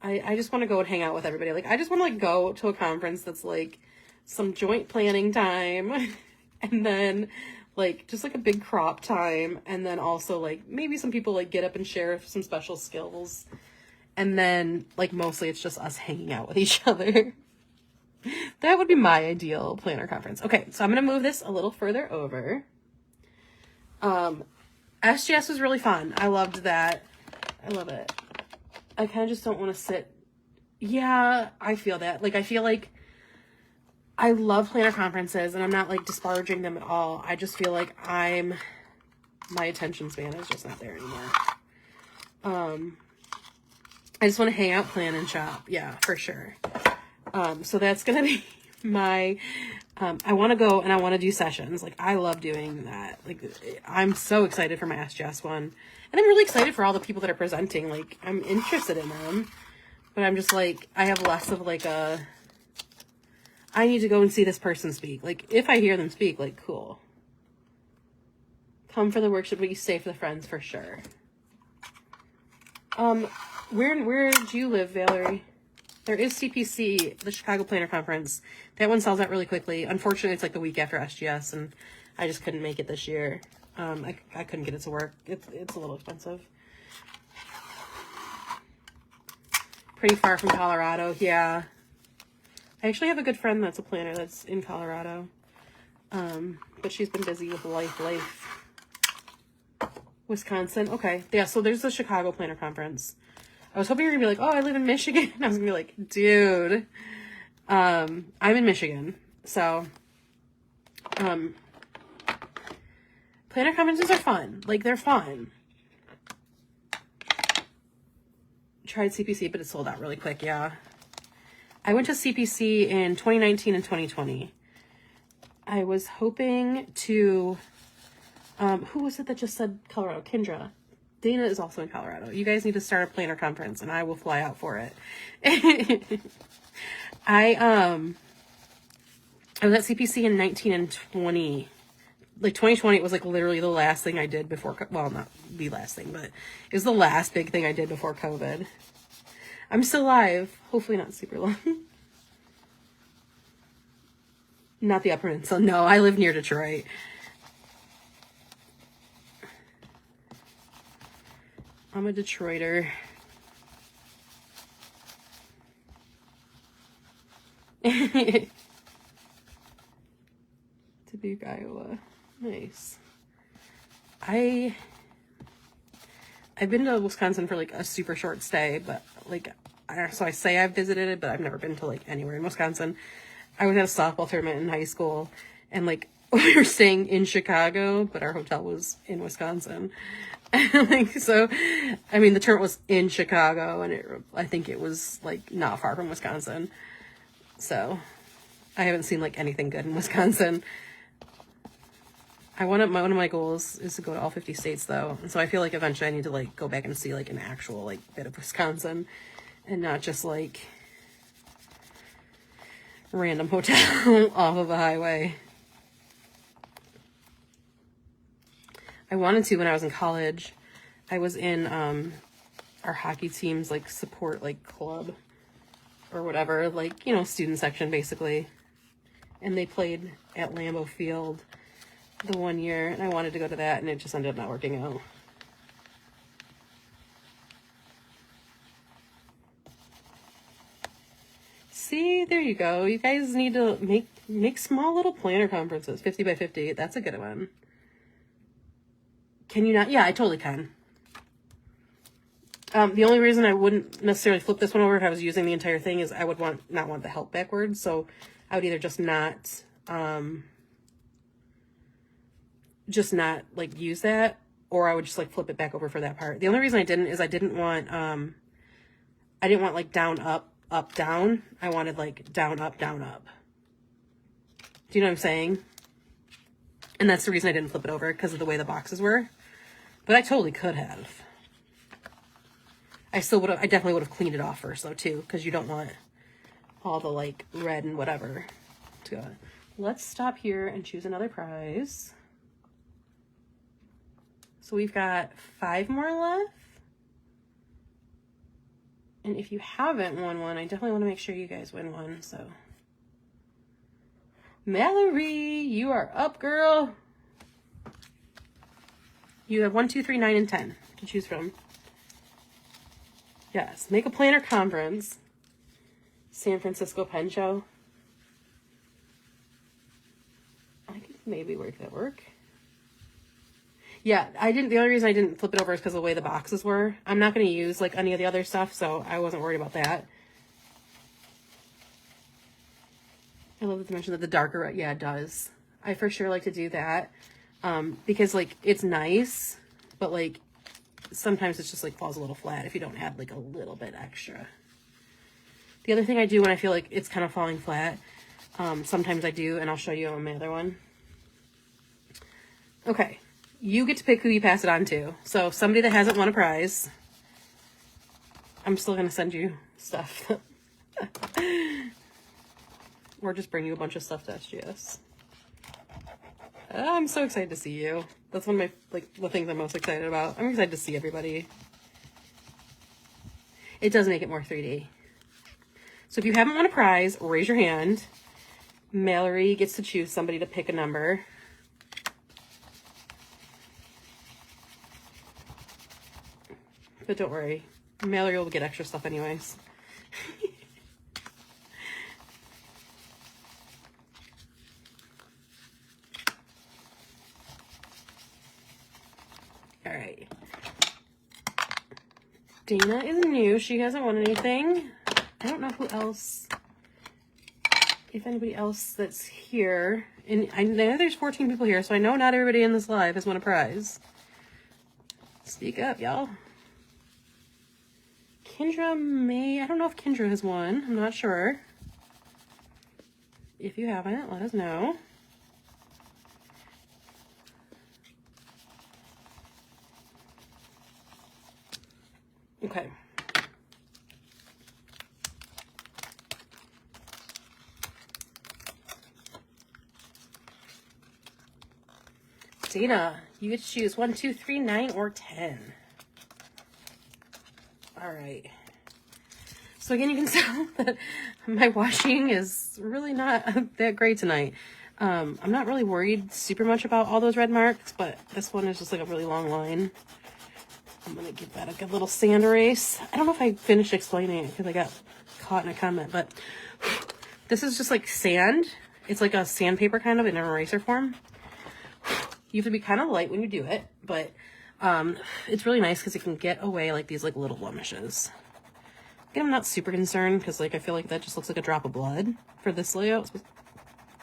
I just want to go and hang out with everybody. Like, I just want to like go to a conference that's like some joint planning time and then like just like a big crop time. And then also like maybe some people like get up and share some special skills. And then like mostly it's just us hanging out with each other. That would be my ideal planner conference. Okay, so I'm going to move this a little further over. SGS was really fun. I loved that. I love it. I kind of just don't want to sit. Yeah, I feel that. Like, I feel like I love planner conferences and I'm not like disparaging them at all. I just feel like my attention span is just not there anymore. I just want to hang out, plan, and shop. Yeah, for sure. So that's going to be my, I want to go and I want to do sessions. Like, I love doing that. Like, I'm so excited for my SGS one. And I'm really excited for all the people that are presenting. Like, I'm interested in them. But I'm just like, I have less of like I need to go and see this person speak. Like, if I hear them speak, like, cool. Come for the workshop, but you stay for the friends for sure. Where do you live, Valerie? There is CPC, the Chicago Planner Conference. That one sells out really quickly. Unfortunately, it's like the week after SGS, and I just couldn't make it this year. I couldn't get it to work. It's a little expensive. Pretty far from Colorado, yeah. I actually have a good friend that's a planner that's in Colorado. But she's been busy with life. Wisconsin, okay. Yeah, so there's the Chicago Planner Conference. I was hoping you were gonna be like, oh, I live in Michigan. I was gonna be like, dude. I'm in Michigan. So, planner conferences are fun. Like, they're fun. Tried CPC, but it sold out really quick, yeah. I went to CPC in 2019 and 2020. I was hoping to, who was it that just said Colorado? Kendra. Dana is also in Colorado. You guys need to start a planner conference and I will fly out for it. I was at CPC in 19 and 20. Like 2020, it was like literally the last thing I did before, well, not the last thing, but it was the last big thing I did before COVID. I'm still alive. Hopefully not super long. Not the Upper Peninsula. No, I live near Detroit. I'm a Detroiter. Dubuque, Iowa. Nice. I've been to Wisconsin for like a super short stay, but like, so I say I've visited it, but I've never been to like anywhere in Wisconsin. I was at a softball tournament in high school, and like we were staying in Chicago, but our hotel was in Wisconsin. Like, so, I mean, the tournament was in Chicago, and I think it was like not far from Wisconsin. So, I haven't seen like anything good in Wisconsin. One of my goals is to go to all 50 states though, and so I feel like eventually I need to like go back and see like an actual like bit of Wisconsin, and not just like random hotel off of a highway. I wanted to when I was in college. I was in our hockey team's like support like club or whatever, like, you know, student section basically. And they played at Lambeau Field the one year, and I wanted to go to that, and it just ended up not working out. See, there you go. You guys need to make small little planner conferences. 50 by 50. That's a good one. Can you not? Yeah, I totally can. The only reason I wouldn't necessarily flip this one over if I was using the entire thing is I would not want the help backwards. So I would either just not like use that, or I would just like flip it back over for that part. The only reason I didn't is I didn't want like down, up, up, down. I wanted like down, up, down, up. Do you know what I'm saying? And that's the reason I didn't flip it over, because of the way the boxes were. But I totally could have. I definitely would have cleaned it off first though too, because you don't want all the like red and whatever to go. Let's stop here and choose another prize. So we've got 5 more left. And if you haven't won one, I definitely want to make sure you guys win one. So, Mallory, you are up, girl. You have 1, 2, 3, 9, and 10 to choose from. Yes, make a planner conference. San Francisco Pen Show. I could maybe work that work. Yeah, the only reason I didn't flip it over is because of the way the boxes were. I'm not going to use like any of the other stuff, so I wasn't worried about that. I love that they mentioned that the darker, yeah, it does. I for sure like to do that, because like it's nice, but like sometimes it's just like falls a little flat if you don't add like a little bit extra. The other thing I do when I feel like it's kind of falling flat, sometimes I do, and I'll show you on my other one. Okay. You get to pick who you pass it on to. So somebody that hasn't won a prize, I'm still going to send you stuff. Or just bring you a bunch of stuff to SGS. I'm so excited to see you. That's one of my, like, the things I'm most excited about. I'm excited to see everybody. It does make it more 3D. So if you haven't won a prize, raise your hand. Mallory gets to choose somebody to pick a number. But don't worry. Mallory will get extra stuff anyways. All right. Dana is new. She hasn't won anything. I don't know who else, if anybody else that's here. And I know there's 14 people here, so I know not everybody in this live has won a prize. Speak up, y'all. Kendra may, I don't know if Kendra has won. I'm not sure. If you haven't, let us know. Okay. Dana, you get to choose 1, 2, 3, 9, or 10. All right. So again, you can tell that my washing is really not that great tonight. I'm not really worried super much about all those red marks, but this one is just like a really long line. I'm going to give that a good little sand erase. I don't know if I finished explaining it because I got caught in a comment, but this is just like sand. It's like a sandpaper kind of in an eraser form. You have to be kind of light when you do it, but it's really nice because it can get away like these like little blemishes. Again, I'm not super concerned because like I feel like that just looks like a drop of blood for this layout.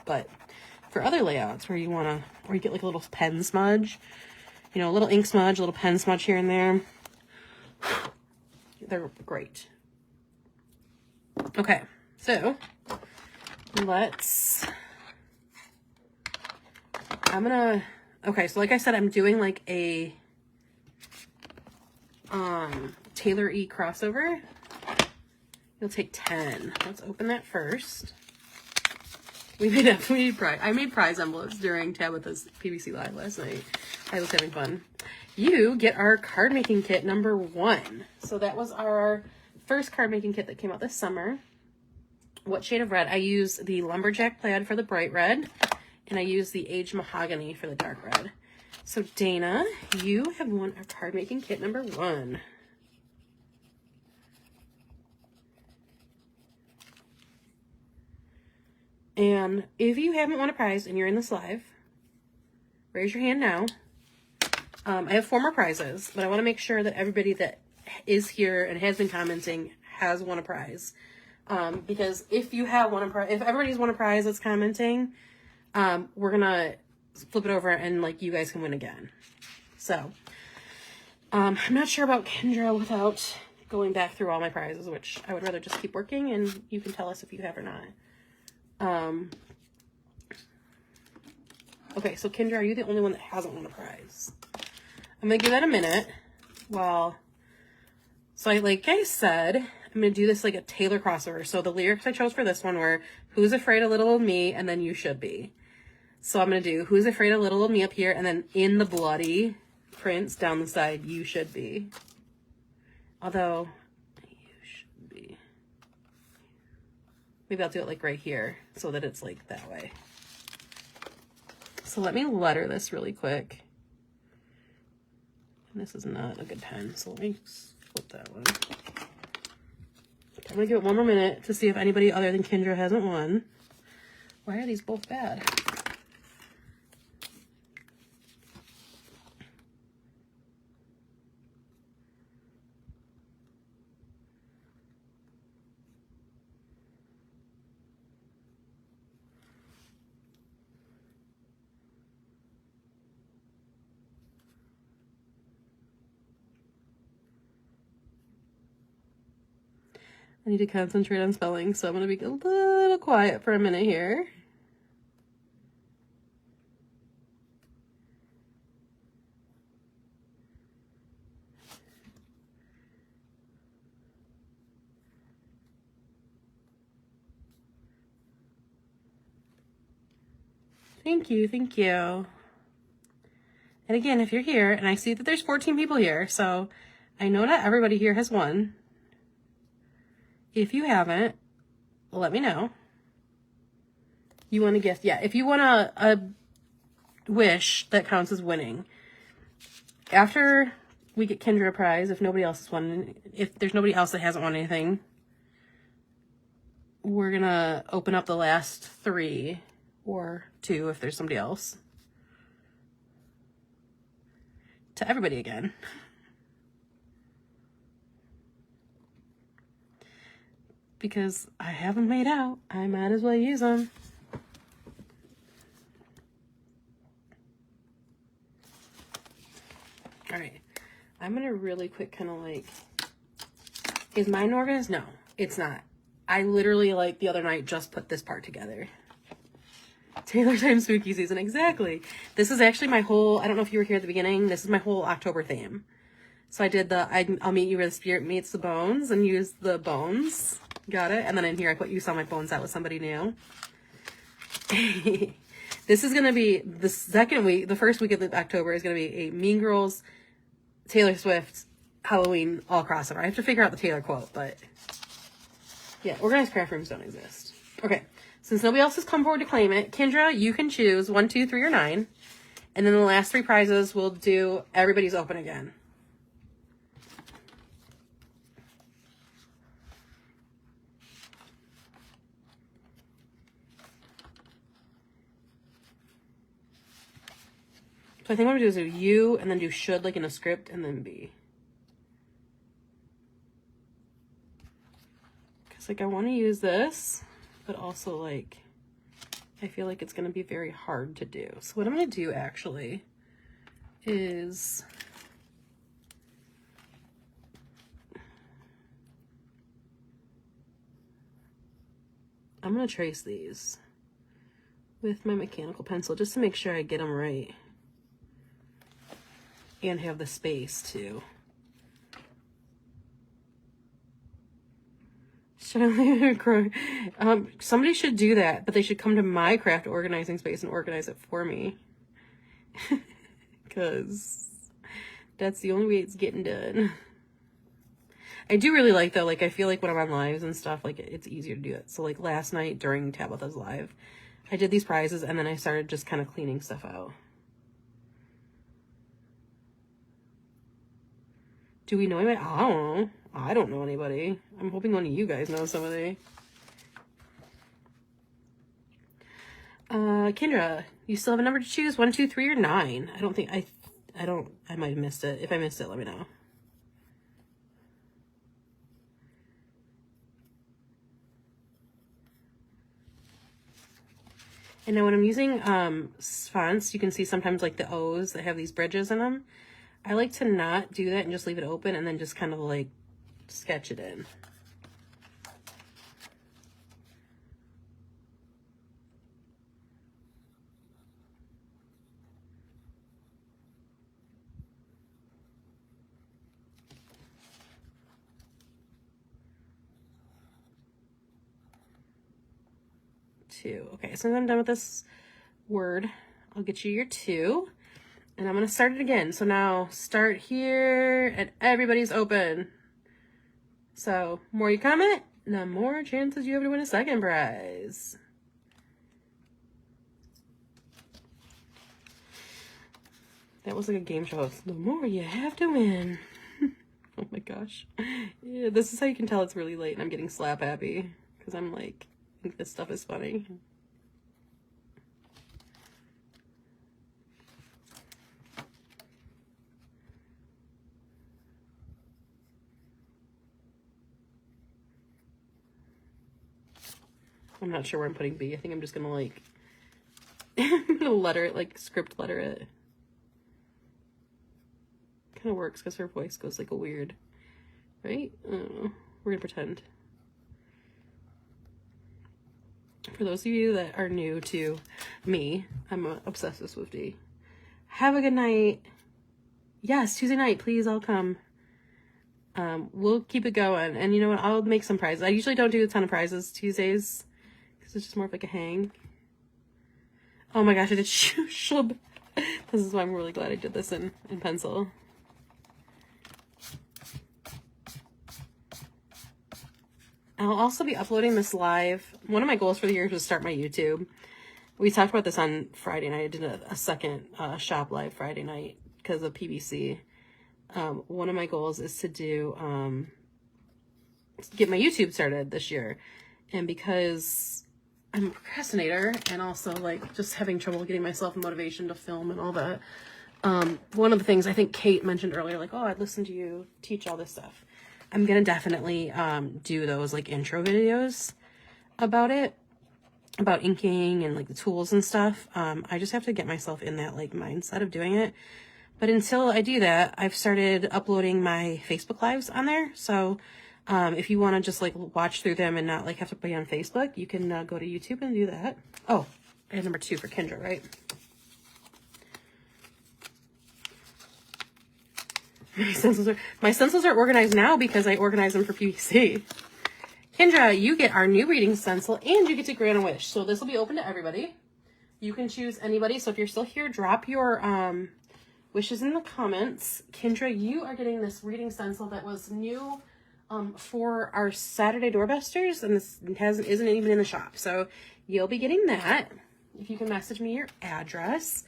But for other layouts where you want to, or you get like a little pen smudge, you know, a little ink smudge, a little pen smudge here and there. They're great. Okay, so let's, okay, so like I said, I'm doing like a Taylor E crossover. You'll take 10. Let's open that first. I made prize envelopes during Tabitha's PBC live last night. I was having fun. You get our card making kit number 1. So that was our first card making kit that came out this summer. What shade of red? I use the Lumberjack Plaid for the bright red, and I use the Aged Mahogany for the dark red. So Dana, you have won our card making kit number 1. And if you haven't won a prize and you're in this live, raise your hand now. I have 4 more prizes, but I want to make sure that everybody that is here and has been commenting has won a prize. Because if you have won a prize, if everybody's won a prize that's commenting, we're gonna flip it over and like you guys can win again. So I'm not sure about Kendra without going back through all my prizes, which I would rather just keep working and you can tell us if you have or not. Okay, so Kendra, are you the only one that hasn't won a prize? I'm gonna give that a minute. So like I said, I'm gonna do this like a Taylor crossover. So the lyrics I chose for this one were "Who's afraid of little old me?" and then "You should be." So I'm gonna do "Who's afraid of little old me" up here, and then in the bloody prints down the side, "You should be." Although, you should be. Maybe I'll do it like right here so that it's like that way. So let me letter this really quick. And this is not a good pen, so let me flip that one. I'm gonna give it one more minute to see if anybody other than Kendra hasn't won. Why are these both bad? I need to concentrate on spelling, so I'm going to be a little quiet for a minute here. Thank you, thank you. And again, if you're here, and I see that there's 14 people here, so I know not everybody here has won. If you haven't, let me know. You want a gift? Yeah, if you want a wish, that counts as winning. After we get Kendra a prize if nobody else has won. If there's nobody else that hasn't won anything, we're gonna open up the last 3 or 2 if there's somebody else to everybody again. Because I haven't made out, I might as well use them. All right, I'm gonna really quick kind of like, is mine organized? No, it's not. I literally, like, the other night just put this part together. Taylor time spooky season, exactly. This is actually my whole, I don't know if you were here at the beginning, this is my whole October theme. So I did the, I'll meet you where the spirit meets the bones and use the bones. Got it? And then in here I put you saw my bones out with somebody new. This is going to be the second week, the first week of October is going to be a Mean Girls, Taylor Swift, Halloween all crossover. I have to figure out the Taylor quote, but yeah, organized craft rooms don't exist. Okay, since nobody else has come forward to claim it, Kendra, you can choose 1, 2, 3, or 9. And then the last 3 prizes we'll do everybody's open again. So I think what I'm gonna do is do U and then do should like in a script and then B. Cause like I want to use this, but also like I feel like it's gonna be very hard to do. So what I'm gonna do actually is I'm gonna trace these with my mechanical pencil just to make sure I get them right. And have the space too. Should I somebody should do that, but they should come to my craft organizing space and organize it for me. Because that's the only way it's getting done. I do really like though, like I feel like when I'm on lives and stuff, like it's easier to do it. So like last night during Tabitha's live, I did these prizes and then I started just kind of cleaning stuff out. Do we know anybody? I don't know. I don't know anybody. I'm hoping one of you guys knows somebody. Kendra, you still have a number to choose? 1, 2, 3, or 9? I don't think I might have missed it. If I missed it, let me know. And now when I'm using fonts, you can see sometimes like the O's that have these bridges in them. I like to not do that and just leave it open and then just kind of like sketch it in. Two. Okay, so I'm done with this word. I'll get you your 2. And I'm going to start it again. So now start here and everybody's open. So more you comment, the more chances you have to win a second prize. That was like a game show. The more you have to win. Oh my gosh. Yeah, this is how you can tell it's really late and I'm getting slap happy. Because I'm like, I think this stuff is funny. I'm not sure where I'm putting B. I think I'm just gonna like, I'm gonna letter it, like script letter it. Kind of works because her voice goes like a weird, right? I don't know. We're gonna pretend. For those of you that are new to me, I'm an obsessive Swiftie. Have a good night. Yes, Tuesday night, please, I'll come. We'll keep it going. And you know what? I'll make some prizes. I usually don't do a ton of prizes Tuesdays. It's just more of like a hang. Oh my gosh, I did shub. This is why I'm really glad I did this in pencil. I'll also be uploading this live. One of my goals for the year was to start my YouTube. We talked about this on Friday night. I did a second shop live Friday night because of PBC. one of my goals is to do, get my YouTube started this year. And because I'm a procrastinator and also like just having trouble getting myself motivation to film and all that, one of the things I think Kate mentioned earlier, like, oh, I'd listen to you teach all this stuff. I'm going to definitely, do those like intro videos about it, about inking and like the tools and stuff. I just have to get myself in that like mindset of doing it. But until I do that, I've started uploading my Facebook lives on there. So, if you want to just like watch through them and not like have to be on Facebook, you can go to YouTube and do that. Oh, and number 2 for Kendra, right? My stencils are organized now because I organize them for PBC. Kendra, you get our new reading stencil and you get to grant a wish. So this will be open to everybody. You can choose anybody. So if you're still here, drop your wishes in the comments. Kendra, you are getting this reading stencil that was new for our Saturday doorbusters, and this isn't even in the shop. So you'll be getting that. If you can message me your address.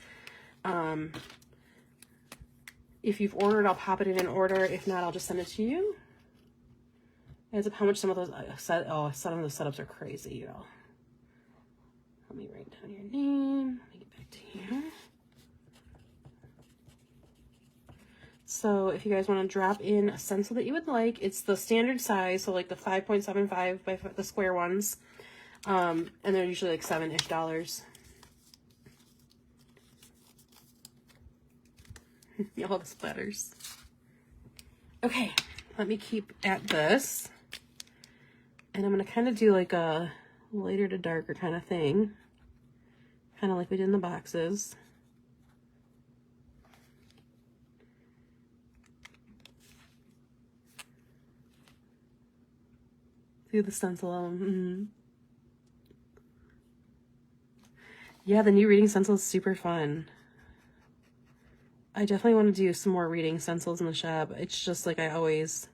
If you've ordered, I'll pop it in an order. If not, I'll just send it to you. As of how much some of those some of those setups are crazy, y'all. Let me write down your name. Let me get back to you. So if you guys want to drop in a stencil that you would like, it's the standard size, so like the 5.75 by the square ones, and they're usually like $7-ish. All the splatters. Okay, let me keep at this. And I'm going to kind of do like a lighter to darker kind of thing. Kind of like we did in the boxes. Do the stencil. Yeah, the new reading stencil is super fun. I definitely want to do some more reading stencils in the shop. It's just like I always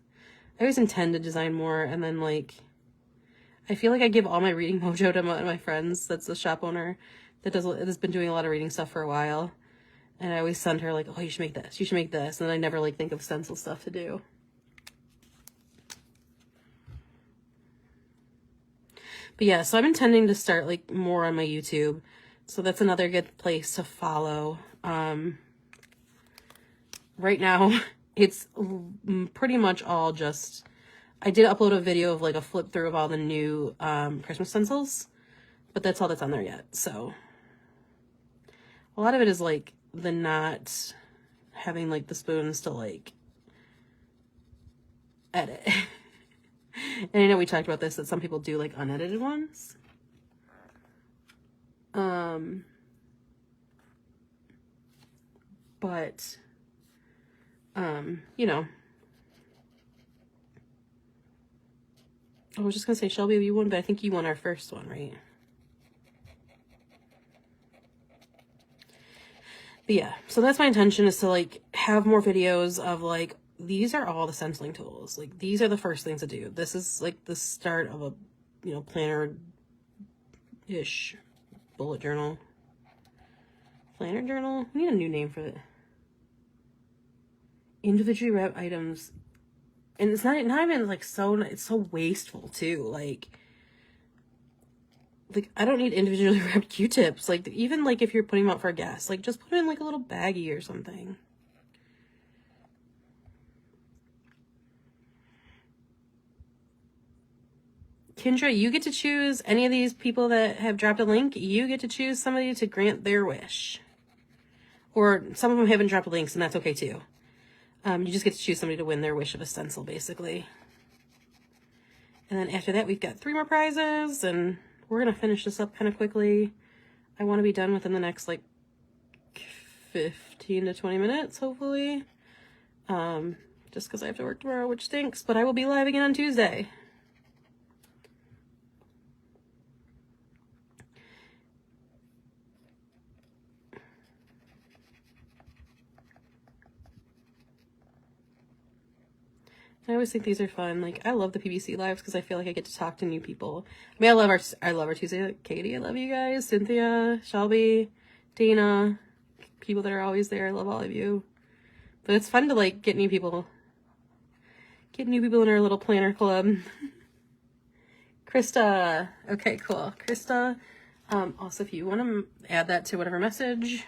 intend to design more, and then like I feel like I give all my reading mojo to my friends. That's the shop owner that has been doing a lot of reading stuff for a while, and I always send her like, oh, you should make this, you should make this, and then I never like think of stencil stuff to do. But yeah, so I'm intending to start like more on my YouTube, so that's another good place to follow. Right now, it's pretty much all just, I did upload a video of like a flip through of all the new Christmas stencils, but that's all that's on there yet. So a lot of it is like the not having like the spoons to like edit. And I know we talked about this, that some people do like unedited ones. But you know, I was just gonna say, Shelby, you won, but I think you won our first one, right? But yeah, so that's my intention, is to like have more videos of like, these are all the stenciling tools. Like these are the first things to do. This is like the start of a, you know, planner-ish bullet journal. Planner journal? We need a new name for it. Individually wrapped items. And it's not even like it's so wasteful too. Like I don't need individually wrapped Q-tips. Like even like if you're putting them out for a guest, like just put it in like a little baggie or something. Kendra, you get to choose any of these people that have dropped a link. You get to choose somebody to grant their wish. Or some of them haven't dropped links, and that's okay too. You just get to choose somebody to win their wish of a stencil, basically. And then after that, we've got 3 more prizes, and we're going to finish this up kind of quickly. I want to be done within the next, like, 15 to 20 minutes, hopefully. Just because I have to work tomorrow, which stinks, but I will be live again on Tuesday. I always think these are fun. Like, I love the PBC lives because I feel like I get to talk to new people. I mean, I love our Tuesday. Katie, I love you guys. Cynthia, Shelby, Dana, people that are always there. I love all of you. But it's fun to like get new people in our little planner club. Krista. Okay, cool. Krista. Also, if you want to add that to whatever message,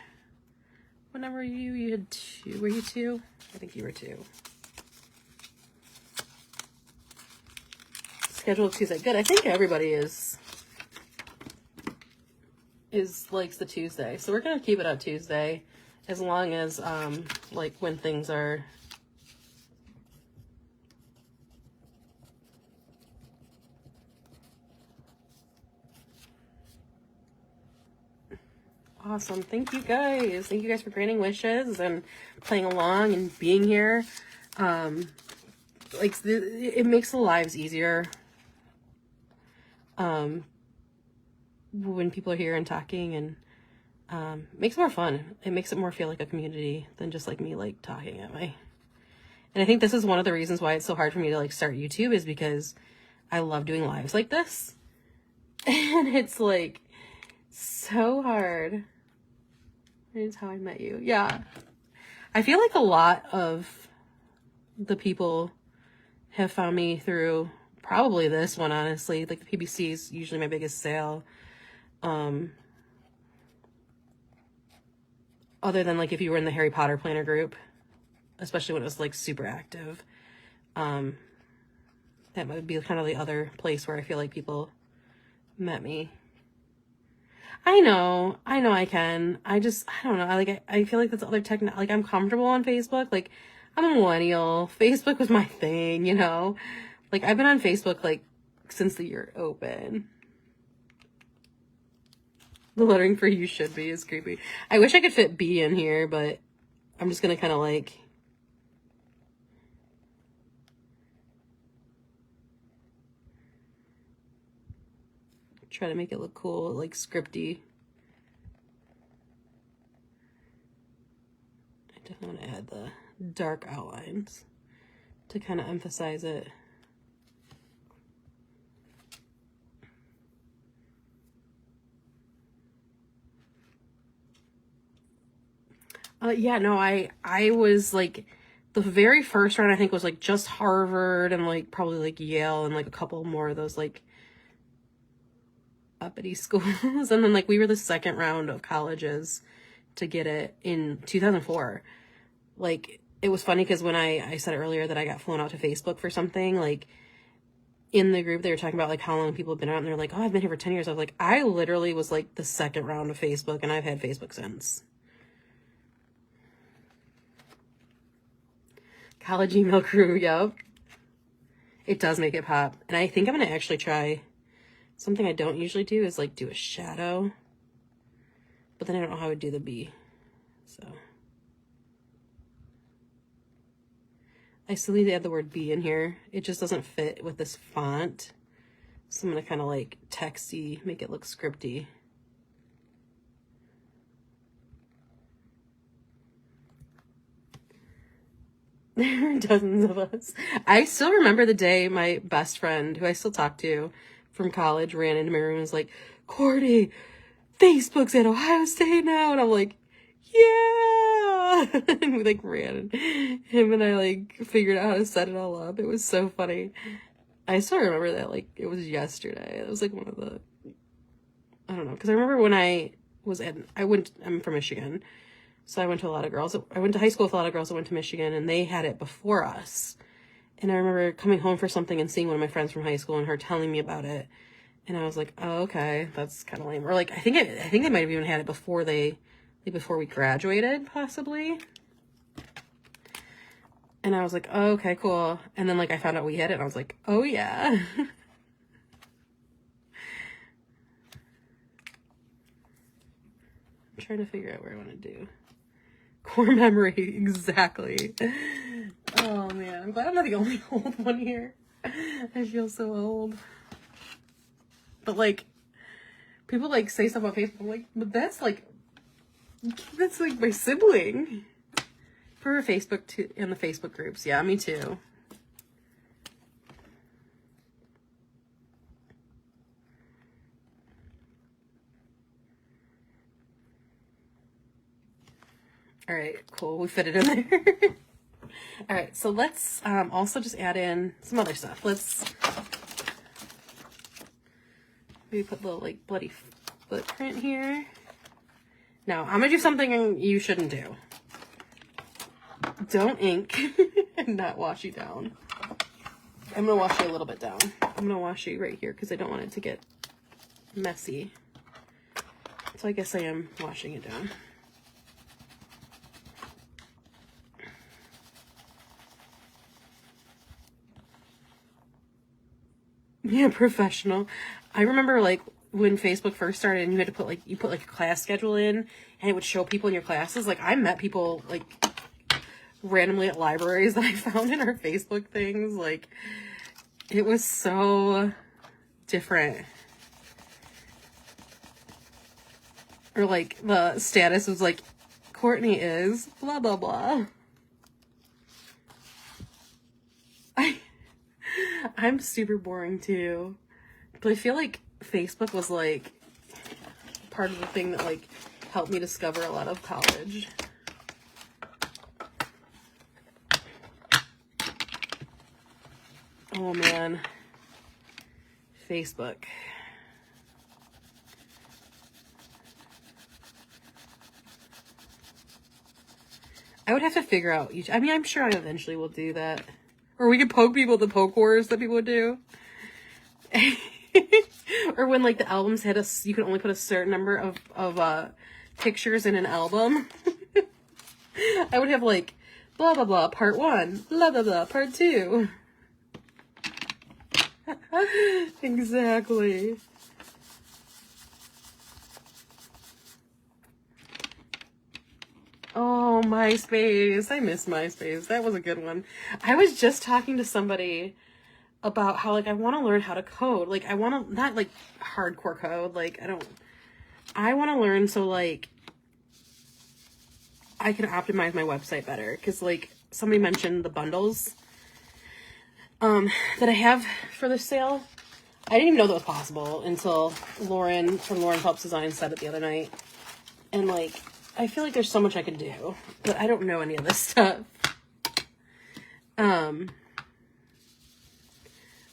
whenever you had 2, were you 2? I think you were 2. Schedule of Tuesday. Good. I think everybody is likes the Tuesday. So we're going to keep it on Tuesday as long as, like when things are awesome. Thank you guys. Thank you guys for granting wishes and playing along and being here. Like it makes the lives easier. When people are here and talking, and makes it more fun. It makes it more feel like a community than just like me like talking at my. And I think this is one of the reasons why it's so hard for me to like start YouTube, is because I love doing lives like this. And it's like so hard. It's how I met you. Yeah. I feel like a lot of the people have found me through probably this one, honestly. Like the PBC is usually my biggest sale. Other than like if you were in the Harry Potter planner group, especially when it was like super active. That would be kind of the other place where I feel like people met me. I know I can. I don't know. I feel like that's other like I'm comfortable on Facebook. Like I'm a millennial. Facebook was my thing, you know? Like I've been on Facebook like since the year open. The lettering for "you should be" is creepy. I wish I could fit B in here, but I'm just gonna kind of like try to make it look cool, like scripty. I definitely want to add the dark outlines to kind of emphasize it. Yeah, no, I was like, the very first round I think was like just Harvard and like probably like Yale and like a couple more of those like uppity schools. And then like we were the second round of colleges to get it in 2004. Like it was funny because when I said earlier that I got flown out to Facebook for something, like in the group they were talking about like how long people have been out, and they're like, oh, I've been here for 10 years. I was like, I literally was like the second round of Facebook, and I've had Facebook since. College email crew, yep. It does make it pop. And I think I'm going to actually try something I don't usually do, is like do a shadow. But then I don't know how I would do the B. So I still need to add the word B in here. It just doesn't fit with this font. So I'm going to kind of like texty, make it look scripty. There are dozens of us. I still remember the day my best friend, who I still talk to from college, ran into my room and was like, Cordy, Facebook's at Ohio State now. And I'm like, yeah. And we like ran. Him and I like figured out how to set it all up. It was so funny. I still remember that like it was yesterday. It was like one of the, I don't know. Because I remember when I'm from Michigan. So I went to a lot of girls. I went to high school with a lot of girls that went to Michigan, and they had it before us. And I remember coming home for something and seeing one of my friends from high school and her telling me about it. And I was like, oh, okay, that's kind of lame. Or like, I think they might have even had it before before we graduated, possibly. And I was like, oh, okay, cool. And then like I found out we had it, and I was like, oh yeah. I'm trying to figure out where I want to do. Core memory, exactly. Oh man, I'm glad I'm not the only old one here. I feel so old. But like, people like say stuff on Facebook, I'm like, but that's like my sibling. For Facebook too, in the Facebook groups, yeah, me too. All right, cool. We fit it in there. All right, so let's also just add in some other stuff. Let's maybe put a little like bloody footprint here. Now, I'm gonna do something you shouldn't do. Don't ink and not wash you down. I'm gonna wash you a little bit down. I'm gonna wash you right here because I don't want it to get messy. So I guess I am washing it down. Yeah, professional. I remember like when Facebook first started and you had to put like, you put like a class schedule in and it would show people in your classes. Like I met people like randomly at libraries that I found in our Facebook things. Like it was so different. Or like the status was like, Courtney is blah, blah, blah. I'm super boring too. But I feel like Facebook was like part of the thing that like helped me discover a lot of college. Oh man. Facebook. I would have to figure out each. I mean, I'm sure I eventually will do that. Or we could poke people with the poke wars that people would do. Or when like the albums had you could only put a certain number of pictures in an album. I would have like blah blah blah part 1, blah blah blah part 2. Exactly. Oh, MySpace. I miss MySpace. That was a good one. I was just talking to somebody about how, like, I want to learn how to code. Like, I want to, not, like, hardcore code. Like, I want to learn so, like, I can optimize my website better. Because, like, somebody mentioned the bundles that I have for the sale. I didn't even know that was possible until Lauren from Lauren Phelps Design said it the other night. And, like, I feel like there's so much I can do, but I don't know any of this stuff.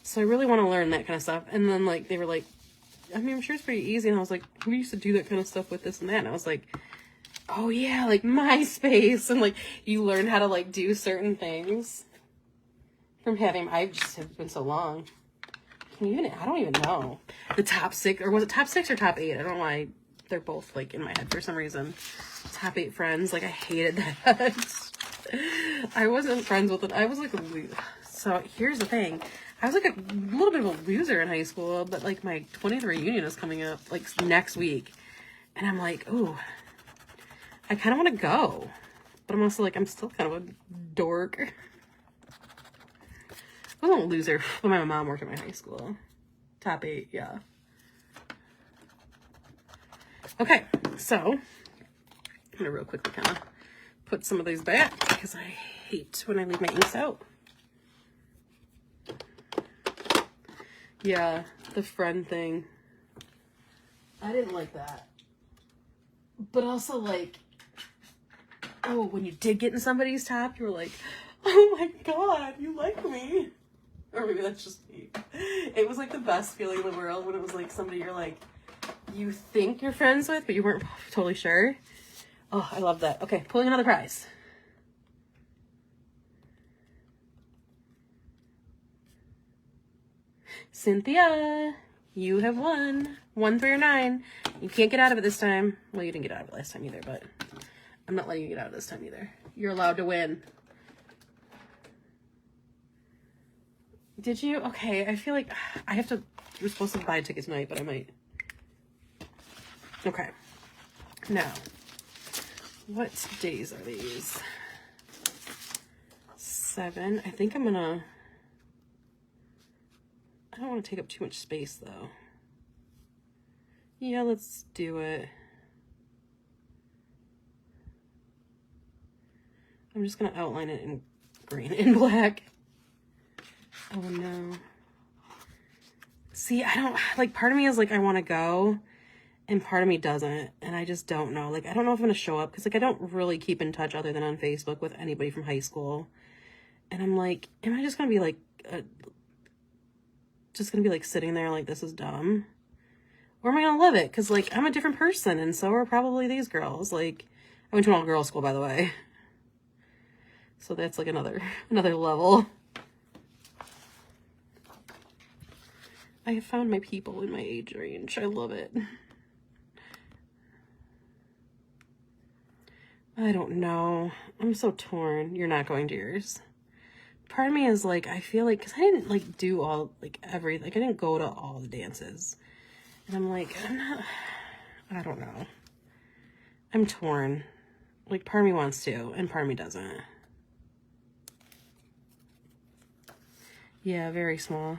So I really want to learn that kind of stuff. And then, like, they were like, I mean, I'm sure it's pretty easy. And I was like, we used to do that kind of stuff with this and that. And I was like, oh yeah, like MySpace. And like, you learn how to like do certain things from having, I just have been so long. I don't even know. The top 6, or was it top 6 or top 8? I don't know why they're both like in my head for some reason. Top 8 friends, like I hated that. I wasn't friends with it. I was like a loser. So here's the thing. I was like a little bit of a loser in high school, but like my 20th reunion is coming up like next week. And I'm like, ooh, I kind of want to go. But I'm also like, I'm still kind of a dork. I wasn't a loser when my mom worked at my high school. Top 8, yeah. Okay, so I'm gonna real quickly kind of put some of these back because I hate when I leave my inks out. Yeah, the friend thing. I didn't like that. But also like, oh, when you did get in somebody's top, you were like, oh my god, you like me. Or maybe that's just me. It was like the best feeling in the world when it was like somebody you're like, you think you're friends with, but you weren't totally sure. Oh, I love that. Okay, pulling another prize. Cynthia, you have won 1, 3, or 9. You can't get out of it this time. Well, you didn't get out of it last time either, but I'm not letting you get out of this time either. You're allowed to win. Did you? Okay, I feel like I have to, we're supposed to buy a ticket tonight, but I might. Okay. Now, what days are these? 7. I think I'm gonna, I don't want to take up too much space though. Yeah, let's do it. I'm just gonna outline it in green and black. Oh no. See, I don't, like, part of me is like, I want to go, and part of me doesn't, and I just don't know. Like, I don't know if I'm going to show up, because, like, I don't really keep in touch other than on Facebook with anybody from high school. And I'm like, am I just gonna be like, sitting there like, this is dumb? Or am I gonna love it? Because, like, I'm a different person, and so are probably these girls. Like, I went to an all-girls school, by the way. So that's, like, another level. I have found my people in my age range. I love it. I don't know. I'm so torn. You're not going to yours. Part of me is, like, I feel like, because I didn't, like, do all, like, everything. Like, I didn't go to all the dances. And I'm like, I don't know. I'm torn. Like, part of me wants to, and part of me doesn't. Yeah, very small.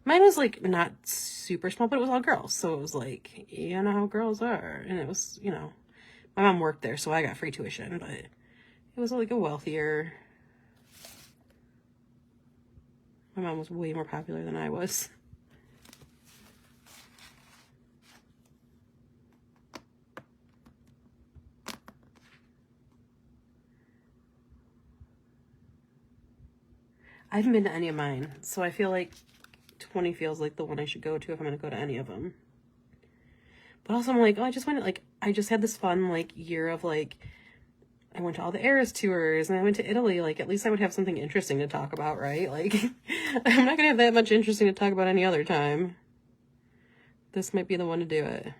Mine was, like, not super small, but it was all girls. So it was like, you know how girls are. And it was, you know, my mom worked there, so I got free tuition, but it was, like, a wealthier. My mom was way more popular than I was. I haven't been to any of mine, so I feel like 20 feels like the one I should go to if I'm going to go to any of them. But also I'm like, oh, I just went, like, I just had this fun, like, year of, like, I went to all the Eras tours, and I went to Italy. Like, at least I would have something interesting to talk about, right? Like, I'm not going to have that much interesting to talk about any other time. This might be the one to do it.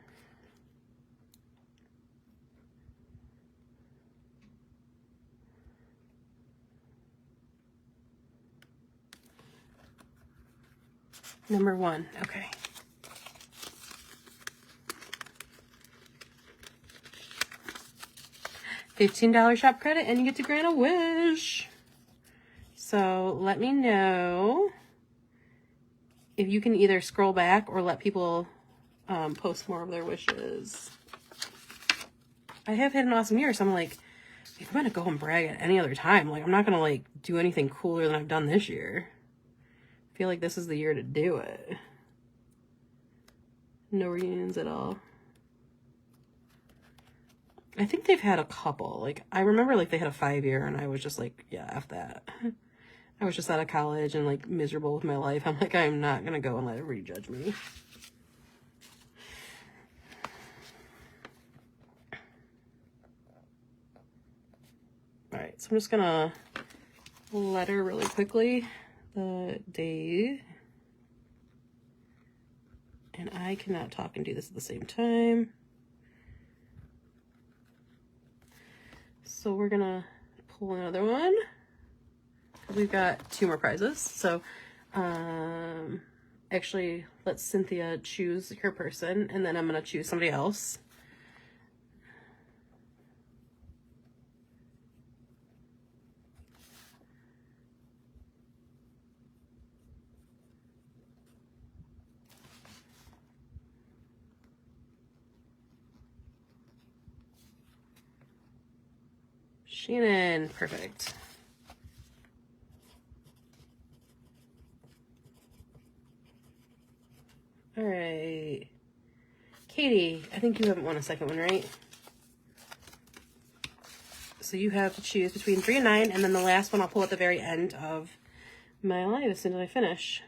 Number 1, okay. $15 shop credit, and you get to grant a wish. So let me know if you can either scroll back or let people post more of their wishes. I have had an awesome year, so I'm like, if I'm gonna go and brag at any other time, like, I'm not gonna, like, do anything cooler than I've done this year. I feel like this is the year to do it. No reunions at all. I think they've had a couple. Like, I remember, like, they had a 5-year, and I was just like, yeah, F that. I was just out of college and, like, miserable with my life. I'm like, I'm not gonna go and let everybody judge me. Alright, so I'm just gonna letter really quickly the day. And I cannot talk and do this at the same time. So we're gonna pull another one. We've got 2 more prizes. So actually let Cynthia choose her person, and then I'm gonna choose somebody else. Shannon, perfect. All right. Katie, I think you haven't won a second one, right? So you have to choose between 3 and 9, and then the last one I'll pull at the very end of my live as soon as I finish.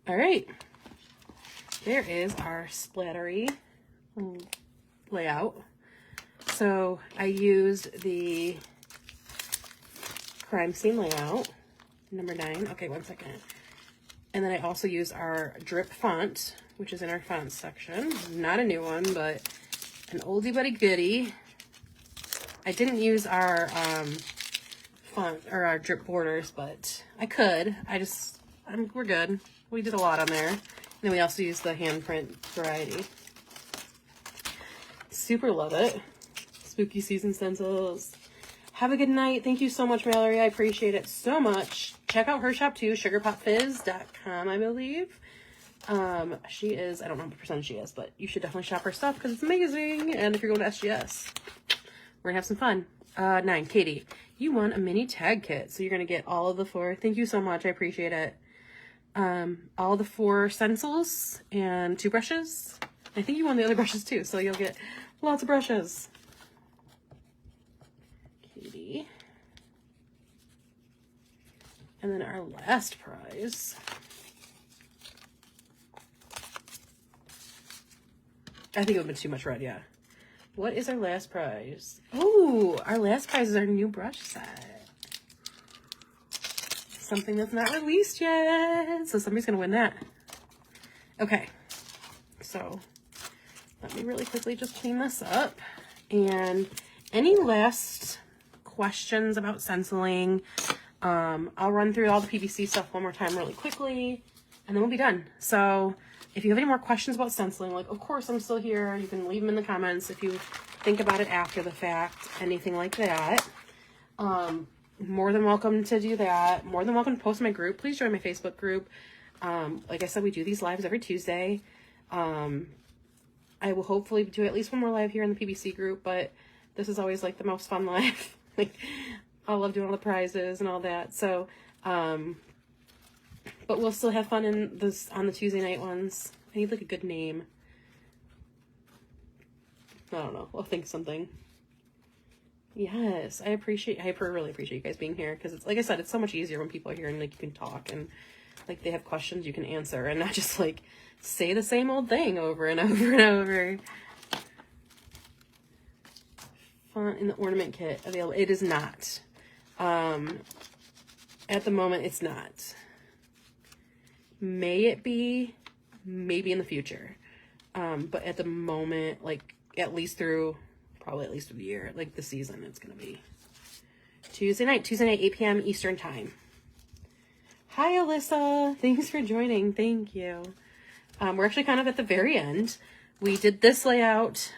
All right. There is our splattery layout. So I used the crime scene layout, number 9. Okay, 1 second. And then I also used our drip font, which is in our font section. Not a new one, but an oldie but a goodie. I didn't use our font or our drip borders, but I could. We're good. We did a lot on there. And then we also used the handprint variety. Super love it. Spooky season stencils. Have a good night. Thank you so much, Mallory. I appreciate it so much. Check out her shop too, sugarpopfizz.com, I believe. She is, I don't know what percent she is, but you should definitely shop her stuff because it's amazing. And if you're going to SGS, we're gonna have some fun. 9, Katie, you won a mini tag kit, so you're gonna get all of the 4. Thank you so much. I appreciate it. all the 4 stencils and 2 brushes. I think you want the other brushes too, so you'll get lots of brushes. Katie. And then our last prize. I think it would have been too much red, yeah. What is our last prize? Oh, our last prize is our new brush set. Something that's not released yet. So somebody's going to win that. Okay. So let me really quickly just clean this up. And any last questions about stenciling? I'll run through all the PBC stuff one more time really quickly, and then we'll be done. So if you have any more questions about stenciling, like, of course, I'm still here. You can leave them in the comments if you think about it after the fact, anything like that. More than welcome to do that. More than welcome to post in my group. Please join my Facebook group. Like I said, we do these lives every Tuesday. I will hopefully do at least one more live here in the PBC group, but this is always like the most fun live. Like, I love doing all the prizes and all that. So, but we'll still have fun in this on the Tuesday night ones. I need like a good name. I don't know. I'll think of something. Yes, I really appreciate you guys being here, because it's, like I said, it's so much easier when people are here and like you can talk and like they have questions you can answer and not just like say the same old thing over and over and over. Font in the ornament kit available. It is not. At the moment, it's not. May it be? Maybe in the future. But at the moment, like at least through the year, like the season, it's gonna be Tuesday night, 8 p.m. Eastern time. Hi, Alyssa. Thanks for joining. Thank you. We're actually kind of at the very end. We did this layout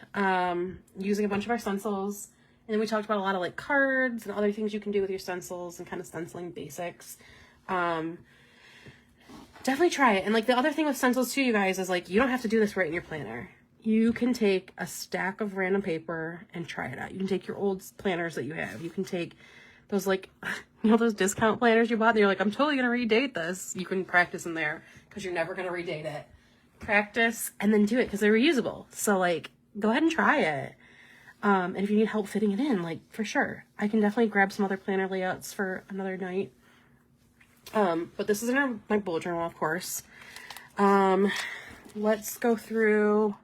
using a bunch of our stencils, and then we talked about a lot of like cards and other things you can do with your stencils and kind of stenciling basics. Definitely try it. And like the other thing with stencils too, you guys, is like you don't have to do this right in your planner. You can take a stack of random paper and try it out. You can take your old planners that you have. You can take those, like, you know, those discount planners you bought and you're like, I'm totally going to redate this. You can practice in there because you're never going to redate it. Practice and then do it because they're reusable. So like, go ahead and try it. And if you need help fitting it in, like, for sure, I can definitely grab some other planner layouts for another night. But this is in my bullet journal, of course. Let's go through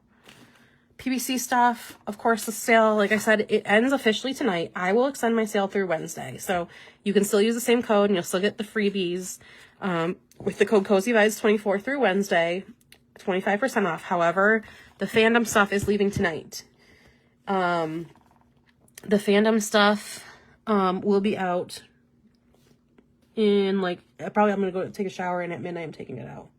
PBC stuff. Of course, the sale, like I said, it ends officially tonight. I will extend my sale through Wednesday. So you can still use the same code and you'll still get the freebies, with the code CozyVibes24 through Wednesday, 25% off. However, the fandom stuff is leaving tonight. The fandom stuff, will be out in like, probably I'm going to go take a shower and at midnight I'm taking it out.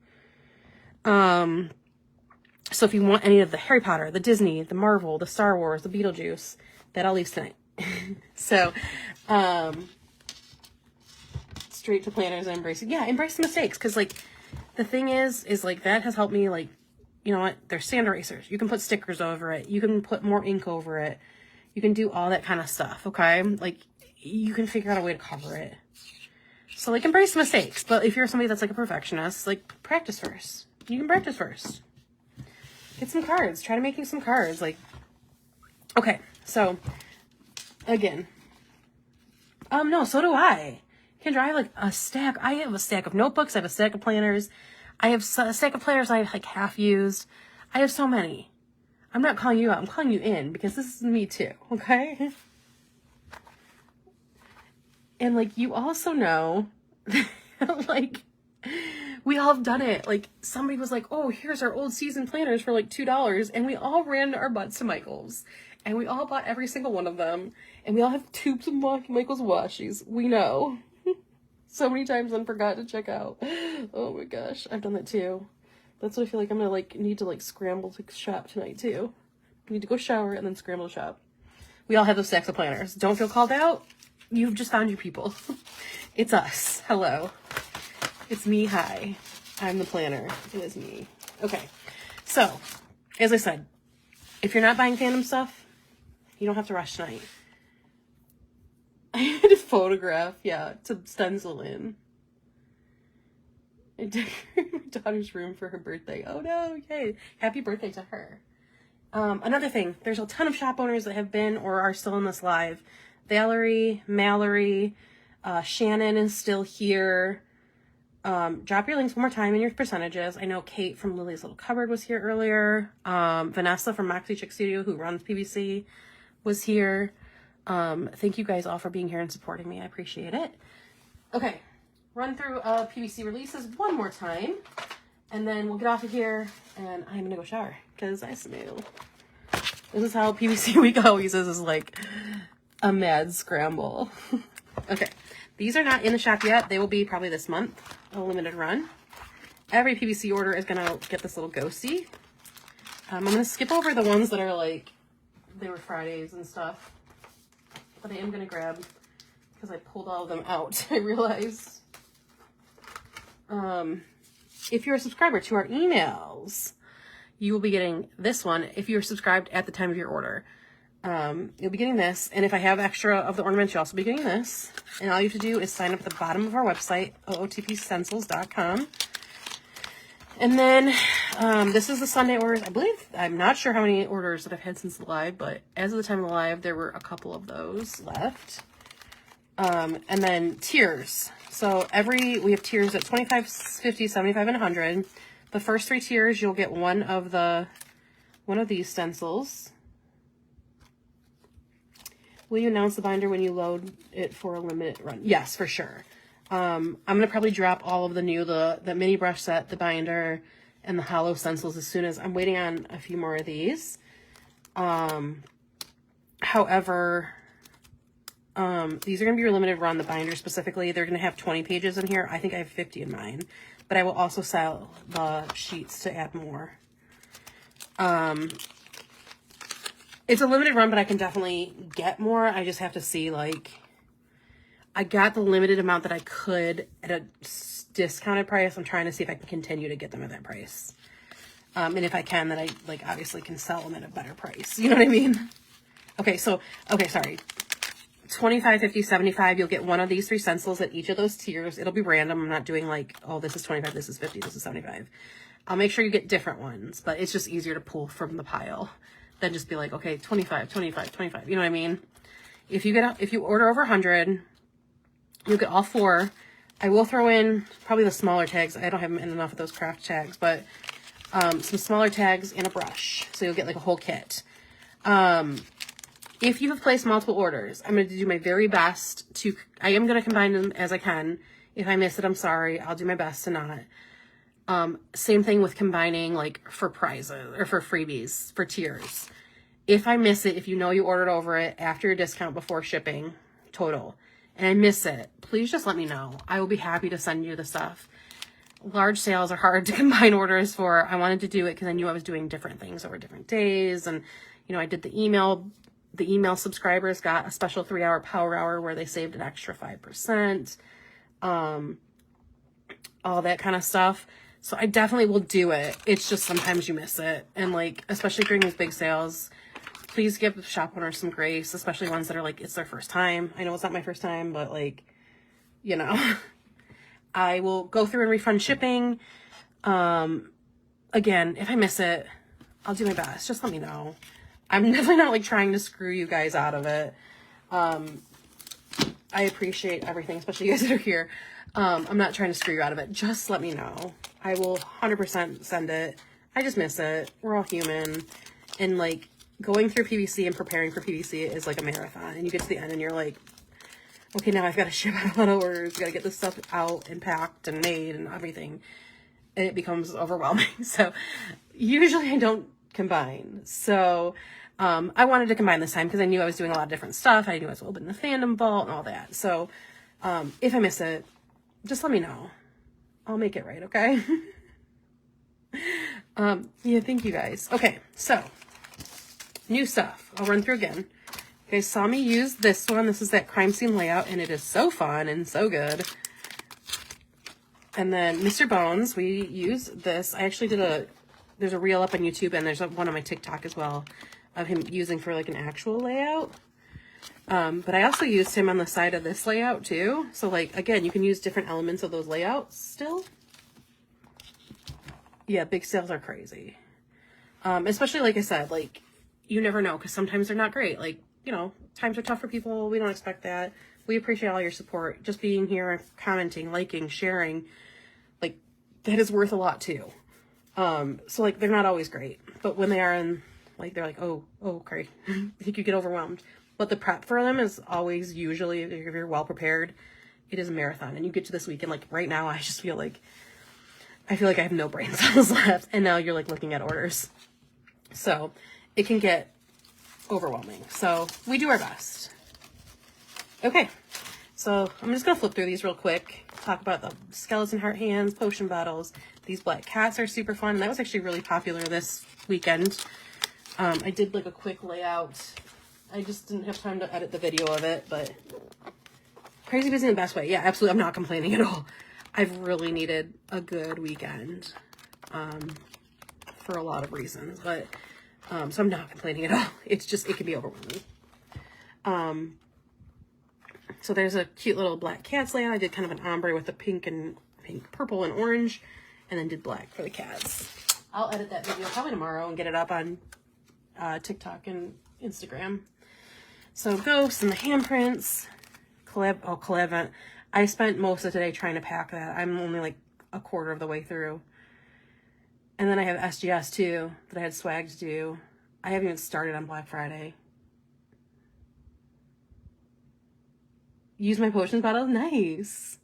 So if you want any of the Harry Potter, the Disney, the Marvel, the Star Wars, the Beetlejuice, that I'll leave tonight. So, straight to planners and embrace it. Yeah, embrace the mistakes. Because, like, the thing is like, that has helped me, like, you know what? There's sand erasers. You can put stickers over it. You can put more ink over it. You can do all that kind of stuff, okay? Like, you can figure out a way to cover it. So, like, embrace mistakes. But if you're somebody that's, like, a perfectionist, like, practice first. You can practice first. Get some cards. Try to make you some cards. Like, okay. So, again. No, so do I. Kendra, I have, like, a stack. I have a stack of notebooks. I have a stack of planners. I have a stack of planners I have, like, half used. I have so many. I'm not calling you out. I'm calling you in because this is me too, okay? And, like, you also know, like, we all have done it. Like, somebody was like, oh, here's our old season planners for, like, $2. And we all ran our butts to Michael's. And we all bought every single one of them. And we all have tubes of Michael's washies. We know. So many times and forgot to check out. Oh, my gosh. I've done that, too. That's what I feel like I'm going to, like, need to, like, scramble to shop tonight, too. I need to go shower and then scramble to shop. We all have those stacks of planners. Don't feel called out. You've just found your people. It's us. Hello. It's me. Hi. I'm the planner. It is me. Okay. So, as I said, if you're not buying fandom stuff, you don't have to rush tonight. I had a photograph, yeah, to stencil in. I decorated my daughter's room for her birthday. Oh no, yay. Happy birthday to her. Another thing, there's a ton of shop owners that have been or are still in this live. Valerie, Mallory, Shannon is still here. Drop your links one more time and your percentages. I know Kate from Lily's Little Cupboard was here earlier. Vanessa from Moxie Chick Studio, who runs PBC, was here. Thank you guys all for being here and supporting me. I appreciate it. Okay, run through PBC releases one more time, and then we'll get off of here, and I'm gonna go shower because I smell. This is how PBC week always is like a mad scramble. Okay, these are not in the shop yet. They will be probably this month, a limited run. Every PBC order is gonna get this little ghosty. I'm gonna skip over the ones that are like, they were Fridays and stuff, but I am gonna grab, because I pulled all of them out, I realized. If you're a subscriber to our emails, you will be getting this one if you're subscribed at the time of your order. You'll be getting this, and if I have extra of the ornaments, you'll also be getting this. And all you have to do is sign up at the bottom of our website, ootpstencils.com. And then this is the Sunday orders. I believe, I'm not sure how many orders that I've had since the live, but as of the time of the live, there were a couple of those left. And then tiers. So we have tiers at 25, 50, 75, and 100. The first 3 tiers, you'll get one of these stencils. Will you announce the binder when you load it for a limited run? Yes, for sure. I'm going to probably drop all of the mini brush set, the binder, and the hollow stencils as soon as I'm waiting on a few more of these. However, these are going to be your limited run, the binder specifically. They're going to have 20 pages in here. I think I have 50 in mine, but I will also sell the sheets to add more. It's a limited run, but I can definitely get more. I just have to see, like, I got the limited amount that I could at a discounted price. I'm trying to see if I can continue to get them at that price. And if I can, then I, like, obviously can sell them at a better price. You know what I mean? Okay, sorry. 25, 50, 75, you'll get one of these 3 stencils at each of those tiers. It'll be random. I'm not doing like, oh, this is 25, this is 50, this is 75. I'll make sure you get different ones, but it's just easier to pull from the pile than just be like, okay, 25, 25, 25. You know what I mean? If you order over 100, you'll get all 4. I will throw in probably the smaller tags. I don't have enough of those craft tags, but some smaller tags and a brush. So you'll get like a whole kit. If you have placed multiple orders, I'm going to do my very best I am going to combine them as I can. If I miss it, I'm sorry. I'll do my best to not. Same thing with combining, like, for prizes or for freebies, for tiers. If I miss it, if you know you ordered over it after your discount before shipping total, and I miss it, please just let me know. I will be happy to send you the stuff. Large sales are hard to combine orders for. I wanted to do it because I knew I was doing different things over different days. And, you know, I did the email subscribers got a special 3-hour power hour where they saved an extra 5%. All that kind of stuff. So I definitely will do it. It's just sometimes you miss it. And, like, especially during these big sales, please give shop owners some grace, especially ones that are like, it's their first time. I know it's not my first time, but, like, you know, I will go through and refund shipping. Again, if I miss it, I'll do my best. Just let me know. I'm definitely not, like, trying to screw you guys out of it. I appreciate everything, especially you guys that are here. I'm not trying to screw you out of it. Just let me know. I will 100% send it. I just miss it. We're all human. And, like, going through PBC and preparing for PBC is like a marathon. And you get to the end and you're like, okay, now I've got to ship out a lot of orders. Got to get this stuff out and packed and made and everything. And it becomes overwhelming. So usually I don't combine. So I wanted to combine this time because I knew I was doing a lot of different stuff. I knew I was opening the fandom vault and all that. So if I miss it, just let me know. I'll make it right, okay? Yeah, thank you guys. Okay, so new stuff. I'll run through again. You guys saw me use this one. This is that crime scene layout, and it is so fun and so good. And then Mr. Bones, we use this. I actually did there's a reel up on YouTube, and there's one on my TikTok as well of him using for like an actual layout. But I also used him on the side of this layout too. So, like, again, you can use different elements of those layouts still. yeah, big sales are crazy. Especially, like I said, like, you never know, because sometimes they're not great. Like, you know, times are tough for people. We don't expect that. We appreciate all your support. Just being here, commenting, liking, sharing, like, that is worth a lot too. So like, they're not always great, but when they are, and like, they're like, oh, okay, I think you get overwhelmed. But the prep for them is always, usually, if you're well prepared, it is a marathon. And you get to this weekend, like right now, I just feel like I have no brain cells left. And now you're like looking at orders. So it can get overwhelming. So we do our best. Okay. So I'm just going to flip through these real quick. Talk about the skeleton heart hands, potion bottles. These black cats are super fun. That was actually really popular this weekend. I did like a quick layout. I just didn't have time to edit the video of it, but crazy busy in the best way. Yeah, absolutely. I'm not complaining at all. I've really needed a good weekend for a lot of reasons, but so I'm not complaining at all. It's just, it can be overwhelming. So there's a cute little black cats layout. I did kind of an ombre with the pink, purple, and orange, and then did black for the cats. I'll edit that video probably tomorrow and get it up on TikTok and Instagram. So ghosts and the handprints, collab. I spent most of today trying to pack that. I'm only like a quarter of the way through. And then I have SGS too that I had swag to do. I haven't even started on Black Friday. Use my potions bottle. Nice.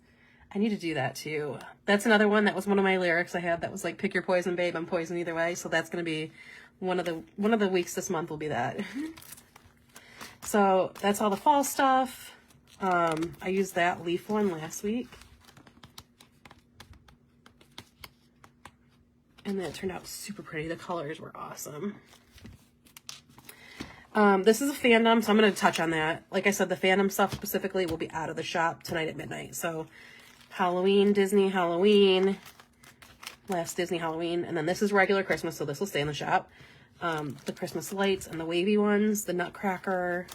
I need to do that too. That's another one. That was one of my lyrics I had. That was like, pick your poison, babe. I'm poison either way. So that's going to be one of the weeks this month will be that. So that's all the fall stuff. I used that leaf one last week. And that turned out super pretty. The colors were awesome. This is a fandom, so I'm going to touch on that. Like I said, the fandom stuff specifically will be out of the shop tonight at midnight. So Halloween, Disney, Halloween, last Disney Halloween, and then this is regular Christmas, so this will stay in the shop. The Christmas lights and the wavy ones, the Nutcracker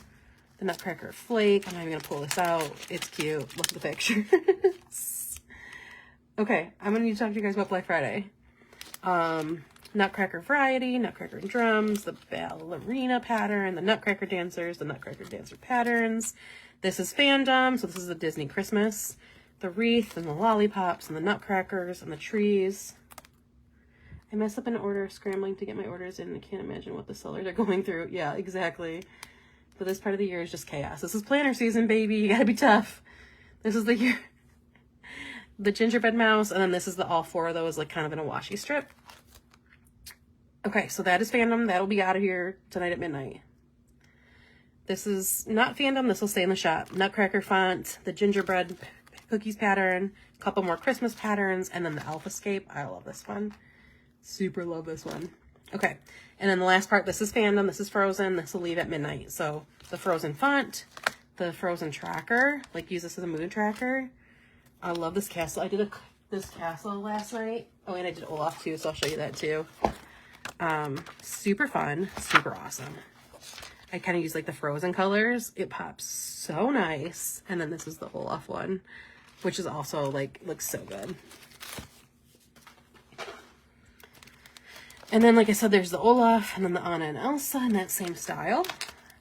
flake. I'm not even going to pull this out. It's cute. Look at the pictures. Okay, I'm going to need to talk to you guys about Black Friday. Nutcracker variety, Nutcracker and drums, the ballerina pattern, the Nutcracker dancers, the Nutcracker dancer patterns. This is fandom, so this is the Disney Christmas. The wreath and the lollipops and the nutcrackers and the trees. I messed up an order scrambling to get my orders in. I can't imagine what the sellers are going through. Yeah, exactly. But this part of the year is just chaos. This is planner season, baby. You gotta be tough. This is the year. The gingerbread mouse, and then this is the all four of those, like kind of in a washi strip. Okay, so that is fandom. That'll be out of here tonight at midnight. This is not fandom. This will stay in the shop. Nutcracker font, the gingerbread cookies pattern, a couple more Christmas patterns, and then the elf escape. I love this one. Super love this one. Okay, and then the last part, this is fandom. This is Frozen. This will leave at midnight. So the Frozen font, the Frozen tracker, like use this as a mood tracker. I love this castle. I did this castle last night. Oh, and I did Olaf too, so I'll show you that too. Super fun, super awesome. I kind of use like the Frozen colors. It pops so nice. And then this is the Olaf one, which is also like, looks so good. And then, like I said, there's the Olaf and then the Anna and Elsa in that same style.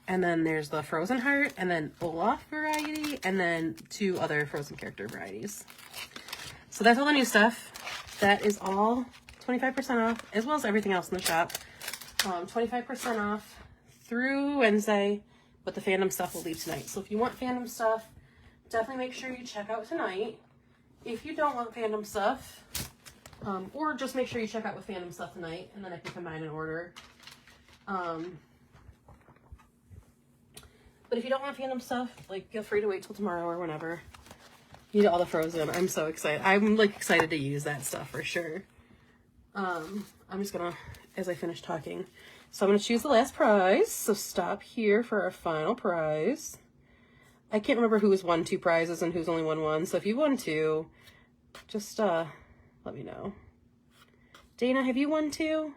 And then there's the Frozen heart and then Olaf variety and then two other Frozen character varieties. So that's all the new stuff. That is all 25% off, as well as everything else in the shop. 25% off through Wednesday, but the fandom stuff will leave tonight. So if you want fandom stuff, definitely make sure you check out tonight. If you don't want fandom stuff, or just make sure you check out with fandom stuff tonight, and then I can combine and order. But if you don't want fandom stuff, like, feel free to wait till tomorrow or whenever. You need all the Frozen. I'm so excited. I'm like excited to use that stuff for sure. I'm just gonna, as I finish talking, so I'm gonna choose the last prize. So stop here for our final prize. I can't remember who has won 2 prizes and who's only won 1. So if you won 2, just let me know. Dana, have you won 2?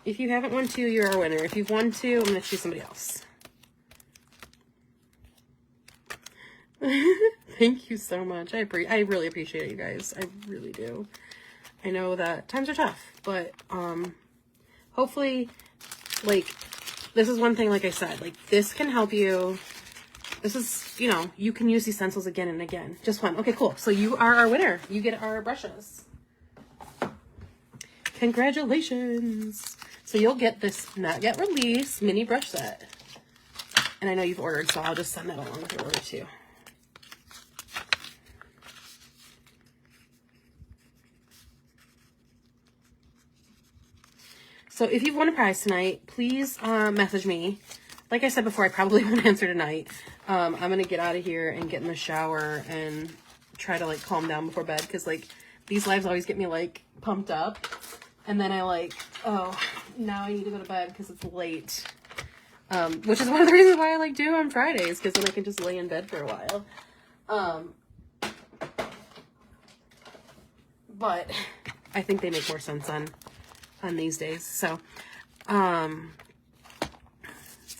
If you haven't won 2, you're our winner. If you've won 2, I'm gonna choose somebody else. Thank you so much. I really appreciate it, you guys. I really do. I know that times are tough, but hopefully, like, this is one thing, like I said, like, this can help you. This is, you know, you can use these stencils again and again. Just one. Okay, cool. So you are our winner. You get our brushes. Congratulations. So you'll get this not yet released mini brush set. And I know you've ordered, so I'll just send that along with your order too. So if you've won a prize tonight, please message me. Like I said before, I probably won't answer tonight. I'm going to get out of here and get in the shower and try to, like, calm down before bed. Because, like, these lives always get me, like, pumped up. And then I, like, oh, now I need to go to bed because it's late. Which is one of the reasons why I, like, do on Fridays. Because then I can just lay in bed for a while. But I think they make more sense on these days. So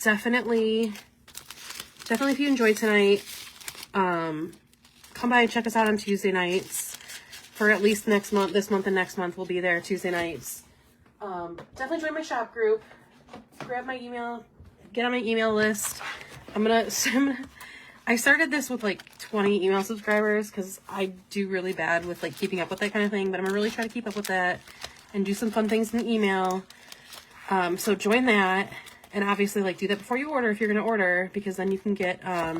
definitely if you enjoyed tonight, come by and check us out on Tuesday nights for at least this month and next month. We'll be there Tuesday nights. Definitely join my shop group, grab my email, get on my email list. I started this with like 20 email subscribers because I do really bad with like keeping up with that kind of thing, but I'm gonna really try to keep up with that and do some fun things in email. So join that, and obviously, like, do that before you order if you're going to order, because then you can get that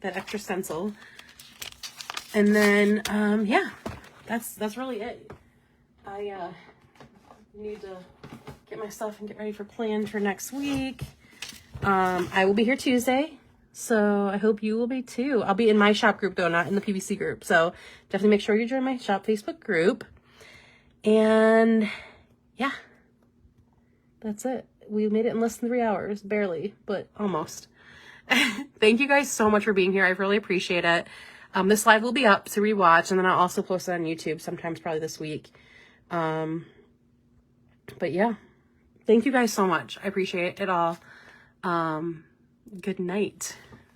extra stencil. And then, yeah, that's really it. I need to get my stuff and get ready for plans for next week. I will be here Tuesday, so I hope you will be too. I'll be in my shop group, though, not in the PBC group. So definitely make sure you join my shop Facebook group. And yeah, that's it. We made it in less than 3 hours, barely, but almost. Thank you guys so much for being here. I really appreciate it. This live will be up to rewatch, and then I'll also post it on YouTube sometimes, probably this week. But yeah, thank you guys so much. I appreciate it all. Good night.